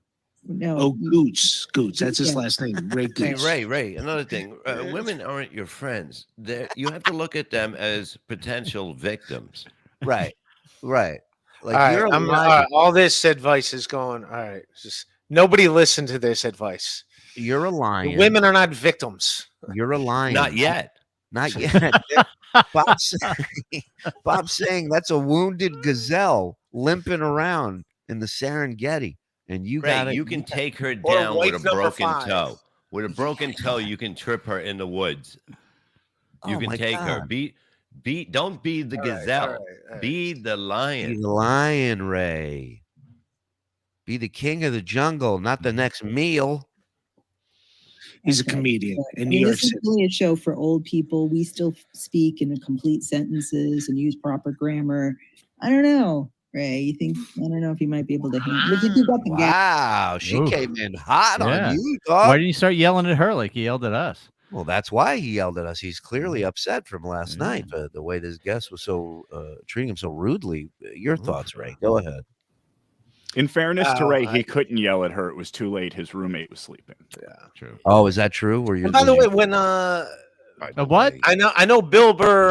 No. Oh, Gooch. Gooch. That's his Yeah. last name. Ray Hey, Gooch. Ray, another thing. Women aren't your friends. You have to look at them as potential victims. Right. Like All right, you're all alive. right, all this advice is going. All right, just nobody listen to this advice. You're a The lion. women are not victims. You're a lion. Not yet. Not yet. Bob's saying that's a wounded gazelle limping around in the Serengeti. And you got Ray, it. you can take her Or down with a wife number broken 5. toe. With a broken toe, you can trip her in the woods. You Oh can my take her. God. Don't be the All right, gazelle. all right. Be the Be lion. the lion, Ray. Be the king of the jungle, not the next meal. He's a comedian I in New mean, York this is City. really a show for old people. We still speak in complete sentences and use proper grammar. I don't know, Ray. I don't know if you might be able to handle. Look if you got the gap. Wow, she Ooh. came in hot Yeah. on you, Why dog. didn't you start yelling at her like you yelled at us? Well, that's why he yelled at us. He's clearly upset from last night. The way this guest was so treating him so rudely. Your thoughts, Ray? Go ahead. In fairness to Ray, he couldn't yell at her. It was too late. His roommate was sleeping. Yeah, true. Oh, is that true? Were you? And by the way, when what? I know Bill Burr.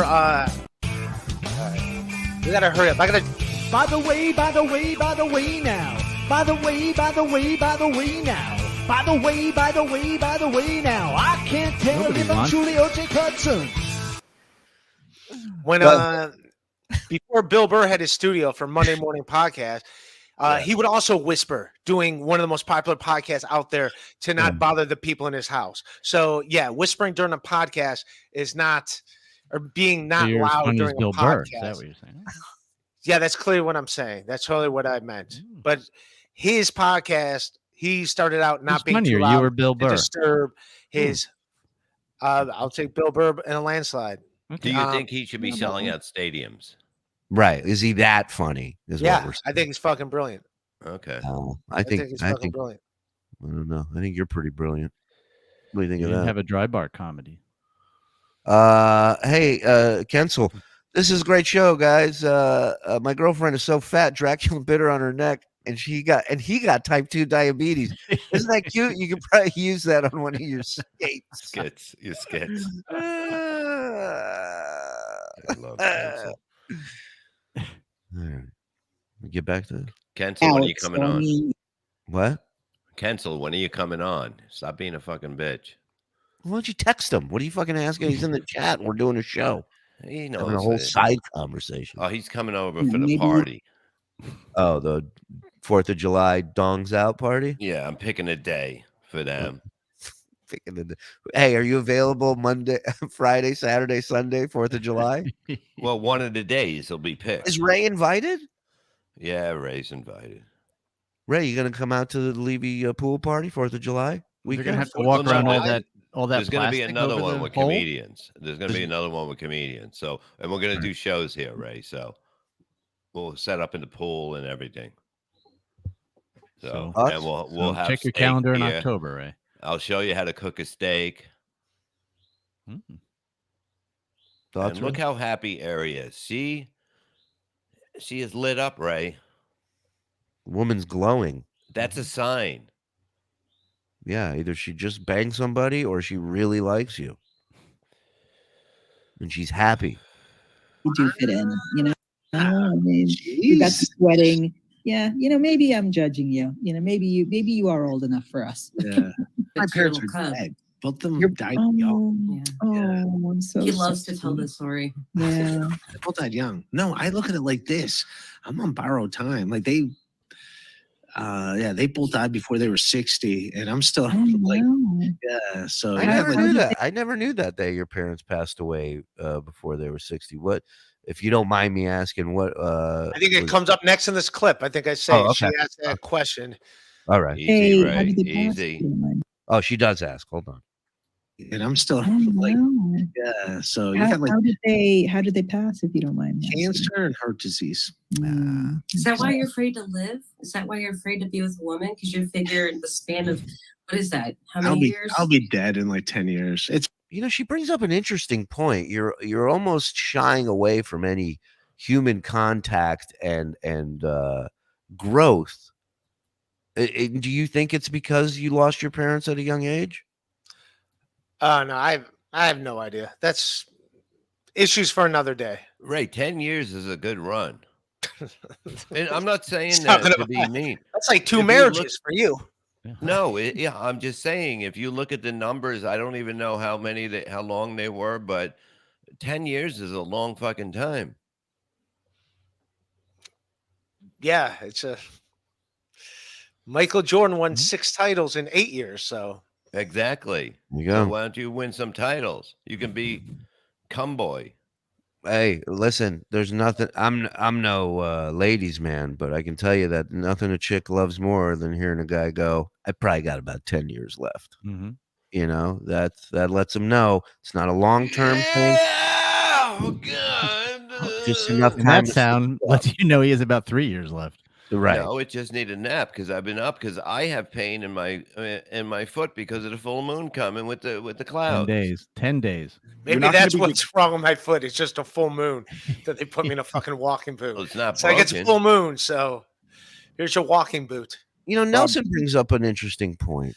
We gotta hurry up. I gotta. By the way now. By the way now. By the way now. I can't tell Nobody if I'm wants- Shuli or Jake Hudson. When before Bill Burr had his studio for Monday Morning Podcast, he would also whisper, doing one of the most popular podcasts out there to not bother the people in his house. So yeah, whispering during a podcast is not, or being not You're as loud funny as during a Bill Burr. podcast. Is that what you're saying? Yeah, that's clearly what I'm saying. That's totally what I meant. But his podcast, he started out not Who's being funnier, too you loud or Bill to Burr? disturb his. I'll take Bill Burr in a landslide. Do you think he should be selling out stadiums? Right? Is he that funny? Is what Yeah, we're I think he's fucking brilliant. Okay. I think he's fucking brilliant. I don't know. I think you're pretty brilliant. What do you think You of didn't that? have a dry bar comedy. Hey, Kensel, this is a great show, guys. My girlfriend is so fat, Dracula bit her on her neck, and he got type 2 diabetes. Isn't that cute? You could probably use that on one of your skits. Your skits. I love All right. We get back to Kensel, when are you coming on? What? Kensel, when are you coming on? Stop being a fucking bitch. Why don't you text him? What are you fucking asking? He's in the chat. We're doing a show. He knows Having a whole it. side conversation. Oh, he's coming over for the party. Oh, the 4th of July dongs out party? Yeah, I'm picking a day for them. Hey, are you available Monday, Friday, Saturday, Sunday, 4th of July? Well, one of the days will be picked. Is Ray invited? Yeah, Ray's invited. Ray, you gonna come out to the Levy pool party 4th of July? You're gonna have to walk around all that. There's going to be plastic another over one the with hole? comedians. There's going to be another one with comedians. So, and we're going to do shows here, Ray. So, we'll set up in the pool and everything. So, and we'll have check your steak calendar in here. October, Ray. I'll show you how to cook a steak. Thoughts, And look how happy Ari is. She is lit up, Ray. Woman's glowing. That's a sign. Yeah, either she just banged somebody or she really likes you. And she's happy. You do fit in, you know. I mean, you got sweating. Yeah, you know, maybe I'm judging you. You know, maybe you are old enough for us. Yeah. My parents are dead. Both of them died young. Oh, I'm so He loves sorry. to tell the story. Yeah. They both died young. No, I look at it like this. I'm on borrowed time. Like they both died before they were 60, and I'm still yeah. So I never knew that. I never knew that your parents passed away before they were 60. What, if you don't mind me asking, what I think it comes up next in this clip. I think I say she okay. asked that question. All right. Easy, Ray. Easy. Oh, she does ask. Hold on. And I'm still like, yeah. So you How, got like how did they pass, if you don't mind? me asking? cancer and heart disease. Is that why you're afraid to live? Is that why you're afraid to be with a woman? Because you figure the span of, what is that? How many years? I'll be dead in like 10 years. It's She brings up an interesting point. You're almost shying away from any human contact and growth. Do you think it's because you lost your parents at a young age? No, I have no idea. That's issues for another day. Ray, 10 years is a good run. And I'm not saying Stop that it. to be mean. That's like two If you marriages for you. No, I'm just saying, if you look at the numbers, I don't even know how long they were, but 10 years is a long fucking time. Yeah, it's a Michael Jordan won 6 titles in 8 years, so Exactly. You So go. why don't you win some titles? You can be cum boy. Hey, listen, there's nothing. I'm no ladies man, but I can tell you that nothing a chick loves more than hearing a guy go, I probably got about 10 years left. Mm-hmm. You know, that lets them know it's not a long-term thing. Oh, God. Just enough And time. that sound lets you know he has about 3 years left. Right. No, it just needed a nap because I've been up because I have pain in my foot because of the full moon coming with the 10 clouds. days. 10 days. Maybe that's what's wrong with my foot. It's just a full moon that they put me in a fucking walking boot. Well, it's not It's like it's a broken. full moon, so here's your walking boot. You know, Nelson brings up an interesting point.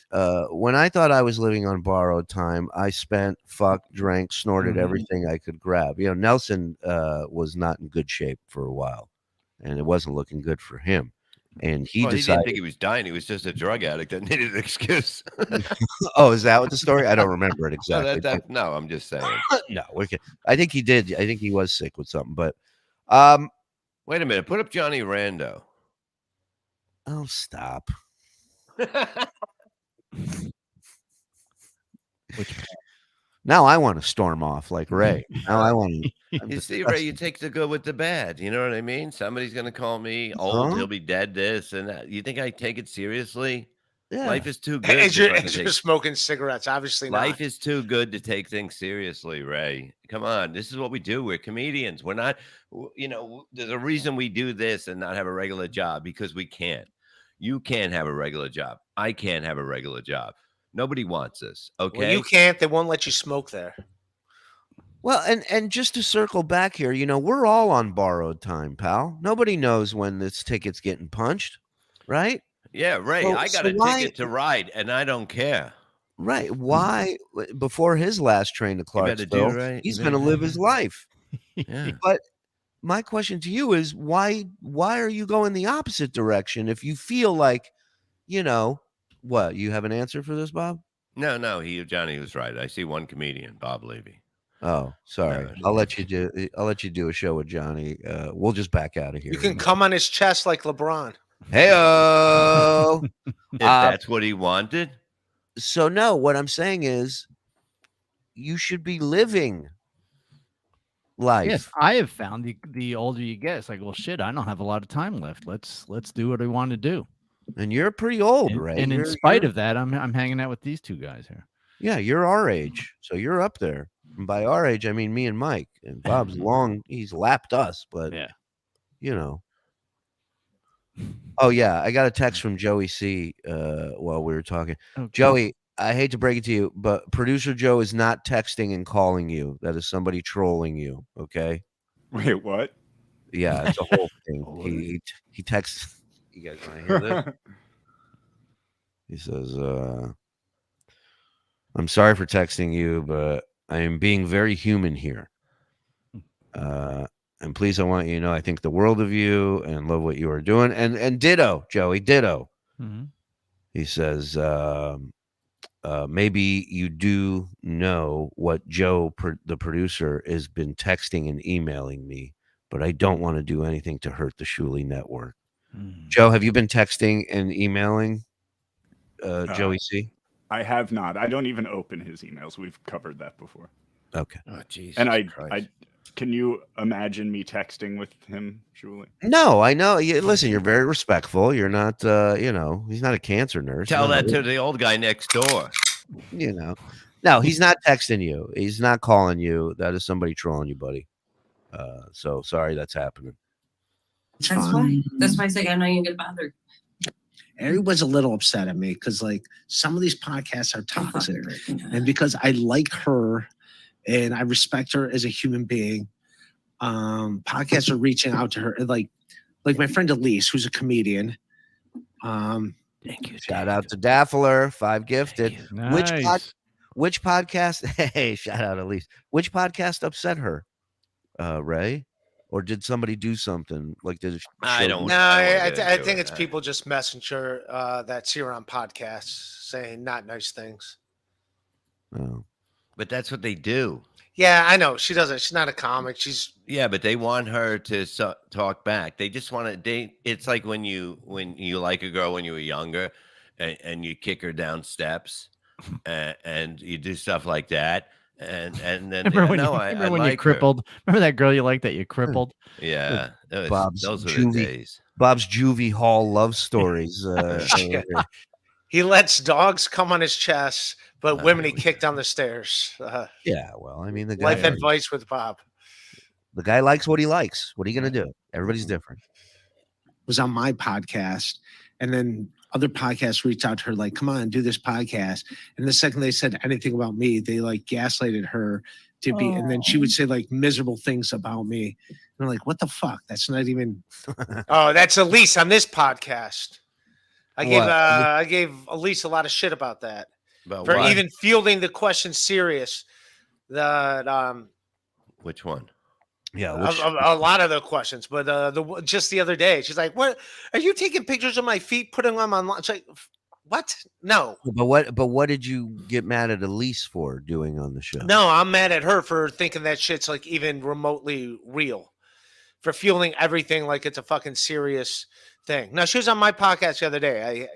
When I thought I was living on borrowed time, I spent, fucked, drank, snorted everything I could grab. You know, Nelson was not in good shape for a while, and it wasn't looking good for him. And he Well, he decided. didn't think he was dying. He was just a drug addict that needed an excuse. Oh, is that what the story? I don't remember it exactly. No, I'm just saying. No, okay. I think he did. I think he was sick with something. But wait a minute. Put up Johnny Rando. Oh, stop. Now I want to storm off like Ray. Now I want to. You see, Ray, you take the good with the bad. You know what I mean? Somebody's going to call me old. Huh? He'll be dead, this and that. You think I take it seriously? Yeah. Life is too good. As to you're, fucking as you're take- smoking cigarettes, obviously Life not. is too good to take things seriously, Ray. Come on. This is what we do. We're comedians. We're not, there's a reason we do this and not have a regular job because we can't. You can't have a regular job. I can't have a regular job. Nobody wants us. Okay. Well, you can't. They won't let you smoke there. Well, and just to circle back here, we're all on borrowed time, pal. Nobody knows when this ticket's getting punched, right? Yeah, Ray. So- I got so a why- ticket to ride, and I don't care. Right. Why? Before his last train to better do Clarksville, right. he's You going to better- live his life. Yeah. But my question to you is why are you going the opposite direction if you feel like, what? You have an answer for this, Bob? No, Johnny was right. I see one comedian, Bob Levy. Oh, sorry. No. I'll let you do a show with Johnny. We'll just back out of here. You can come on his chest like LeBron. Hey-o. If that's what he wanted. So no, what I'm saying is you should be living life. Yes, I have found the older you get, it's like, well, shit, I don't have a lot of time left. Let's do what I want to do. And you're pretty old, And, right? and in You're- spite of that, I'm hanging out with these two guys here. Yeah, you're our age, so you're up there. And by our age, I mean me and Mike. And Bob's he's lapped us, but yeah, Oh yeah, I got a text from Joey C. While we were talking. Okay. Joey, I hate to break it to you, but producer Joe is not texting and calling you. That is somebody trolling you. Okay. Wait, what? Yeah, it's a whole thing. He texts. You guys want to hear this? He says, I'm sorry for texting you, but I am being very human here. And please, I want you to know I think the world of you and love what you are doing. And ditto, Joey, ditto. Mhm. He says, maybe you do know what Joe, the producer, has been texting and emailing me, but I don't want to do anything to hurt the Shuli Network. Joe, have you been texting and emailing Joey C? I have not. I don't even open his emails. We've covered that before. Okay. Oh, Jesus. And I Christ. can you imagine me texting with him, Shuli? No, I know. Listen, you're very respectful. You're not, he's not a cancer nurse. Tell No, that to the old guy next door. No, he's not texting you. He's not calling you. That is somebody trolling you, buddy. So sorry that's happening. That's why. That's why I said I'm not even gonna bother. Everyone's a little upset at me because like some of these podcasts are toxic, and because I like her and I respect her as a human being, podcasts are reaching out to her. Like my friend Elise, who's a comedian. Thank you. Shout out to Daffler, 5 gifted. Nice. Which podcast? Hey, shout out Elise. Which podcast upset her, Ray? Or did somebody do something like this? I don't. No, I I think it's people just messenger that see her on podcasts saying not nice things. Oh. But that's what they do. Yeah, I know. She doesn't. She's not a comic. Yeah, but they want her to talk back. They just want to. It's like when you like a girl when you were younger, and you kick her down steps, and you do stuff like that, and then Remember when, I you like her. crippled? Remember that girl you liked that you crippled? Yeah, Bob's those were the juvie, days. Bob's Juvie Hall love stories. He lets dogs come on his chest, but women he kicked down the stairs. Yeah, well, I mean, the guy Life advice with Bob. likes what he likes. What are you gonna do? Everybody's different. was on my podcast, and then other podcasts reached out to her like, come on, do this podcast. And the second they said anything about me, they like gaslighted her to be, and then she would say like miserable things about me. And I'm like, what the fuck? That's not even. Oh, that's Elise on this podcast. What? I gave Elise a lot of shit about that. About for what? even fielding the question serious. That Which one? Yeah, a lot of the questions, but just the other day, she's like, "What are you taking pictures of my feet, putting them online?" It's like, what? No, But what did you get mad at Elise for doing on the show? no, I'm mad at her for thinking that shit's like even remotely real, for feeling everything like it's a fucking serious thing. Now, she was on my podcast the other day.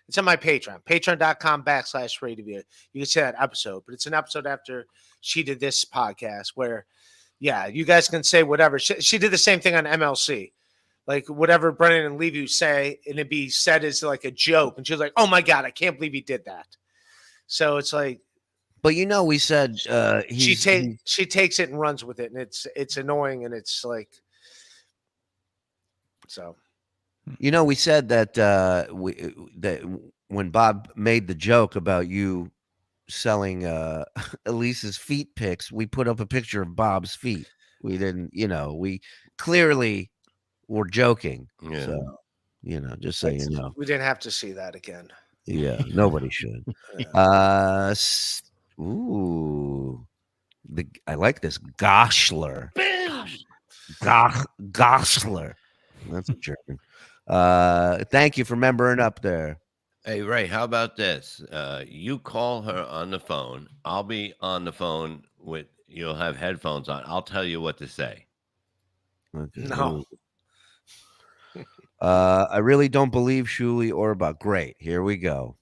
It's on my Patreon, patreon.com/Ray DeVito. You can see that episode, but it's an episode after she did this podcast where, yeah, you guys can say whatever. She did the same thing on MLC. Like whatever Brennan and Levy say, and it be said as like a joke. And she was like, oh my God, I can't believe he did that. So it's like, but you know, we said she takes it and runs with it, and it's annoying, and it's like, so. You know, we said that that when Bob made the joke about you selling Elise's feet pics, we put up a picture of Bob's feet. We didn't, you know, we clearly were joking. Yeah. So, you know, just so you know. We didn't have to see that again. Yeah, nobody should. Ooh. I like this Goshler. Goshler. That's a German. Thank you for membering up there. Hey, Ray, how about this? You call her on the phone. I'll be on the phone with, you'll have headphones on. I'll tell you what to say. Okay. No. I really don't believe Shuli or about. Great. Here we go.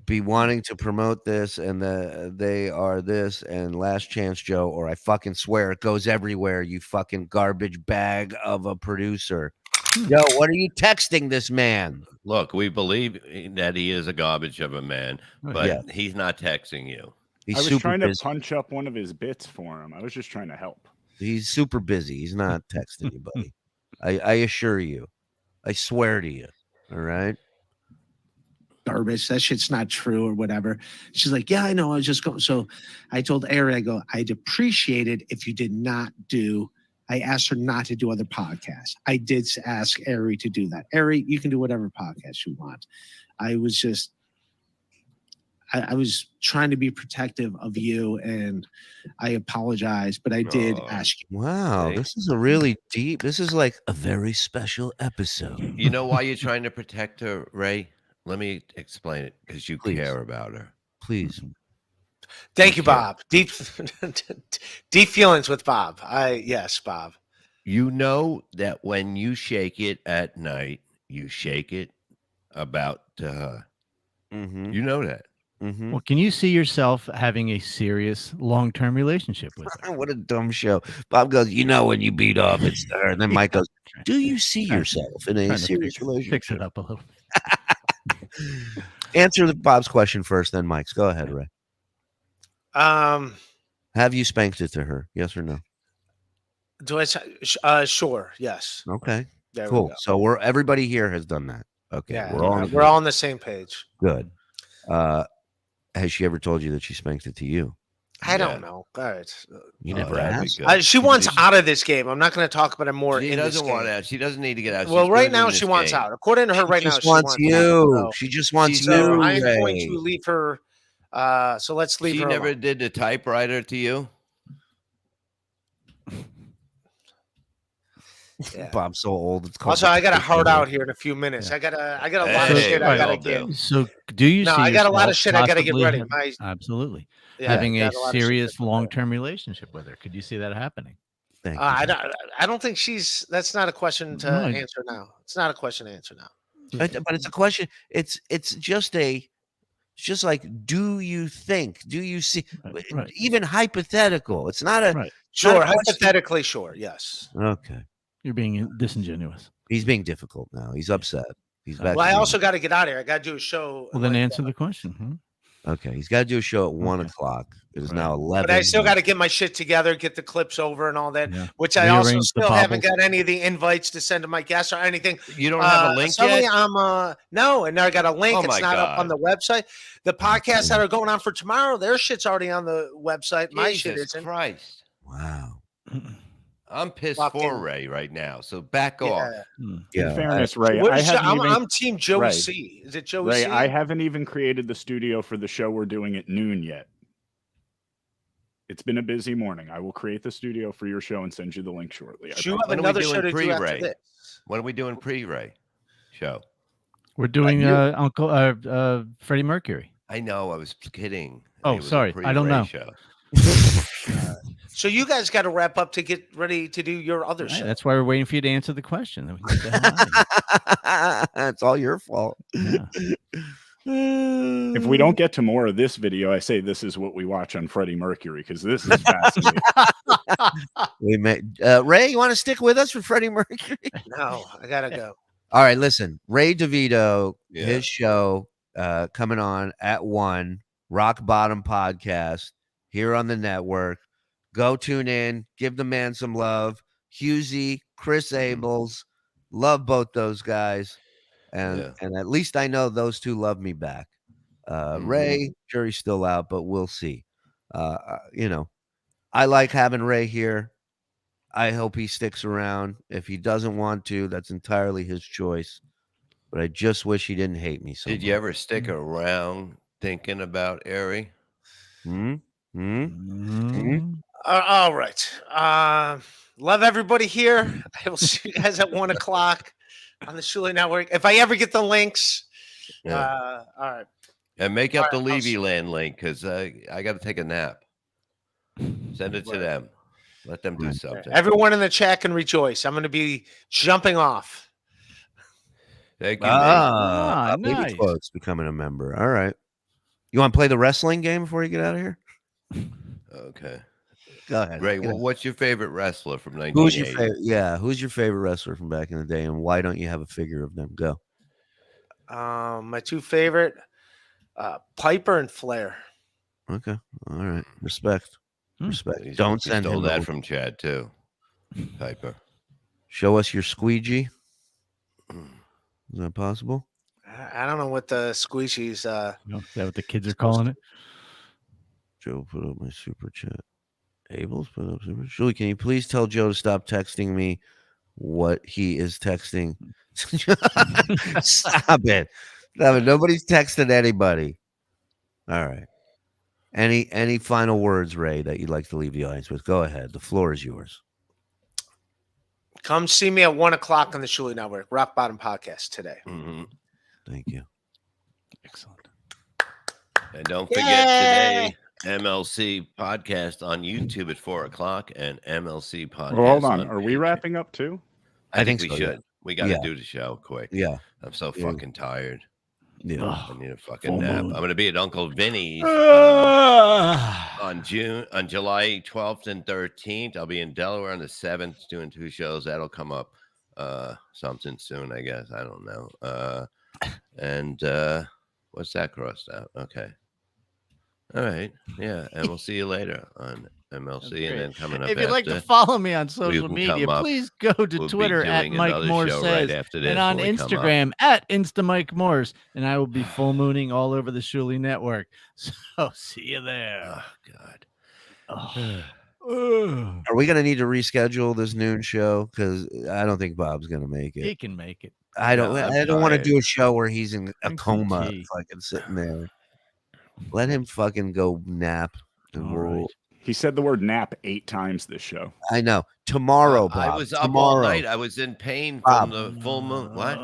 Be wanting to promote this, and they are this, and Last Chance Joe, or I fucking swear it goes everywhere, you fucking garbage bag of a producer. Yo, what are you texting this man? Look, we believe that he is a garbage of a man, but he's not texting you. I was trying to punch up one of his bits for him. I was just trying to help. He's super busy. He's not texting you, buddy. I assure you. I swear to you. All right. Garbage. That shit's not true or whatever. She's like, yeah, I know. I was just going. So I told Ari, I go, I'd appreciate it if you did not do. I asked her not to do other podcasts. I did ask Ari to do that. Ari, you can do whatever podcast you want. I was just, I was trying to be protective of you, and I apologize, but I did ask you. Wow, this is a really deep, this is like a very special episode. You know why you're trying to protect her, Ray? Let me explain it, because you care about her. Please. Thank you, Bob. Deep feelings with Bob. Yes, Bob. You know that when you shake it at night, you shake it about her. Mm-hmm. You know that. Mm-hmm. Well, can you see yourself having a serious long-term relationship with her? What a dumb show. Bob goes, you know, when you beat off, it's there. And then Mike goes, do you see yourself in a serious relationship? Fix it up a little. Answer Bob's question first, then Mike's. Go ahead, Ray. Have you spanked it to her? Yes or no? Do I? Sure. Yes. Okay. There cool. we go. So everybody here has done that. Okay. Yeah, We're all on the same page. Good. Has she ever told you that she spanked it to you? I don't know. All right. You never asked. She wants out of this game. I'm not going to talk about it more. She doesn't want out. She doesn't need to get out. Well, She's right good now in she this wants game. out. According to her, right now She wants you. She just wants you. I'm going Ray. to leave her. So let's leave She her. never alone. did the typewriter to you. Yeah. Bob's so old. It's called Also, I got a hard out here in a few minutes. I got a lot of shit I got to get. So do you No, see I got a lot of yourself shit I got to get possibly ready. having- Absolutely. Yeah, having a got lot of shit serious long-term relationship with her. Could you see that happening? Thank you. I don't think she's. That's not a question to No. answer now. It's not a question to answer now. But it's a question. It's just like, do you think? Do you see? Right. Even hypothetical. It's not a Sure, not a question. hypothetically, sure. Yes. Okay. You're being disingenuous. He's being difficult now. He's upset. He's back. Well, I to also got to get out of here. I got to do a show. Well, then answer the question. Okay, he's got to do a show at 1 o'clock. It is now 11. But I still got to get my shit together, get the clips over and all that, Yeah. which I also Rearrange the still haven't bubbles. got any of the invites to send to my guests or anything. You don't have a link suddenly yet? I'm no, and now I got a link. Oh It's my not up on God. the website. The podcasts that are going on for tomorrow, their shit's already on the website. My shit Jesus isn't. Christ. Wow. I'm pissed Fucking- for Ray right now. So back off. In fairness, Ray, What I is haven't even, I'm Team Joey Ray, C. Is it Joey Ray, C? I haven't even created the studio for the show we're doing at noon yet. It's been a busy morning. I will create the studio for your show and send you the link shortly. I You promise. have another show to do after this. What are we doing pre-Ray show? We're doing Freddie Mercury. I know. I was kidding. Oh, It was a sorry. I don't pre-Ray know. show. So you guys got to wrap up to get ready to do your other Right, show. that's why we're waiting for you to answer the question. Then we can get the hell out of here. It's all your fault. Yeah. If we don't get to more of this video, I say this is what we watch on Freddie Mercury because this is fascinating. We may, Ray, you want to stick with us for Freddie Mercury? No, I gotta go. All right, listen. Ray DeVito, Yeah. his show coming on at 1, Rock Bottom Podcast here on the network. Go tune in, give the man some love. Husey, Chris Abels, love both those guys. And at least I know those two love me back. Ray, jury's still out, but we'll see. You know, I like having Ray here. I hope he sticks around. If he doesn't want to, that's entirely his choice. But I just wish he didn't hate me so Did you ever stick around thinking about Ari? All right. Love everybody here. I will see you guys at 1 o'clock on the Shuli Network. If I ever get the links. Yeah. All right. And make up All the right, I'll Levy Land link because I got to take a nap. Send it to them. Let them do something. Everyone in the chat can rejoice. I'm going to be jumping off. Thank you. Baby nice. Quote's becoming a member. All right. You want to play the wrestling game before you get out of here? Okay. Go ahead. Ray, Get out. what's your favorite wrestler from Who's your 1980? favorite? Yeah, who's your favorite wrestler from back in the day, and why don't you have a figure of them? Go. My two favorite, Piper and Flair. Okay. All right. Respect. Respect. He's- Don't he send stole him that over. from Chad too. Piper. Show us your squeegee. Is that possible? I don't know what the squeegees. Is that what the kids are calling it? Joe put up my super chat. Abel's put up super. Shuli, can you please tell Joe to stop texting me what he is texting? Stop it. Stop it. Nobody's texting anybody. All right. Any final words, Ray, that you'd like to leave the audience with? Go ahead. The floor is yours. Come see me at 1 o'clock on the Shuli Network, Rock Bottom Podcast today. Thank you. Excellent. And don't forget today, MLC podcast on YouTube at 4 o'clock and MLC podcast. Well, hold on. Are we wrapping up too? I think we so, should. yeah. We got to Yeah. do the show quick. Yeah. I'm so Yeah. fucking tired. Yeah. I need a fucking full nap. moon. I'm going to be at Uncle Vinny's on July 12th and 13th. I'll be in Delaware on the 7th doing 2 shows. That'll come up something soon, I guess. I don't know. And what's that crossed out? Okay. All right. Yeah. And we'll see you later on MLC. And then coming up If you'd like to after, follow me on we social can media, come up. please go to We'll be Twitter at doing Mike another Moore show Says right after this and on when we come up. Instagram at InstaMike Morse. And I will be full mooning all over the Shuli Network. So see you there. Oh, God. Are we going to need to reschedule this noon show? Because I don't think Bob's going to make He it. can make it. I don't. No, I'm I don't want to tired. do a show where he's in a Drink some coma, tea. fucking sitting there. Let him fucking go nap. And All we'll. right. He said the word nap 8 times this show. I know. Tomorrow, Bob. I was up tomorrow, all night. I was in pain Bob. from the full moon. What?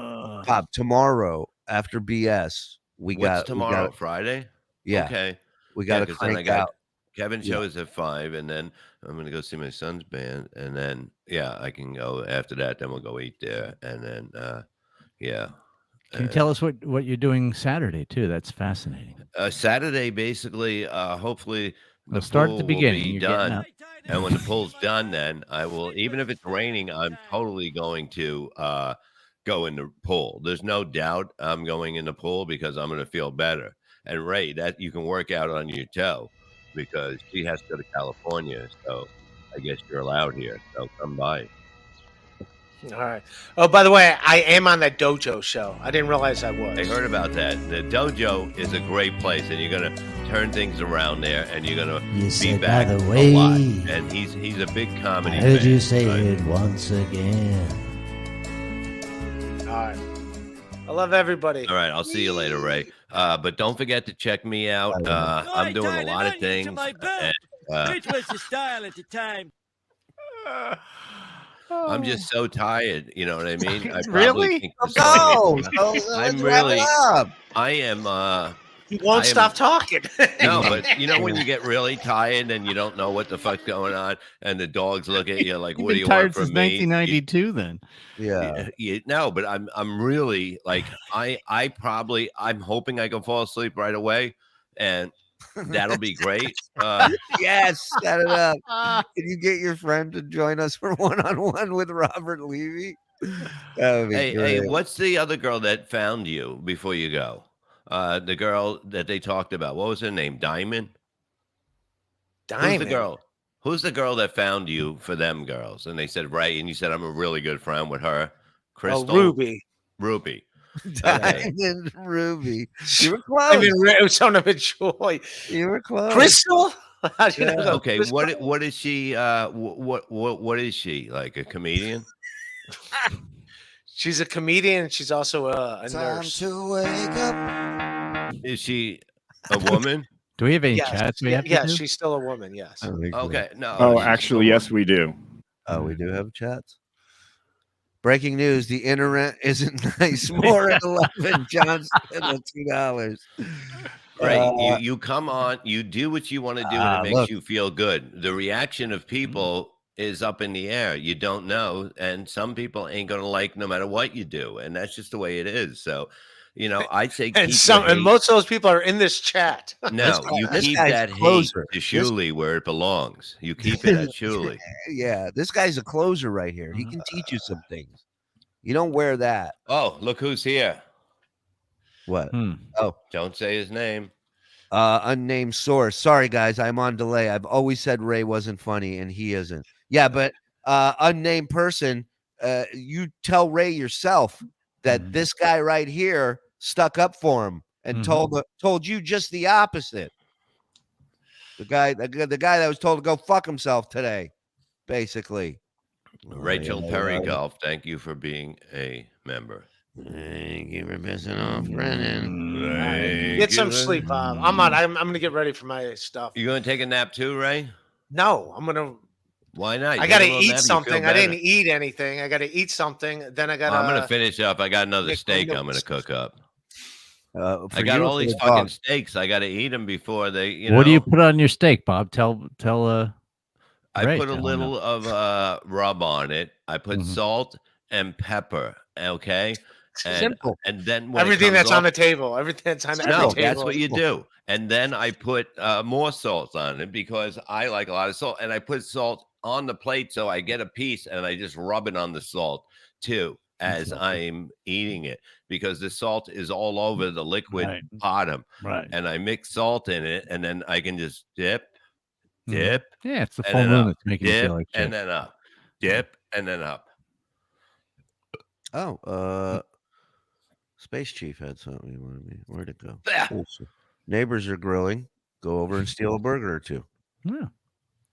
Bob. Tomorrow after BS, we What's got tomorrow? We got, Friday? yeah, Okay. we got to 'cause then I crank got out. Kevin's Yeah. show is at 5, and then I'm gonna go see my son's band, and then I can go after that. Then we'll go eat there, and then Can you tell us what you're doing Saturday too? That's fascinating. Saturday basically. Hopefully, We'll start at the pool will beginning. be You're getting done, up. and when the pool's done, then I will. Even if it's raining, I'm totally going to go in the pool. There's no doubt I'm going in the pool because I'm going to feel better. And Ray, that you can work out on your toe because she has to go to California. So I guess you're allowed here. So come by. All right. Oh, by the way, I am on that dojo show. I didn't realize I was. I heard about that. The dojo is a great place, and you're gonna turn things around there, and you're gonna be said, by back the a way, lot. And he's a big comedy I heard fan. you say right? it once again. All right. I love everybody. All right, I'll see you later, Ray. But don't forget to check me out. I'm doing a lot of things. Which was the style at the time. I'm just so tired. You know what I mean? I Really? think No, I'm let's wrap really. it up. I am. You won't stop talking. No, but you know when you get really tired and you don't know what the fuck's going on, and the dogs look at you like, You've "What do been you tired want from since me?" 1992. Then. Yeah. No, but I'm really like I'm hoping I can fall asleep right away, and that'll be great. Yes, set it up. Can you get your friend to join us for one-on-one with Robert Levy? That would be Hey, great. what's the other girl that found you before you go? The girl that they talked about. What was her name? Diamond? Who's the Diamond? girl? Who's the girl that found you for them girls? And they said, right. And you said, I'm a really good friend with her. Crystal? Ruby. Ruby. Diamond Ruby. You were close. I mean, son of a joy. You were close. Crystal? How do you know Okay, Crystal? what is she? What is she? Like a comedian? She's a comedian. She's also a Time nurse. to wake up. Is she a woman? Do we have any Yes, chats? We have to yes, do? she's still a woman. Yes. Okay, no. Oh, she's actually, yes, we do. Oh, we do have chats. Breaking news: the internet isn't nice. More at 11. Johnson at $2. Right. You come on, you do what you want to do, and it makes look. you feel good. The reaction of people is up in the air. You don't know. And some people ain't going to like no matter what you do. And that's just the way it is. So, you know, I'd say keep And most of those people are in this chat. No, you this keep guy's that hate closer. to Shuli where it belongs. You keep it at Shuli. Yeah, this guy's a closer right here. He can teach you some things. You don't wear that. Oh, look who's here. What? Oh, don't say his name. Unnamed source. Sorry, guys, I'm on delay. I've always said Ray wasn't funny, and he isn't. Yeah, but unnamed person, you tell Ray yourself that this guy right here stuck up for him and told you just the opposite. The guy that was told to go fuck himself today, basically. Rachel Perry Golf, thank you for being a member. Thank you for pissing off Brennan. Get some sleep, Bob. I'm gonna get ready for my stuff. You gonna take a nap too, Ray? No, I'm gonna. Why not? I gotta eat something. I didn't eat anything. I gotta eat something. Then I gotta. I'm gonna finish up. I got another Nick steak I'm Windows. gonna cook up. I got all these fucking steaks. I gotta eat them before they. You know. What do you put on your steak, Bob? Tell. I Ray, put a tell him little now. of rub on it. I put salt and pepper. Okay. And, Simple. And then when everything that's on the the table. Everything that's on the no, table. that's what you do. And then I put more salt on it because I like a lot of salt. And I put salt on the plate so I get a piece and I just rub it on the salt too as I'm eating it because the salt is all over the liquid bottom. Right. And I mix salt in it and then I can just dip. Yeah, it's the and full then moon up, that's making you dip, feel like and shit. then up, dip, and then up. Oh, Space Chief had something you wanted me. Where'd it go? Awesome. Neighbors are grilling. Go over and steal a burger or two. Yeah.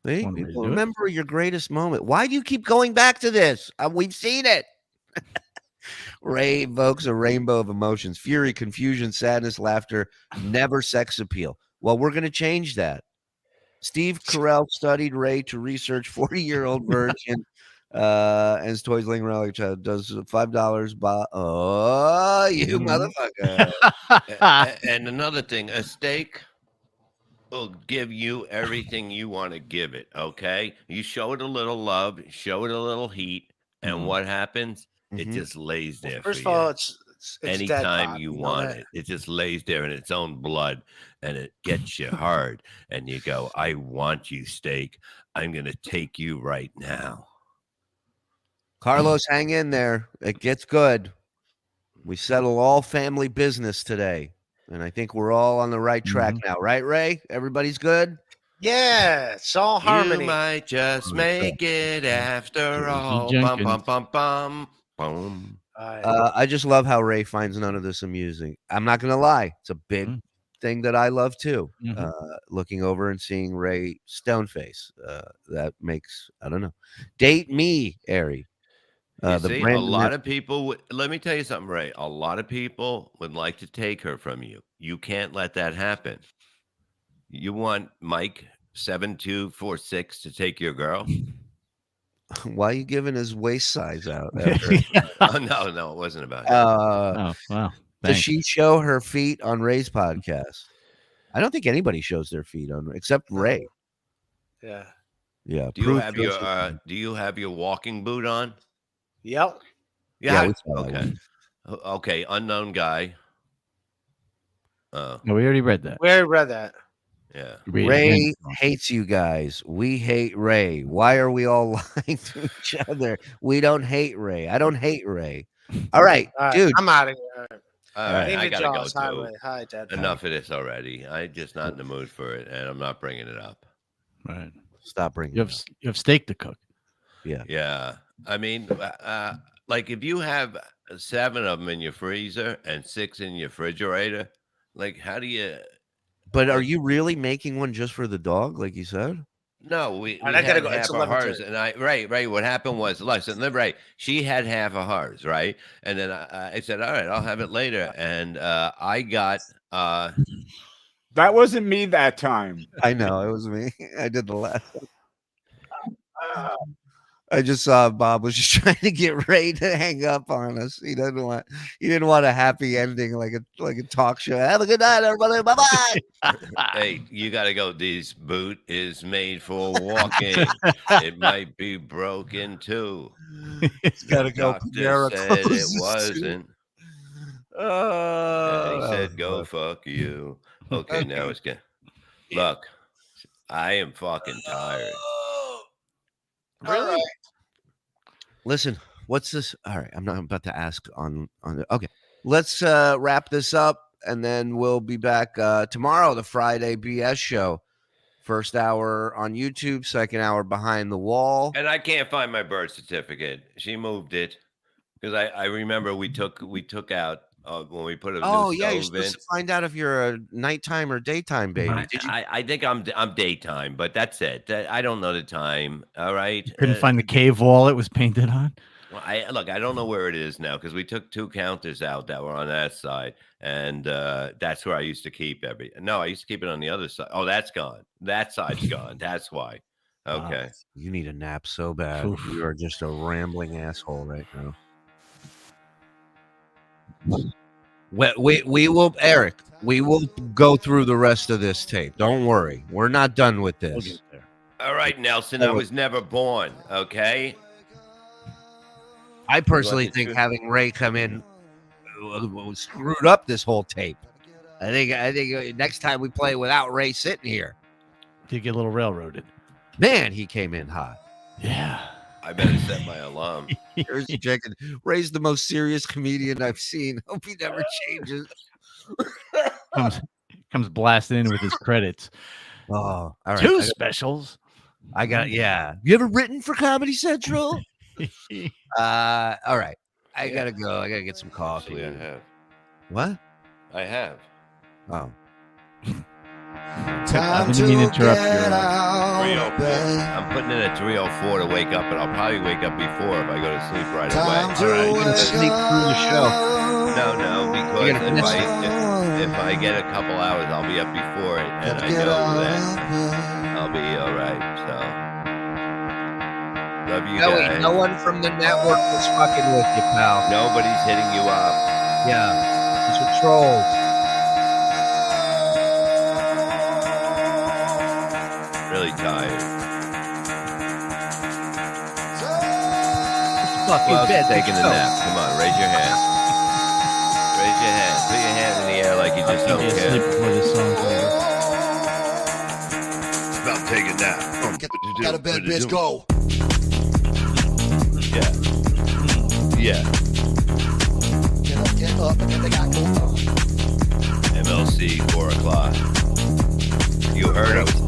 See? One way to People do it. remember your greatest moment. Why do you keep going back to this? We've seen it. Ray evokes a rainbow of emotions: fury, confusion, sadness, laughter, never sex appeal. Well, we're going to change that. Steve Carell studied Ray to research 40-year-old virgin and his toys laying around like a child. Does $5 oh, you motherfucker. And another thing, a steak will give you everything you want to give it. Okay, you show it a little love, show it a little heat, and what happens? It just lays there. First for of all, you. it's Anytime dead, you Bob, want know it, it just lays there in its own blood, and it gets you hard. And you go, "I want you, steak. I'm going to take you right now." Carlos, hang in there. It gets good. We settle all family business today. And I think we're all on the right track now, right, Ray? Everybody's good? Yeah, it's all harmony. You might just make it after all. Bum, bum, bum, bum, boom. I just love how Ray finds none of this amusing. I'm not going to lie. It's a big thing that I love, too. Looking over and seeing Ray stoneface. That makes, I don't know. Date me, Ari. You see, a lot of people let me tell you something, Ray. A lot of people would like to take her from you. You can't let that happen. You want Mike 7246 to take your girl? Why are you giving his waist size out? Oh, no, it wasn't about it. Oh, wow. Does she show her feet on Ray's podcast? I don't think anybody shows their feet on except Ray. Yeah. Yeah. Do you have your walking boot on? Yep. Yeah. Okay. Okay. Unknown guy. No, we already read that. We already read that. Yeah. Ray hates you guys. We hate Ray. Why are we all lying to each other? We don't hate Ray. I don't hate Ray. All right, dude. I'm out of here. All right, I gotta go Hi, too. Ray. Hi, Dad. Enough of this already. I'm just not in the mood for it, and I'm not bringing it up. Right. Stop bringing. You have steak to cook. Yeah. Yeah. I mean, like if you have 7 of them in your freezer and 6 in your refrigerator, like how do you? But are you really making one just for the dog, like you said? No, we I gotta had go. It's half of hers, 11:30. and Ray. What happened was, listen, Ray. She had half of hers, right? And then I said, all right, I'll have it later, and I got. That wasn't me that time. I know it was me. I did the last. I just saw Bob was just trying to get Ray to hang up on us. He didn't want a happy ending like a talk show. Have a good night, everybody. Bye bye. Hey, you got to go. This boot is made for walking. It might be broken too. It's got to go. Doctor said it wasn't. And he said, "Go fuck you." Okay, now it's good. Look, I am fucking tired. Really? Listen, what's this? All right, I'm not about to ask on the. Okay, let's wrap this up, and then we'll be back tomorrow, the Friday BS show. First hour on YouTube, second hour behind the wall. And I can't find my birth certificate. She moved it because I remember we took out when we put a Oh new yeah, you're stove in. supposed to find out if you're a nighttime or daytime baby. Did you? I think I'm daytime, but that's it. I don't know the time. All right. Couldn't find the cave wall it was painted on. Well, I don't know where it is now because we took 2 counters out that were on that side, and that's where I used to keep No, I used to keep it on the other side. Oh, that's gone. That side's gone. That's why. Okay. You need a nap so bad. Oof. You are just a rambling asshole right now. We will, Eric. We will go through the rest of this tape. Don't worry. We're not done with this. All right, Nelson. I was never born. Okay. I personally think having Ray come in screwed up this whole tape. I think next time we play without Ray sitting here, Did get a little railroaded. man, he came in hot. Yeah. I better set my alarm. Here's the chicken. Ray's the most serious comedian I've seen. Hope he never changes. Comes blasting in with his credits. Oh, all right. 2 specials. I got, yeah. You ever written for Comedy Central? All right. I gotta go. I gotta get some coffee. Actually, I have. What? I have. Oh. I didn't mean to interrupt your 304. I'm putting in a 304 to wake up, but I'll probably wake up before if I go to sleep right away. All right. You're gonna sleep through the show. No, because if I get a couple hours, I'll be up before it, and I know that I'll be all right. So, love you guys. No one from the network was fucking with you, pal. Nobody's hitting you up. Yeah, these are trolls. Really tired. Fucking Well, bed. taking a nap. Come on, raise your hand. Raise your hand. Put your hand in the air like you just don't Sleep care. before this song's over. About taking a nap. Get out of bed, bitch, go. Yeah. Yeah. Get up, and get the guy go. MLC 4 o'clock. You heard I was